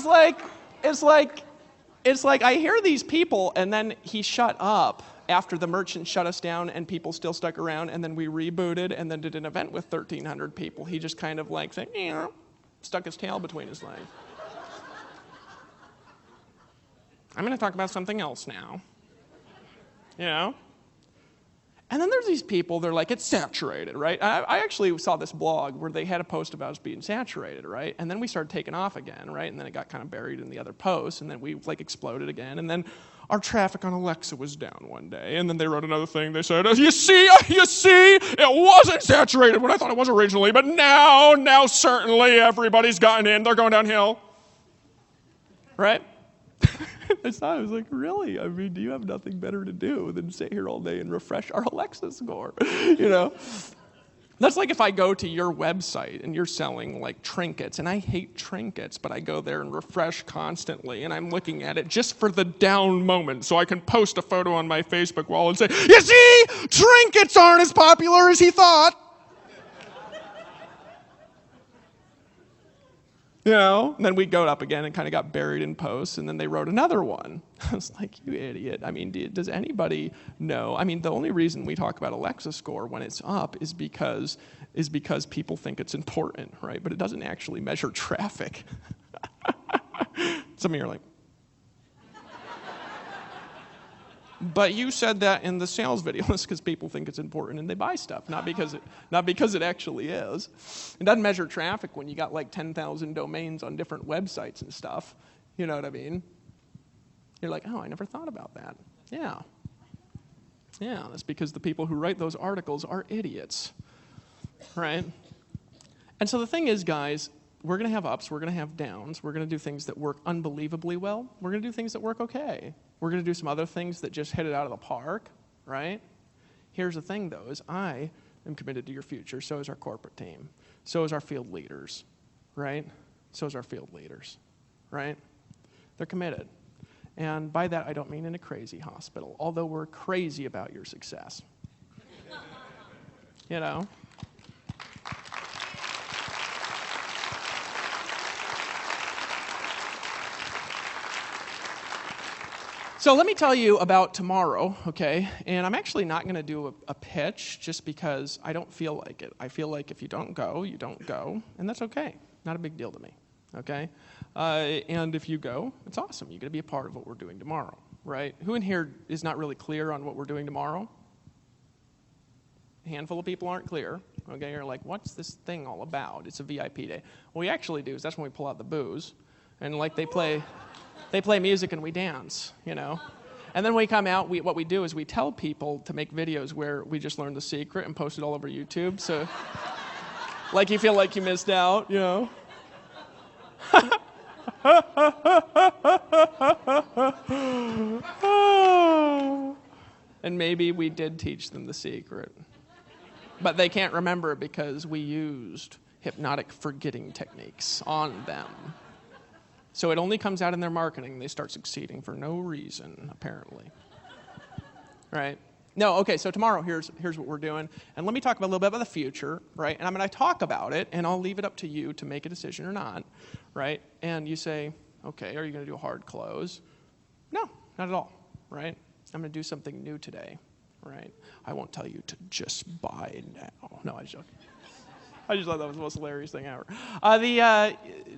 it's like I hear these people, and then he shut up after the merchant shut us down, and people still stuck around, and then we rebooted, and then did an event with 1,300 people. He just kind of like said, stuck his tail between his legs. I'm going to talk about something else now. You know? And then there's these people, they're like, it's saturated, right? I actually saw this blog where they had a post about us being saturated, right? And then we started taking off again, right? And then it got kind of buried in the other posts, and then we like exploded again. And then our traffic on Alexa was down one day. And then they wrote another thing. They said, you see, it wasn't saturated when I thought it was originally, but now certainly everybody's gotten in. They're going downhill. Right? I saw it, I was like, really? I mean, do you have nothing better to do than sit here all day and refresh our Alexa score? You know? That's like if I go to your website and you're selling like trinkets, and I hate trinkets, but I go there and refresh constantly, and I'm looking at it just for the down moment so I can post a photo on my Facebook wall and say, you see, trinkets aren't as popular as he thought. You know, and then we go up again and kind of got buried in posts, and then they wrote another one. I was like, you idiot. I mean, does anybody know? I mean, the only reason we talk about Alexa score when it's up is because people think it's important, right? But it doesn't actually measure traffic. Some of you are like, but you said that in the sales video. It's because people think it's important and they buy stuff, not because it actually is. It doesn't measure traffic when you got like 10,000 domains on different websites and stuff. You know what I mean? You're like, oh, I never thought about that. Yeah, that's because the people who write those articles are idiots, right? And so the thing is, guys, we're going to have ups, we're going to have downs, we're going to do things that work unbelievably well, we're going to do things that work okay. We're going to do some other things that just hit it out of the park, right? Here's the thing, though, is I am committed to your future. So is our corporate team. So is our field leaders, right? So is our field leaders, right? They're committed. And by that, I don't mean in a crazy hospital, although we're crazy about your success. You know? So let me tell you about tomorrow, okay? And I'm actually not going to do a pitch just because I don't feel like it. I feel like if you don't go, you don't go, and that's okay. Not a big deal to me, okay? And if you go, it's awesome. You get to be a part of what we're doing tomorrow, right? Who in here is not really clear on what we're doing tomorrow? A handful of people aren't clear, okay? You're like, what's this thing all about? It's a VIP day. What we actually do is that's when we pull out the booze, and like they play music and we dance, you know. And then when we come out, what we do is we tell people to make videos where we just learn the secret and post it all over YouTube. So, like you feel like you missed out, you know. And maybe we did teach them the secret. But they can't remember it because we used hypnotic forgetting techniques on them. So it only comes out in their marketing. They start succeeding for no reason, apparently. Right? No, okay, so tomorrow, here's what we're doing. And let me talk a little bit about the future, right? And I'm going to talk about it, and I'll leave it up to you to make a decision or not, right? And you say, okay, are you going to do a hard close? No, not at all, right? I'm going to do something new today, right? I won't tell you to just buy now. No, I joke. I just thought that was the most hilarious thing ever.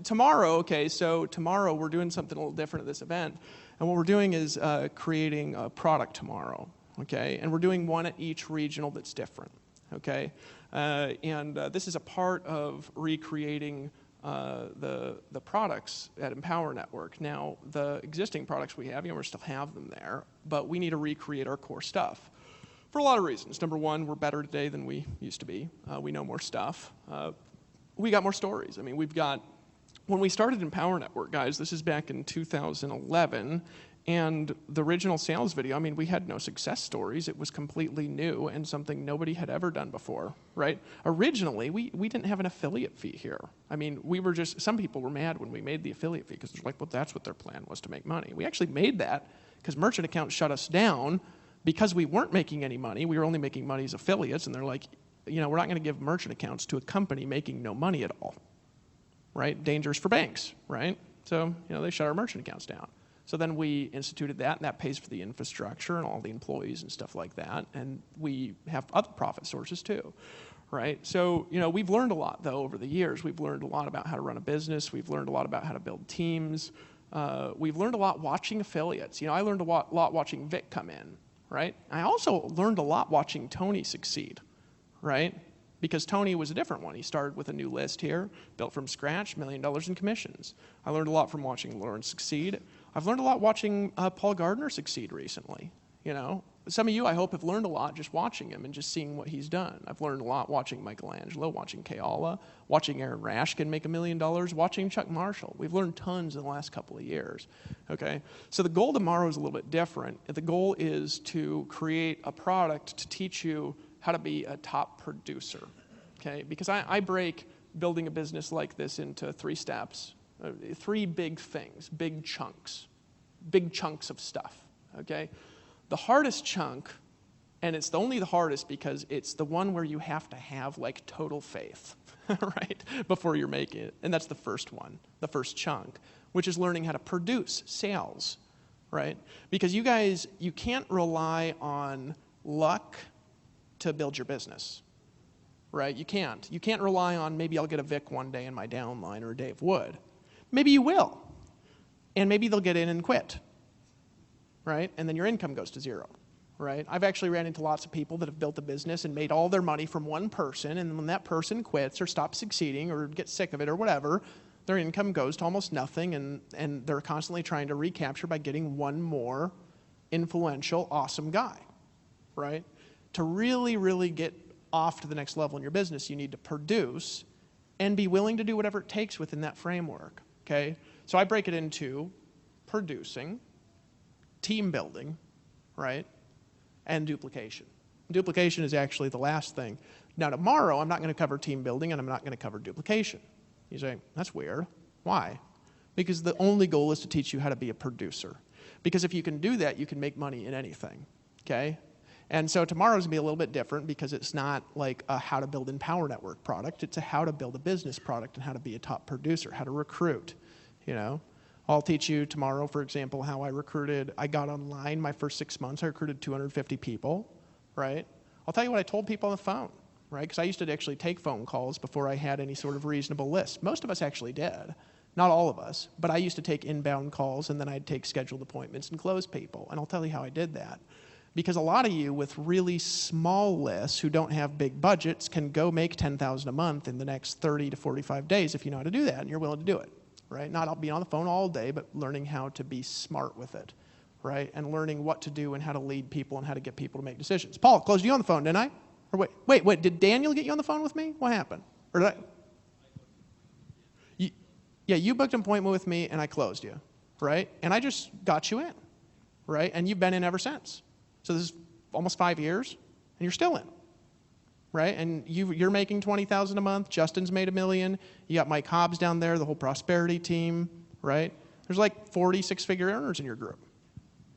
Tomorrow, okay, so tomorrow we're doing something a little different at this event. And what we're doing is creating a product tomorrow, okay? And we're doing one at each regional that's different, okay? This is a part of recreating the products at Empower Network. Now, the existing products we have, we still have them there, but we need to recreate our core stuff. For a lot of reasons. Number one, we're better today than we used to be. We know more stuff. We got more stories. I mean, when we started Empower Network, guys, this is back in 2011, and the original sales video, I mean, we had no success stories. It was completely new and something nobody had ever done before, right? Originally, we didn't have an affiliate fee here. I mean, some people were mad when we made the affiliate fee because they're like, well, that's what their plan was, to make money. We actually made that because merchant accounts shut us down because we weren't making any money. We were only making money as affiliates, and they're like, we're not going to give merchant accounts to a company making no money at all, right? Dangerous for banks, right? So, they shut our merchant accounts down. So then we instituted that, and that pays for the infrastructure and all the employees and stuff like that. And we have other profit sources too, right? So, we've learned a lot, though, over the years. We've learned a lot about how to run a business. We've learned a lot about how to build teams. We've learned a lot watching affiliates. I learned a lot watching Vic come in, right? I also learned a lot watching Tony succeed, right? Because Tony was a different one. He started with a new list here, built from scratch, $1 million in commissions. I learned a lot from watching Lawrence succeed. I've learned a lot watching Paul Gardner succeed recently. Some of you, I hope, have learned a lot just watching him and just seeing what he's done. I've learned a lot watching Michelangelo, watching Keala, watching Aaron Rashkin make $1 million, watching Chuck Marshall. We've learned tons in the last couple of years, okay? So the goal tomorrow is a little bit different. The goal is to create a product to teach you how to be a top producer, okay? Because I break building a business like this into 3 steps, 3 big things, big chunks of stuff, okay? The hardest chunk, and it's only the hardest because it's the one where you have to have like total faith, right, before you're making it. And that's the first one, the first chunk, which is learning how to produce sales, right? Because you guys, you can't rely on luck to build your business, right? You can't. You can't rely on maybe I'll get a Vic one day in my downline or a Dave Wood. Maybe you will. And maybe they'll get in and quit. Right? And then your income goes to 0, right? I've actually ran into lots of people that have built a business and made all their money from one person, and when that person quits or stops succeeding or gets sick of it or whatever, their income goes to almost nothing, and they're constantly trying to recapture by getting one more influential, awesome guy, right? To really, really get off to the next level in your business, you need to produce and be willing to do whatever it takes within that framework, okay? So I break it into producing, team building, right, and duplication. Duplication is actually the last thing. Now tomorrow, I'm not going to cover team building and I'm not going to cover duplication. You say, that's weird. Why? Because the only goal is to teach you how to be a producer. Because if you can do that, you can make money in anything, okay? And so tomorrow's going to be a little bit different because it's not like a how to build in Power Network product. It's a how to build a business product and how to be a top producer, how to recruit, I'll teach you tomorrow, for example, how I got online my first 6 months. I recruited 250 people, right? I'll tell you what I told people on the phone, right? Because I used to actually take phone calls before I had any sort of reasonable list. Most of us actually did. Not all of us. But I used to take inbound calls, and then I'd take scheduled appointments and close people. And I'll tell you how I did that. Because a lot of you with really small lists who don't have big budgets can go make $10,000 a month in the next 30 to 45 days if you know how to do that and you're willing to do it. Right? Not being on the phone all day, but learning how to be smart with it, right? And learning what to do and how to lead people and how to get people to make decisions. Paul, closed you on the phone, didn't I? Or wait, did Daniel get you on the phone with me? What happened? Or did I? You booked an appointment with me and I closed you, right? And I just got you in, right? And you've been in ever since. So this is almost 5 years and you're still in. Right? And you're making $20,000 a month. Justin's made $1 million. You got Mike Hobbs down there, the whole prosperity team, right? There's like 40 6-figure earners in your group.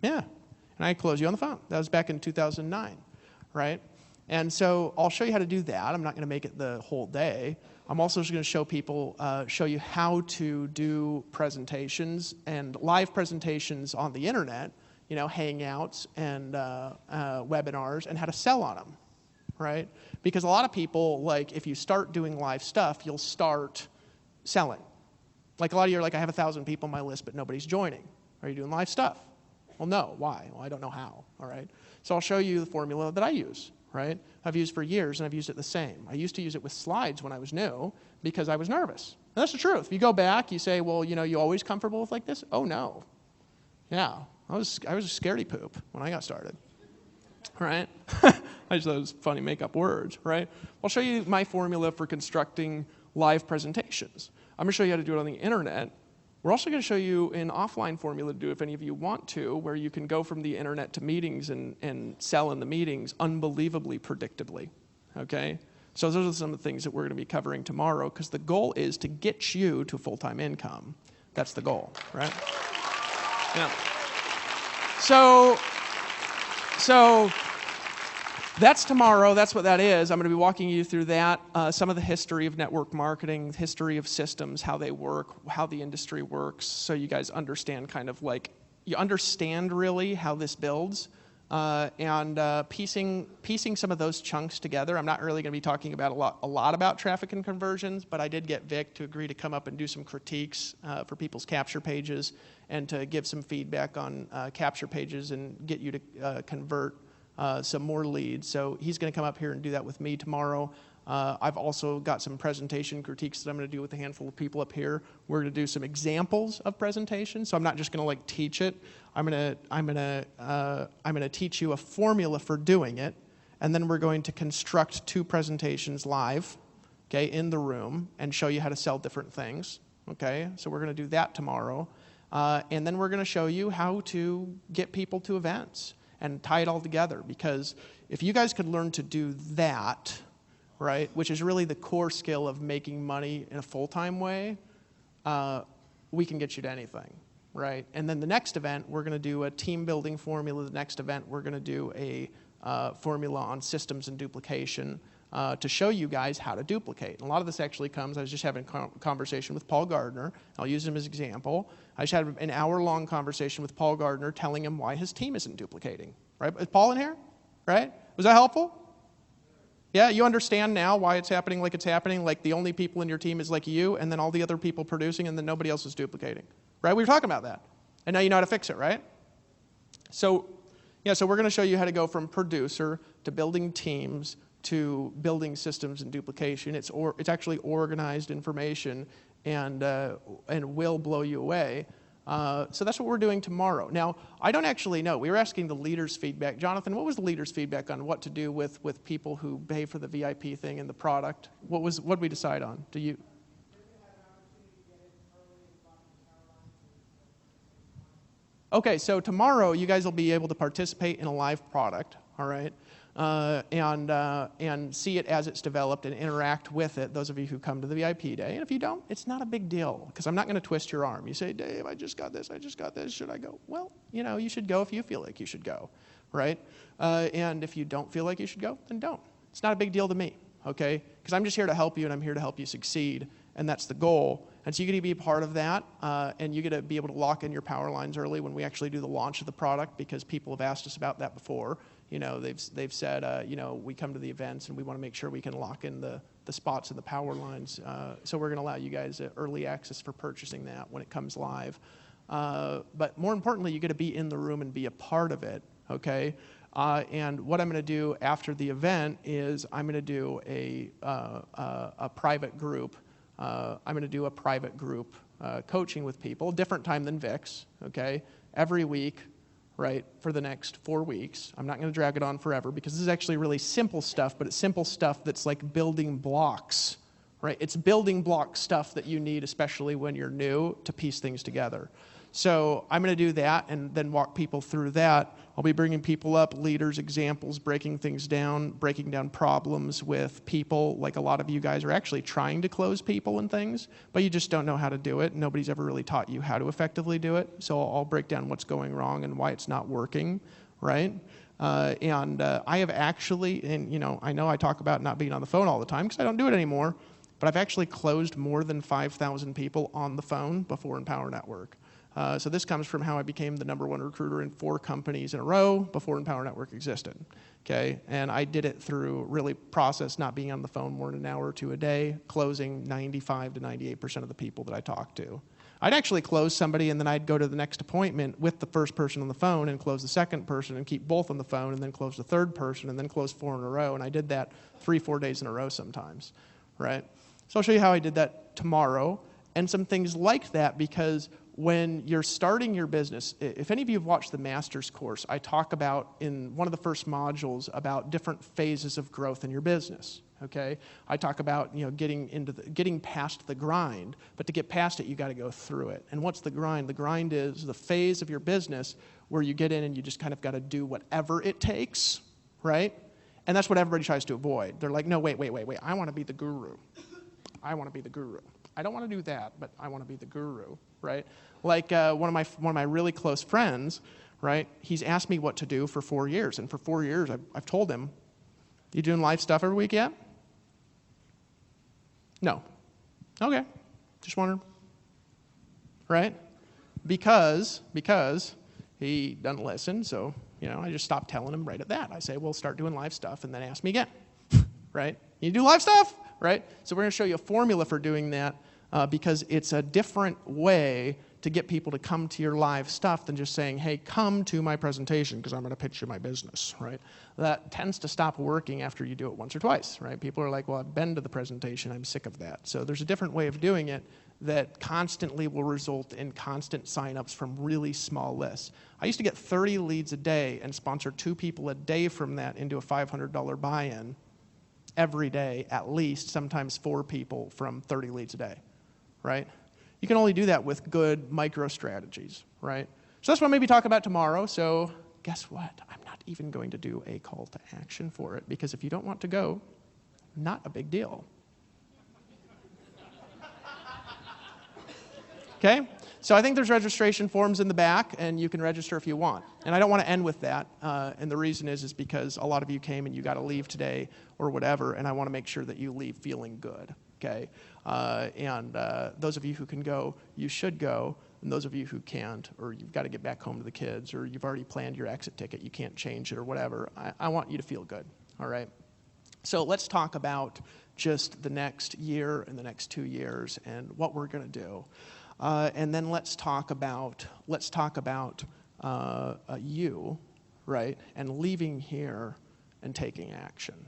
Yeah. And I closed you on the phone. That was back in 2009, right? And so I'll show you how to do that. I'm not going to make it the whole day. I'm also just going to show you how to do presentations and live presentations on the internet, hangouts and webinars, and how to sell on them. Right? Because a lot of people, like, if you start doing live stuff, you'll start selling. Like, a lot of you are like, I have 1,000 people on my list, but nobody's joining. Are you doing live stuff? Well, no. Why? Well, I don't know how. All right? So I'll show you the formula that I use, right? I've used for years, and I've used it the same. I used to use it with slides when I was new because I was nervous. And that's the truth. If you go back, you say, well, you always comfortable with like this? Oh, no. Yeah. I was a scaredy poop when I got started. Right? I just thought it was funny make-up words, right? I'll show you my formula for constructing live presentations. I'm going to show you how to do it on the internet. We're also going to show you an offline formula to do if any of you want to, where you can go from the internet to meetings and sell in the meetings unbelievably predictably, okay? So those are some of the things that we're going to be covering tomorrow, because the goal is to get you to full-time income. That's the goal, right? Yeah. So That's tomorrow. That's what that is. I'm going to be walking you through that, some of the history of network marketing, history of systems, how they work, how the industry works, so you guys understand kind of like, you understand really how this builds, and piecing some of those chunks together. I'm not really going to be talking about a lot about traffic and conversions, but I did get Vic to agree to come up and do some critiques for people's capture pages and to give some feedback on capture pages and get you to convert some more leads. So he's going to come up here and do that with me tomorrow. I've also got some presentation critiques that I'm going to do with a handful of people up here. We're going to do some examples of presentations. So I'm not just going to like teach it. I'm going to teach you a formula for doing it, and then we're going to construct 2 presentations live, okay, in the room, and show you how to sell different things. Okay, so we're going to do that tomorrow, and then we're going to show you how to get people to events and tie it all together, because if you guys could learn to do that, right, which is really the core skill of making money in a full-time way, we can get you to anything, right? And then the next event, we're going to do a team-building formula. The next event, we're going to do a formula on systems and duplication to show you guys how to duplicate. And a lot of this actually comes, I was just having a conversation with Paul Gardner. I'll use him as an example. I just had an hour-long conversation with Paul Gardner telling him why his team isn't duplicating. Right? Is Paul in here? Right? Was that helpful? Yeah, you understand now why it's happening like it's happening, like the only people in your team is like you, and then all the other people producing, and then nobody else is duplicating. Right? We were talking about that. And now you know how to fix it, right? So, yeah, so we're going to show you how to go from producer to building teams to building systems and duplication. It's actually organized information, and will blow you away. So that's what we're doing tomorrow. Now, I don't actually know. We were asking the leaders' feedback. Jonathan, what was the leaders' feedback on what to do with people who pay for the VIP thing and the product? What did we decide on? Do you? Okay, so tomorrow you guys will be able to participate in a live product, all right? And see it as it's developed and interact with it, those of you who come to the VIP day. And if you don't, it's not a big deal, because I'm not going to twist your arm. You say, Dave, I just got this, should I go? Well, you know, you should go if you feel like you should go, right? And if you don't feel like you should go, then don't. It's not a big deal to me, okay? Because I'm just here to help you, and I'm here to help you succeed, and that's the goal. And so you get to be a part of that, and you get to be able to lock in your power lines early when we actually do the launch of the product, because people have asked us about that before. You know, they've said, you know, we come to the events and we want to make sure we can lock in the spots and the power lines. So we're going to allow you guys early access for purchasing that when it comes live. But more importantly, you get to be in the room and be a part of it, okay? And what I'm going to do after the event is I'm going to do a private group. I'm going to do a private group coaching with people, different time than Vic's, okay? Every week. Right, for the next 4 weeks. I'm not going to drag it on forever, because this is actually really simple stuff, but it's simple stuff that's like building blocks, right? It's building block stuff that you need, especially when you're new, to piece things together. So I'm going to do that and then walk people through that. I'll be bringing people up, leaders, examples, breaking things down, breaking down problems with people. Like a lot of you guys are actually trying to close people and things, but you just don't know how to do it. Nobody's ever really taught you how to effectively do it. So I'll break down what's going wrong and why it's not working, right? I have actually, and you know I talk about not being on the phone all the time because I don't do it anymore, but I've actually closed more than 5,000 people on the phone before Empower Network. So this comes from how I became the #1 recruiter in 4 companies in a row before Empower Network existed, okay? And I did it through really process, not being on the phone more than an hour or 2 a day, closing 95 to 98% of the people that I talked to. I'd actually close somebody, and then I'd go to the next appointment with the first person on the phone and close the second person and keep both on the phone and then close the third person and then close 4 in a row. And I did that 3-4 days in a row sometimes, right? So I'll show you how I did that tomorrow and some things like that, because when you're starting your business, if any of you have watched the master's course, I talk about in one of the first modules about different phases of growth in your business. Okay, I talk about getting past the grind, but to get past it, you got to go through it. And what's the grind? The grind is the phase of your business where you get in and you just kind of got to do whatever it takes, right? And that's what everybody tries to avoid. They're like, no, wait. I want to be the guru. I want to be the guru. I don't want to do that, but I want to be the guru, right? Like one of my really close friends, right? He's asked me what to do for 4 years, and for 4 years I've told him, You doing live stuff every week yet? No. Okay. Just wondering. Right? Because he doesn't listen, so, I just stop telling him right at that. I say, well, start doing live stuff, and then ask me again. Right? You do live stuff? Right? So we're going to show you a formula for doing that because it's a different way to get people to come to your live stuff than just saying, hey, come to my presentation because I'm going to pitch you my business, right? That tends to stop working after you do it once or twice, right? People are like, well, I've been to the presentation, I'm sick of that. So there's a different way of doing it that constantly will result in constant signups from really small lists. I used to get 30 leads a day and sponsor 2 people a day from that into a $500 buy-in every day, at least, sometimes 4 people from 30 leads a day, right? You can only do that with good micro strategies, right? So that's what I'm maybe talk about tomorrow. So guess what? I'm not even going to do a call to action for it because if you don't want to go, not a big deal. Okay? So I think there's registration forms in the back, and you can register if you want. And I don't want to end with that. And the reason is because a lot of you came and you got to leave today or whatever, and I want to make sure that you leave feeling good. Okay? And those of you who can go, you should go. And those of you who can't, or you've got to get back home to the kids, or you've already planned your exit ticket, you can't change it or whatever, I want you to feel good. All right? So let's talk about just the next year and the next 2 years and what we're going to do. And then let's talk about you, right? And leaving here and taking action,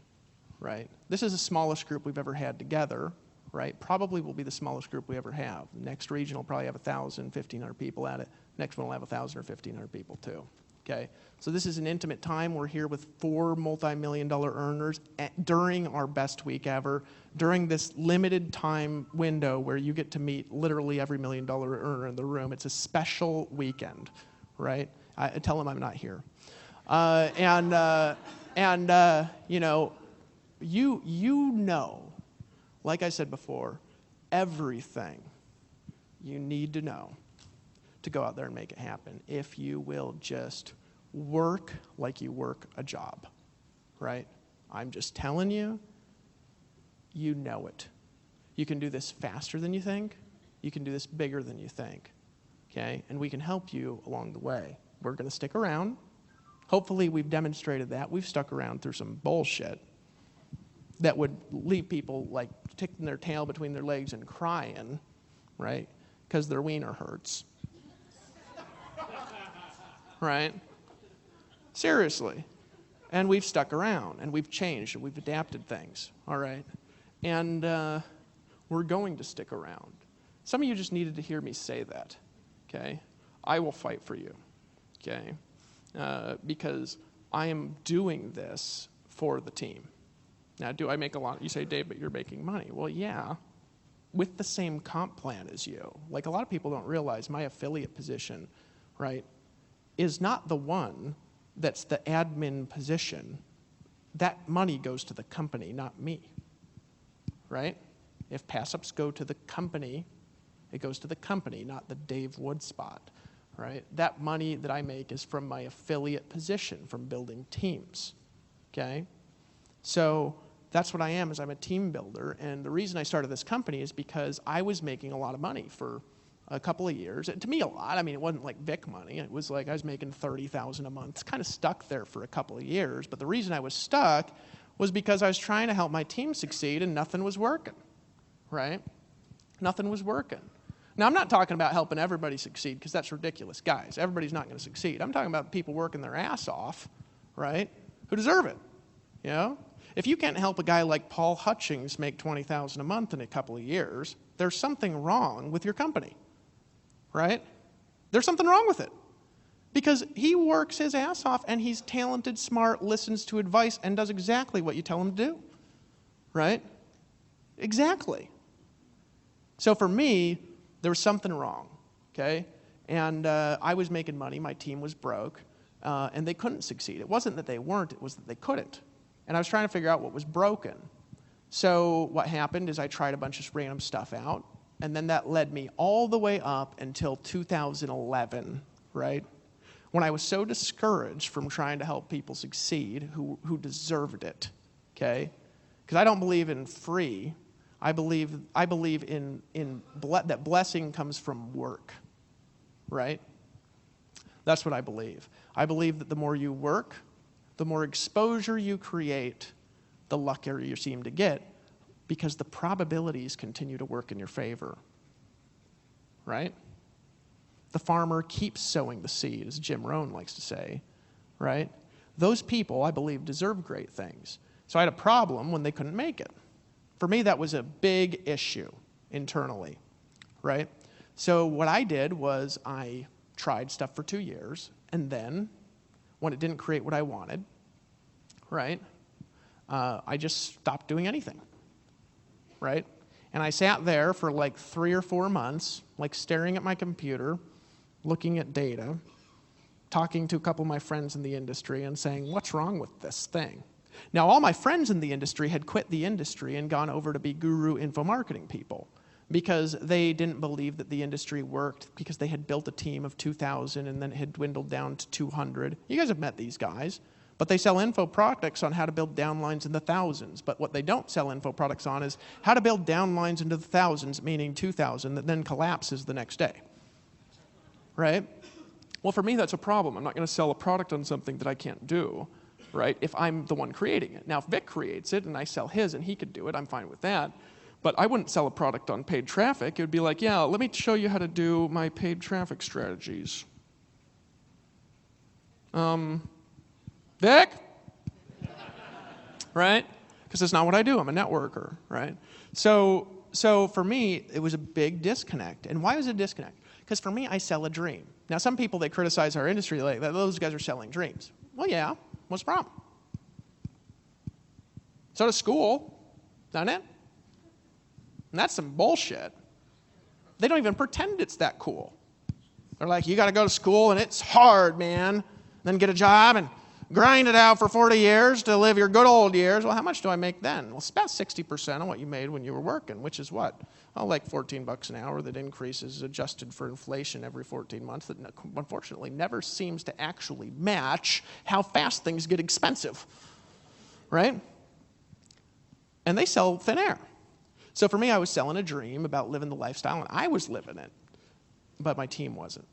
right? This is the smallest group we've ever had together, right? Probably will be the smallest group we ever have. Next region will probably have 1,000, 1,500 people at it. Next one will have 1,000 or 1,500 people too. Okay, so this is an intimate time. We're here with 4 multi-million-dollar earners during our best week ever, during this limited time window where you get to meet literally every million-dollar earner in the room. It's a special weekend, right? I tell them I'm not here. You know, like I said before, everything you need to know to go out there and make it happen if you will just work like you work a job, right? I'm just telling you, you know it. You can do this faster than you think. You can do this bigger than you think, okay? And we can help you along the way. We're going to stick around. Hopefully we've demonstrated that. We've stuck around through some bullshit that would leave people like ticking their tail between their legs and crying, right? Because their wiener hurts. Right? Seriously. And we've stuck around, and we've changed, and we've adapted things, all right? And we're going to stick around. Some of you just needed to hear me say that, okay? I will fight for you, okay? Because I am doing this for the team. Now, do I make a lot? You say, Dave, but you're making money. Well, yeah, with the same comp plan as you. Like a lot of people don't realize my affiliate position, right, is not the one that's the admin position. That money goes to the company, not me, right? If pass-ups go to the company, it goes to the company, not the Dave Wood spot, right? That money that I make is from my affiliate position, from building teams, okay? So that's what I am, is I'm a team builder, and the reason I started this company is because I was making a lot of money for a couple of years. And to me, a lot. I mean, it wasn't like Vic money. It was like I was making $30,000 a month. It's kind of stuck there for a couple of years. But the reason I was stuck was because I was trying to help my team succeed and nothing was working, right? Nothing was working. Now, I'm not talking about helping everybody succeed because that's ridiculous. Guys, everybody's not going to succeed. I'm talking about people working their ass off, right, who deserve it, you know? If you can't help a guy like Paul Hutchings make $20,000 a month in a couple of years, there's something wrong with your company. Right? There's something wrong with it. Because he works his ass off and he's talented, smart, listens to advice, and does exactly what you tell him to do. Right? Exactly. So for me, there was something wrong. Okay? And I was making money, my team was broke, and they couldn't succeed. It wasn't that they weren't, it was that they couldn't. And I was trying to figure out what was broken. So what happened is I tried a bunch of random stuff out. And then that led me all the way up until 2011, right? When I was so discouraged from trying to help people succeed who deserved it, okay? Because I don't believe in free. I believe in that blessing comes from work, right? That's what I believe. I believe that the more you work, the more exposure you create, the luckier you seem to get, because the probabilities continue to work in your favor, right? The farmer keeps sowing the seed, as Jim Rohn likes to say, right? Those people, I believe, deserve great things. So I had a problem when they couldn't make it. For me, that was a big issue internally, right? So what I did was I tried stuff for 2 years, and then when it didn't create what I wanted, right, I just stopped doing anything, right? And I sat there for like 3 or 4 months, like staring at my computer, looking at data, talking to a couple of my friends in the industry and saying, what's wrong with this thing? Now, all my friends in the industry had quit the industry and gone over to be guru info marketing people because they didn't believe that the industry worked, because they had built a team of 2,000 and then it had dwindled down to 200. You guys have met these guys. But they sell info products on how to build downlines in the thousands. But what they don't sell info products on is how to build downlines into the thousands, meaning 2,000, that then collapses the next day, right? Well, for me, that's a problem. I'm not going to sell a product on something that I can't do, right, if I'm the one creating it. Now, if Vic creates it and I sell his and he could do it, I'm fine with that. But I wouldn't sell a product on paid traffic. It would be like, yeah, let me show you how to do my paid traffic strategies. Vic? Right? Because that's not what I do. I'm a networker, right? So for me, it was a big disconnect. And why was it a disconnect? Because for me, I sell a dream. Now, some people, they criticize our industry like that. Those guys are selling dreams. Well, yeah. What's the problem? So does school, doesn't it? And that's some bullshit. They don't even pretend it's that cool. They're like, you got to go to school, and it's hard, man. Then get a job and grind it out for 40 years to live your good old years. Well, how much do I make then? Well, it's about 60% of what you made when you were working, which is what? Oh, like $14 an hour that increases adjusted for inflation every 14 months that unfortunately never seems to actually match how fast things get expensive, right? And they sell thin air. So for me, I was selling a dream about living the lifestyle, and I was living it, but my team wasn't.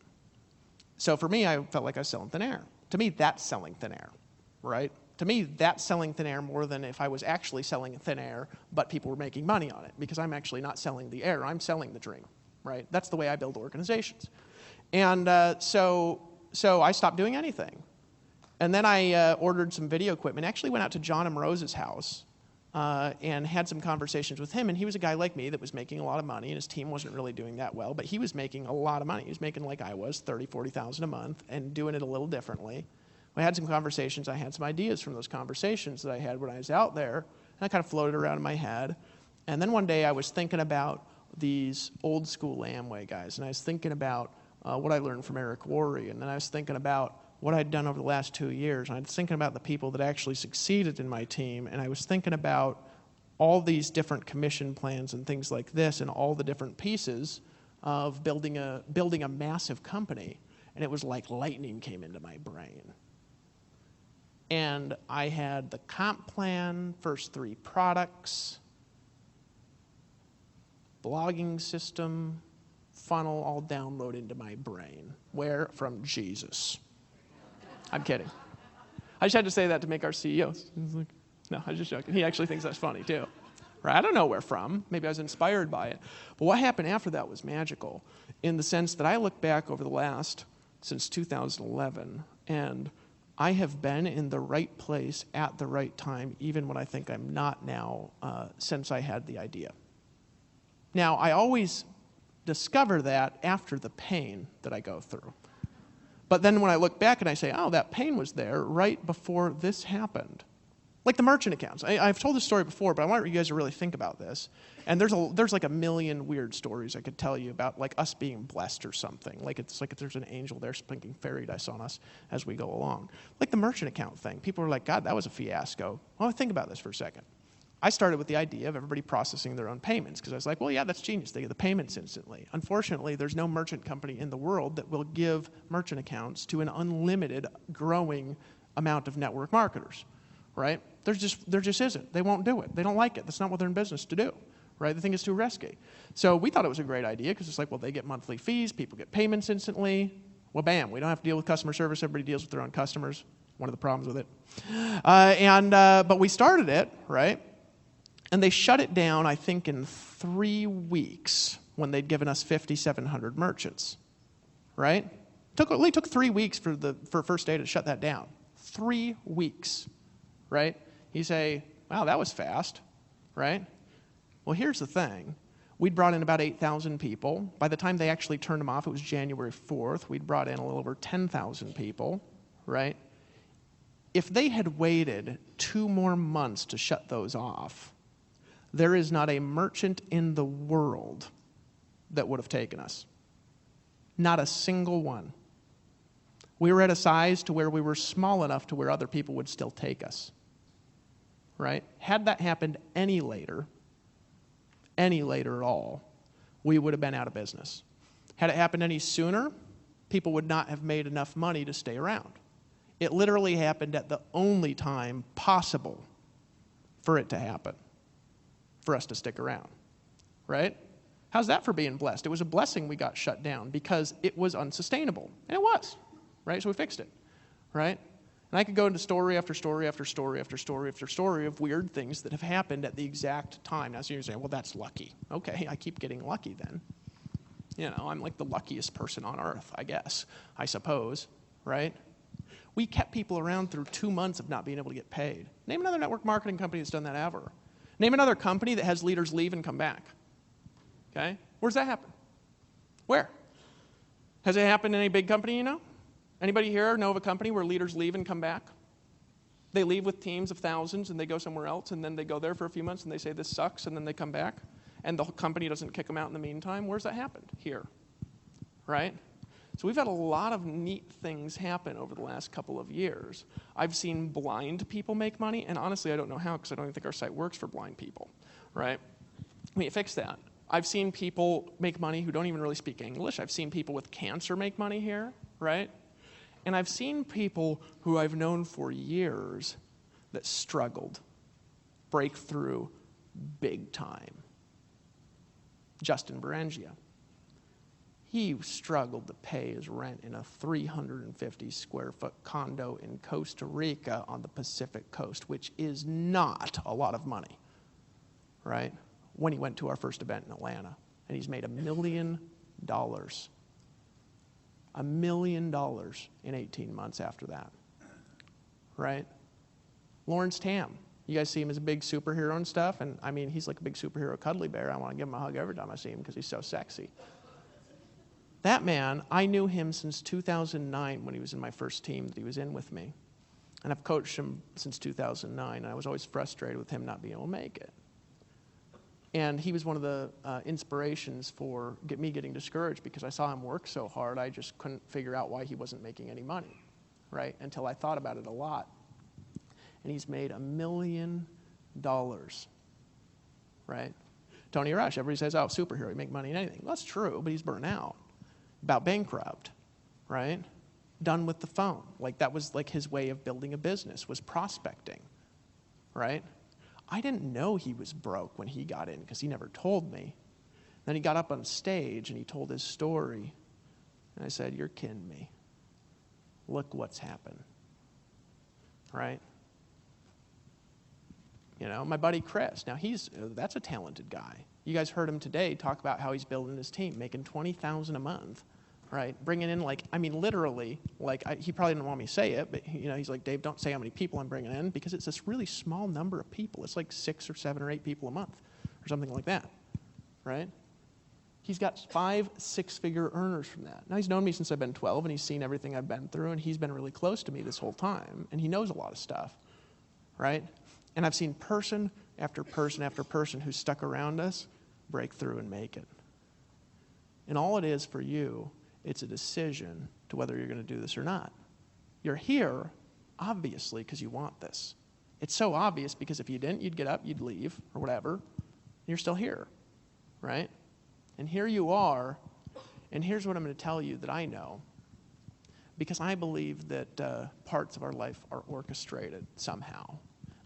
So for me, I felt like I was selling thin air. To me, that's selling thin air, right? To me, that's selling thin air more than if I was actually selling thin air, but people were making money on it, because I'm actually not selling the air, I'm selling the dream, right? That's the way I build organizations. And so I stopped doing anything. And then I ordered some video equipment, actually went out to John Amrose's house and had some conversations with him. And he was a guy like me that was making a lot of money, and his team wasn't really doing that well, but he was making a lot of money. He was making like I was, $30,000, $40,000 a month, and doing it a little differently. We had some conversations. I had some ideas from those conversations that I had when I was out there, and I kind of floated around in my head. And then one day I was thinking about these old school Amway guys, and I was thinking about what I learned from Eric Worre, and then I was thinking about what I'd done over the last 2 years. And I was thinking about the people that actually succeeded in my team, and I was thinking about all these different commission plans and things like this, and all the different pieces of building a massive company. And it was like lightning came into my brain. And I had the comp plan, first 3 products, blogging system, funnel all download into my brain. Where? From Jesus. I'm kidding. I just had to say that to make our CEO. Like, no, I was just joking. He actually thinks that's funny too. Right? I don't know where from. Maybe I was inspired by it. But what happened after that was magical, in the sense that I look back over the last, since 2011, and I have been in the right place at the right time, even when I think I'm not now, since I had the idea. Now, I always discover that after the pain that I go through. But then when I look back and I say, oh, that pain was there right before this happened. Like the merchant accounts. I've told this story before, but I want you guys to really think about this. And there's like a million weird stories I could tell you about, like us being blessed or something. Like it's like if there's an angel there sprinkling fairy dice on us as we go along. Like the merchant account thing. People are like, God, that was a fiasco. Well, think about this for a second. I started with the idea of everybody processing their own payments, because I was like, well, yeah, that's genius. They get the payments instantly. Unfortunately, there's no merchant company in the world that will give merchant accounts to an unlimited, growing amount of network marketers, right? There just isn't. They won't do it. They don't like it. That's not what they're in business to do, right? They think it's too risky. So we thought it was a great idea because it's like, well, they get monthly fees. People get payments instantly. Well, bam, we don't have to deal with customer service. Everybody deals with their own customers. One of the problems with it. But we started it, right? And they shut it down, I think, in 3 weeks when they'd given us 5,700 merchants, right? It only took 3 weeks for First Day to shut that down. 3 weeks, right? You say, wow, that was fast, right? Well, here's the thing. We'd brought in about 8,000 people. By the time they actually turned them off, it was January 4th. We'd brought in a little over 10,000 people, right? If they had waited 2 more months to shut those off, there is not a merchant in the world that would have taken us. Not a single one. We were at a size to where we were small enough to where other people would still take us, right? Had that happened any later at all, we would have been out of business. Had it happened any sooner, people would not have made enough money to stay around. It literally happened at the only time possible for it to happen, for us to stick around, right? How's that for being blessed? It was a blessing we got shut down because it was unsustainable, and it was, right? So we fixed it, right? And I could go into story after story after story after story after story of weird things that have happened at the exact time. Now, so you're saying, well, that's lucky. Okay, I keep getting lucky then. You know, I'm like the luckiest person on earth, I guess, I suppose, right? We kept people around through 2 months of not being able to get paid. Name another network marketing company that's done that ever. Name another company that has leaders leave and come back. Okay? Where's that happen? Where? Has it happened in any big company you know? Anybody here know of a company where leaders leave and come back? They leave with teams of thousands and they go somewhere else and then they go there for a few months and they say this sucks and then they come back and the whole company doesn't kick them out in the meantime. Where's that happened? Here. Right? So we've had a lot of neat things happen over the last couple of years. I've seen blind people make money, and honestly, I don't know how because I don't even think our site works for blind people, right? We fix that. I've seen people make money who don't even really speak English. I've seen people with cancer make money here, right? And I've seen people who I've known for years that struggled, break through big time. Justin Berengia. He struggled to pay his rent in a 350 square foot condo in Costa Rica on the Pacific coast, which is not a lot of money, right? When he went to our first event in Atlanta. And he's made $1 million. $1 million in 18 months after that, right? Lawrence Tam. You guys see him as a big superhero and stuff, and I mean, he's like a big superhero cuddly bear. I want to give him a hug every time I see him because he's so sexy. That man, I knew him since 2009 when he was in my first team that he was in with me. And I've coached him since 2009, and I was always frustrated with him not being able to make it. And he was one of the inspirations for me getting discouraged because I saw him work so hard, I just couldn't figure out why he wasn't making any money, right? Until I thought about it a lot. And he's made $1 million, right? Tony Rush, everybody says, oh, superhero, you make money in anything. Well, that's true, but he's burnt out. About bankrupt, right? Done with the phone. Like that was like his way of building a business, was prospecting, right? I didn't know he was broke when he got in because he never told me. Then he got up on stage and he told his story. And I said, you're kidding me. Look what's happened, right? You know, my buddy Chris. Now that's a talented guy. You guys heard him today talk about how he's building his team, making $20,000 a month, right? Bringing in literally, he probably didn't want me to say it, but he's like, Dave, don't say how many people I'm bringing in because it's this really small number of people. It's like 6 or 7 or 8 people a month or something like that, right? He's got 5 6-figure earners from that. Now he's known me since I've been 12 and he's seen everything I've been through and he's been really close to me this whole time and he knows a lot of stuff, right? And I've seen person after person after person who's stuck around us break through and make it. And all it is for you, it's a decision to whether you're going to do this or not. You're here, obviously, because you want this. It's so obvious because if you didn't, you'd get up, you'd leave, or whatever. You're still here, right? And here you are, and here's what I'm going to tell you that I know. Because I believe that parts of our life are orchestrated somehow.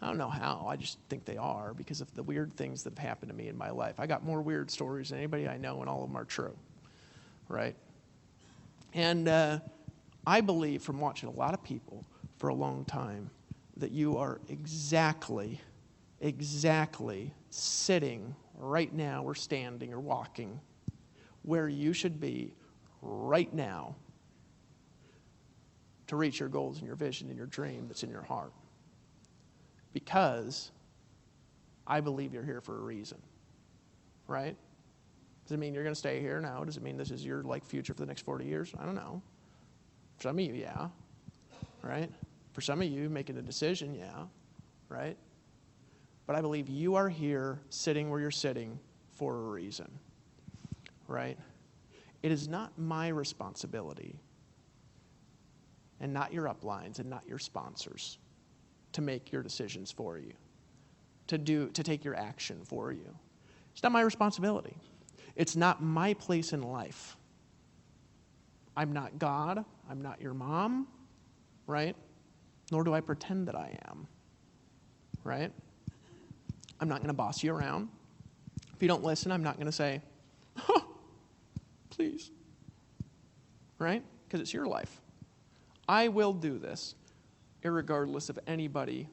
I don't know how. I just think they are because of the weird things that have happened to me in my life. I got more weird stories than anybody I know, and all of them are true, right? And I believe from watching a lot of people for a long time that you are exactly sitting right now or standing or walking where you should be right now to reach your goals and your vision and your dream that's in your heart. Because I believe you're here for a reason, right? Does it mean you're going to stay here? No. Does it mean this is your future for the next 40 years? I don't know. For some of you, yeah, right? For some of you, making a decision, yeah, right? But I believe you are here sitting where you're sitting for a reason, right? It is not my responsibility and not your uplines and not your sponsors to make your decisions for you, to take your action for you. It's not my responsibility. It's not my place in life. I'm not God. I'm not your mom, right? Nor do I pretend that I am, right? I'm not going to boss you around. If you don't listen, I'm not going to say, oh, please, right? Because it's your life. I will do this irregardless of anybody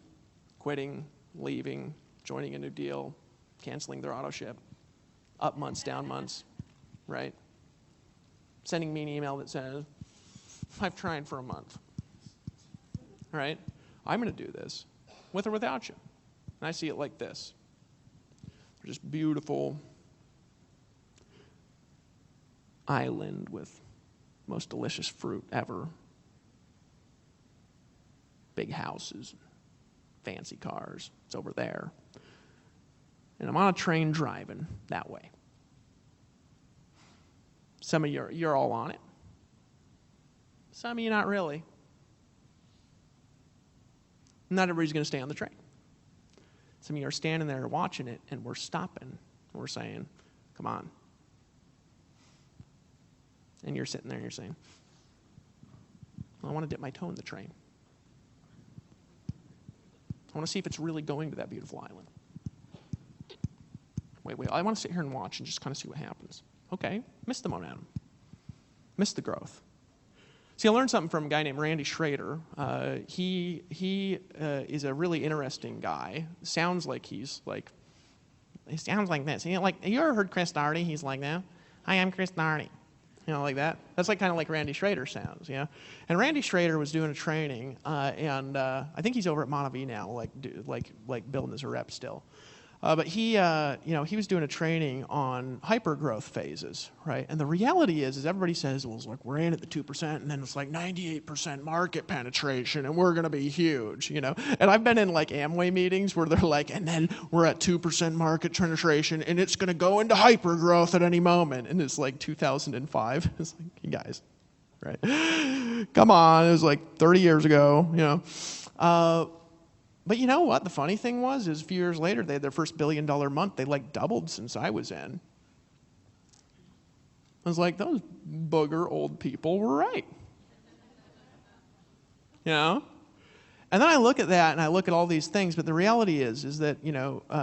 quitting, leaving, joining a new deal, canceling their auto ship, up months, down months, right? Sending me an email that says, I've tried for a month, right? I'm going to do this with or without you. And I see it like this. There's this beautiful island with most delicious fruit ever. Big houses, fancy cars. It's over there. And I'm on a train driving that way. Some of you, you're all on it. Some of you, not really. Not everybody's going to stay on the train. Some of you are standing there watching it, and we're stopping. And we're saying, come on. And you're sitting there and you're saying, I want to dip my toe in the train. I want to see if it's really going to that beautiful island. Wait, I want to sit here and watch and just kind of see what happens. Okay, missed the momentum. Missed the growth. See, I learned something from a guy named Randy Schrader. He is a really interesting guy. Sounds like he sounds like this. You ever heard Chris Darty? He's like that. Hi, I'm Chris Darty. Like that. That's kind of like Randy Schrader sounds, yeah. And Randy Schrader was doing a training, and I think he's over at Montevideo now, like building as a rep still. But he was doing a training on hypergrowth phases, right? And the reality is everybody says, well, it's like we're in at the 2%, and then it's like 98% market penetration, and we're going to be huge, And I've been in Amway meetings where they're like, and then we're at 2% market penetration, and it's going to go into hypergrowth at any moment. And it's 2005. It's like, you guys, right? Come on, it was 30 years ago, But you know what? The funny thing is a few years later, they had their first $1 billion month. They doubled since I was in. I was like, those booger old people were right. And then I look at that and I look at all these things, but the reality is that,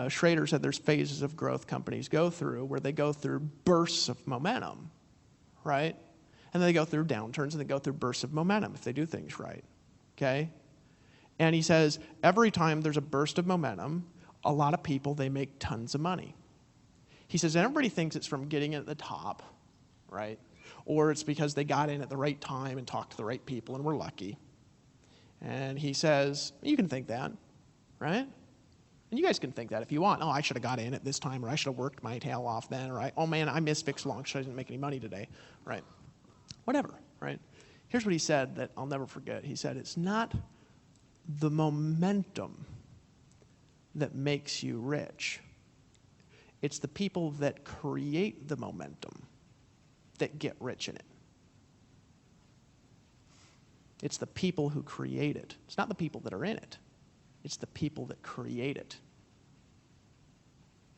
Schrader said there's phases of growth companies go through where they go through bursts of momentum, right? And then they go through downturns and they go through bursts of momentum if they do things right, okay? And he says, every time there's a burst of momentum, a lot of people, they make tons of money. He says, everybody thinks it's from getting in at the top, right? Or it's because they got in at the right time and talked to the right people and were lucky. And he says, you can think that, right? And you guys can think that if you want. Oh, I should have got in at this time, or I should have worked my tail off then, or oh man, I missed fixed long, so I didn't make any money today, right? Whatever, right? Here's what he said that I'll never forget. He said, it's not the momentum that makes you rich. It's the people that create the momentum that get rich in it. It's the people who create it. It's not the people that are in it. It's the people that create it.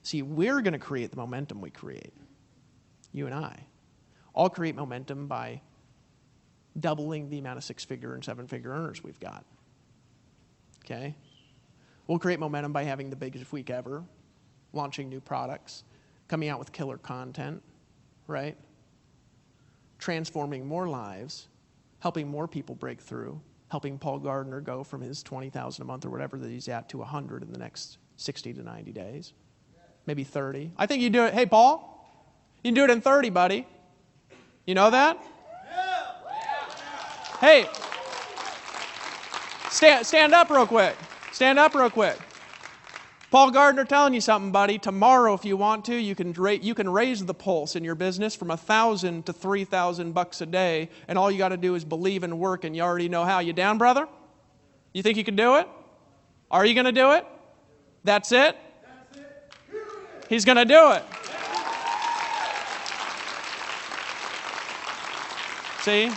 See, we're going to create the momentum we create. You and I. All create momentum by doubling the amount of 6-figure and 7-figure earners we've got. Okay? We'll create momentum by having the biggest week ever, launching new products, coming out with killer content, right? Transforming more lives, helping more people break through, helping Paul Gardner go from his $20,000 a month or whatever that he's at to 100 in the next 60 to 90 days, maybe 30. I think you do it. Hey, Paul, you can do it in 30, buddy. You know that? Hey, stand up real quick. Stand up real quick. Paul Gardner telling you something, buddy. Tomorrow, if you want to, you can raise the pulse in your business from $1,000 to $3,000 a day, and all you got to do is believe and work, and you already know how. You down, brother? You think you can do it? Are you going to do it? That's it? He's going to do it. See?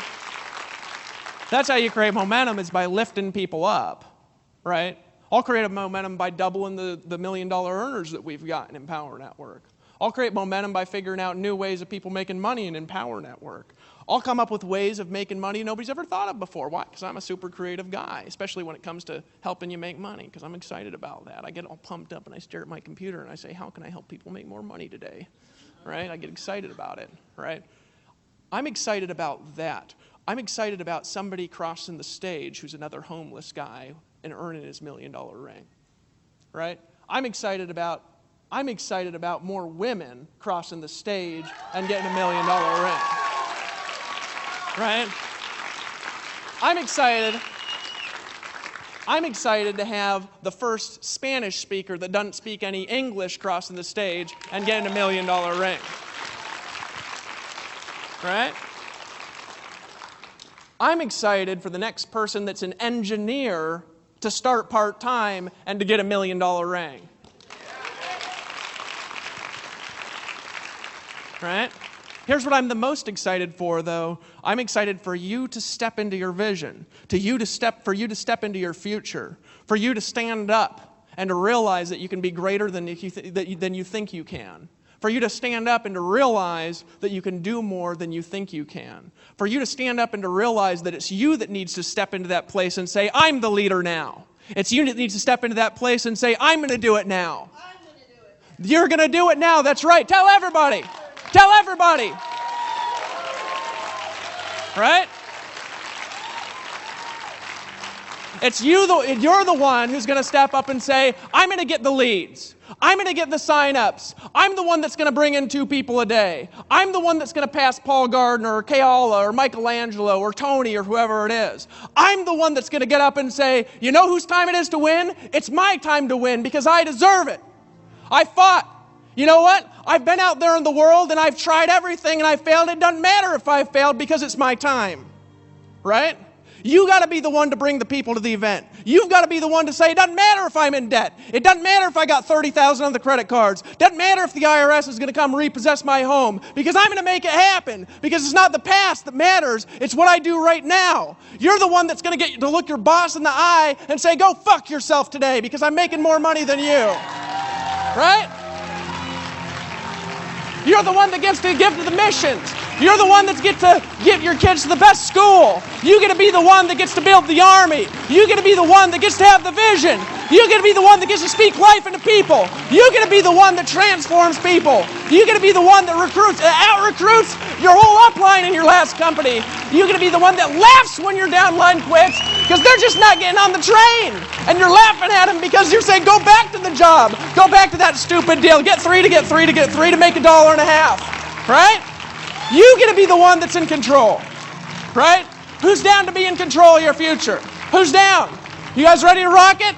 That's how you create momentum, is by lifting people up, right? I'll create a momentum by doubling the $1 million earners that we've got in Empower Network. I'll create momentum by figuring out new ways of people making money in Empower Network. I'll come up with ways of making money nobody's ever thought of before. Why? Because I'm a super creative guy, especially when it comes to helping you make money, because I'm excited about that. I get all pumped up and I stare at my computer and I say, how can I help people make more money today? Right? I get excited about it, right? I'm excited about that. I'm excited about somebody crossing the stage who's another homeless guy and earning his $1 million ring, right? I'm excited about more women crossing the stage and getting $1 million ring, right? I'm excited to have the first Spanish speaker that doesn't speak any English crossing the stage and getting $1 million ring, right? I'm excited for the next person that's an engineer to start part-time and to get $1 million ring. Right? Here's what I'm the most excited for, though. I'm excited for you to step into your vision, for you to step into your future, for you to stand up and to realize that you can be greater than you think you can. For you to stand up and to realize that you can do more than you think you can. For you to stand up and to realize that it's you that needs to step into that place and say, I'm the leader now. It's you that needs to step into that place and say, I'm going to do it now. You're going to do it now. That's right. Tell everybody. Tell everybody. Right? It's you're the one who's going to step up and say, I'm going to get the leads. I'm going to get the sign-ups. I'm the one that's going to bring in 2 people a day. I'm the one that's going to pass Paul Gardner or Keala or Michelangelo or Tony or whoever it is. I'm the one that's going to get up and say, you know whose time it is to win? It's my time to win because I deserve it. I fought. You know what? I've been out there in the world and I've tried everything and I failed. It doesn't matter if I failed because it's my time. Right? You got to be the one to bring the people to the event. You've got to be the one to say, it doesn't matter if I'm in debt. It doesn't matter if I got $30,000 on the credit cards. It doesn't matter if the IRS is going to come repossess my home because I'm going to make it happen because it's not the past that matters. It's what I do right now. You're the one that's going to get to look your boss in the eye and say, go fuck yourself today because I'm making more money than you. Right? You're the one that gets to give to the missions. You're the one that gets to get your kids to the best school. You get to be the one that gets to build the army. You get to be the one that gets to have the vision. You get to be the one that gets to speak life into people. You get to be the one that transforms people. You get to be the one that out-recruits your whole upline in your last company. You get to be the one that laughs when your downline quits because they're just not getting on the train. And you're laughing at them because you're saying, go back to the job. Go back to that stupid deal. Get 3 to get 3 to get 3 to make $1.50. Right? You get to be the one that's in control, right? Who's down to be in control of your future? Who's down? You guys ready to rock it?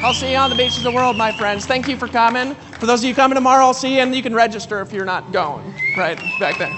I'll see you on the beaches of the world, my friends. Thank you for coming. For those of you coming tomorrow, I'll see you, and you can register if you're not going, right back then.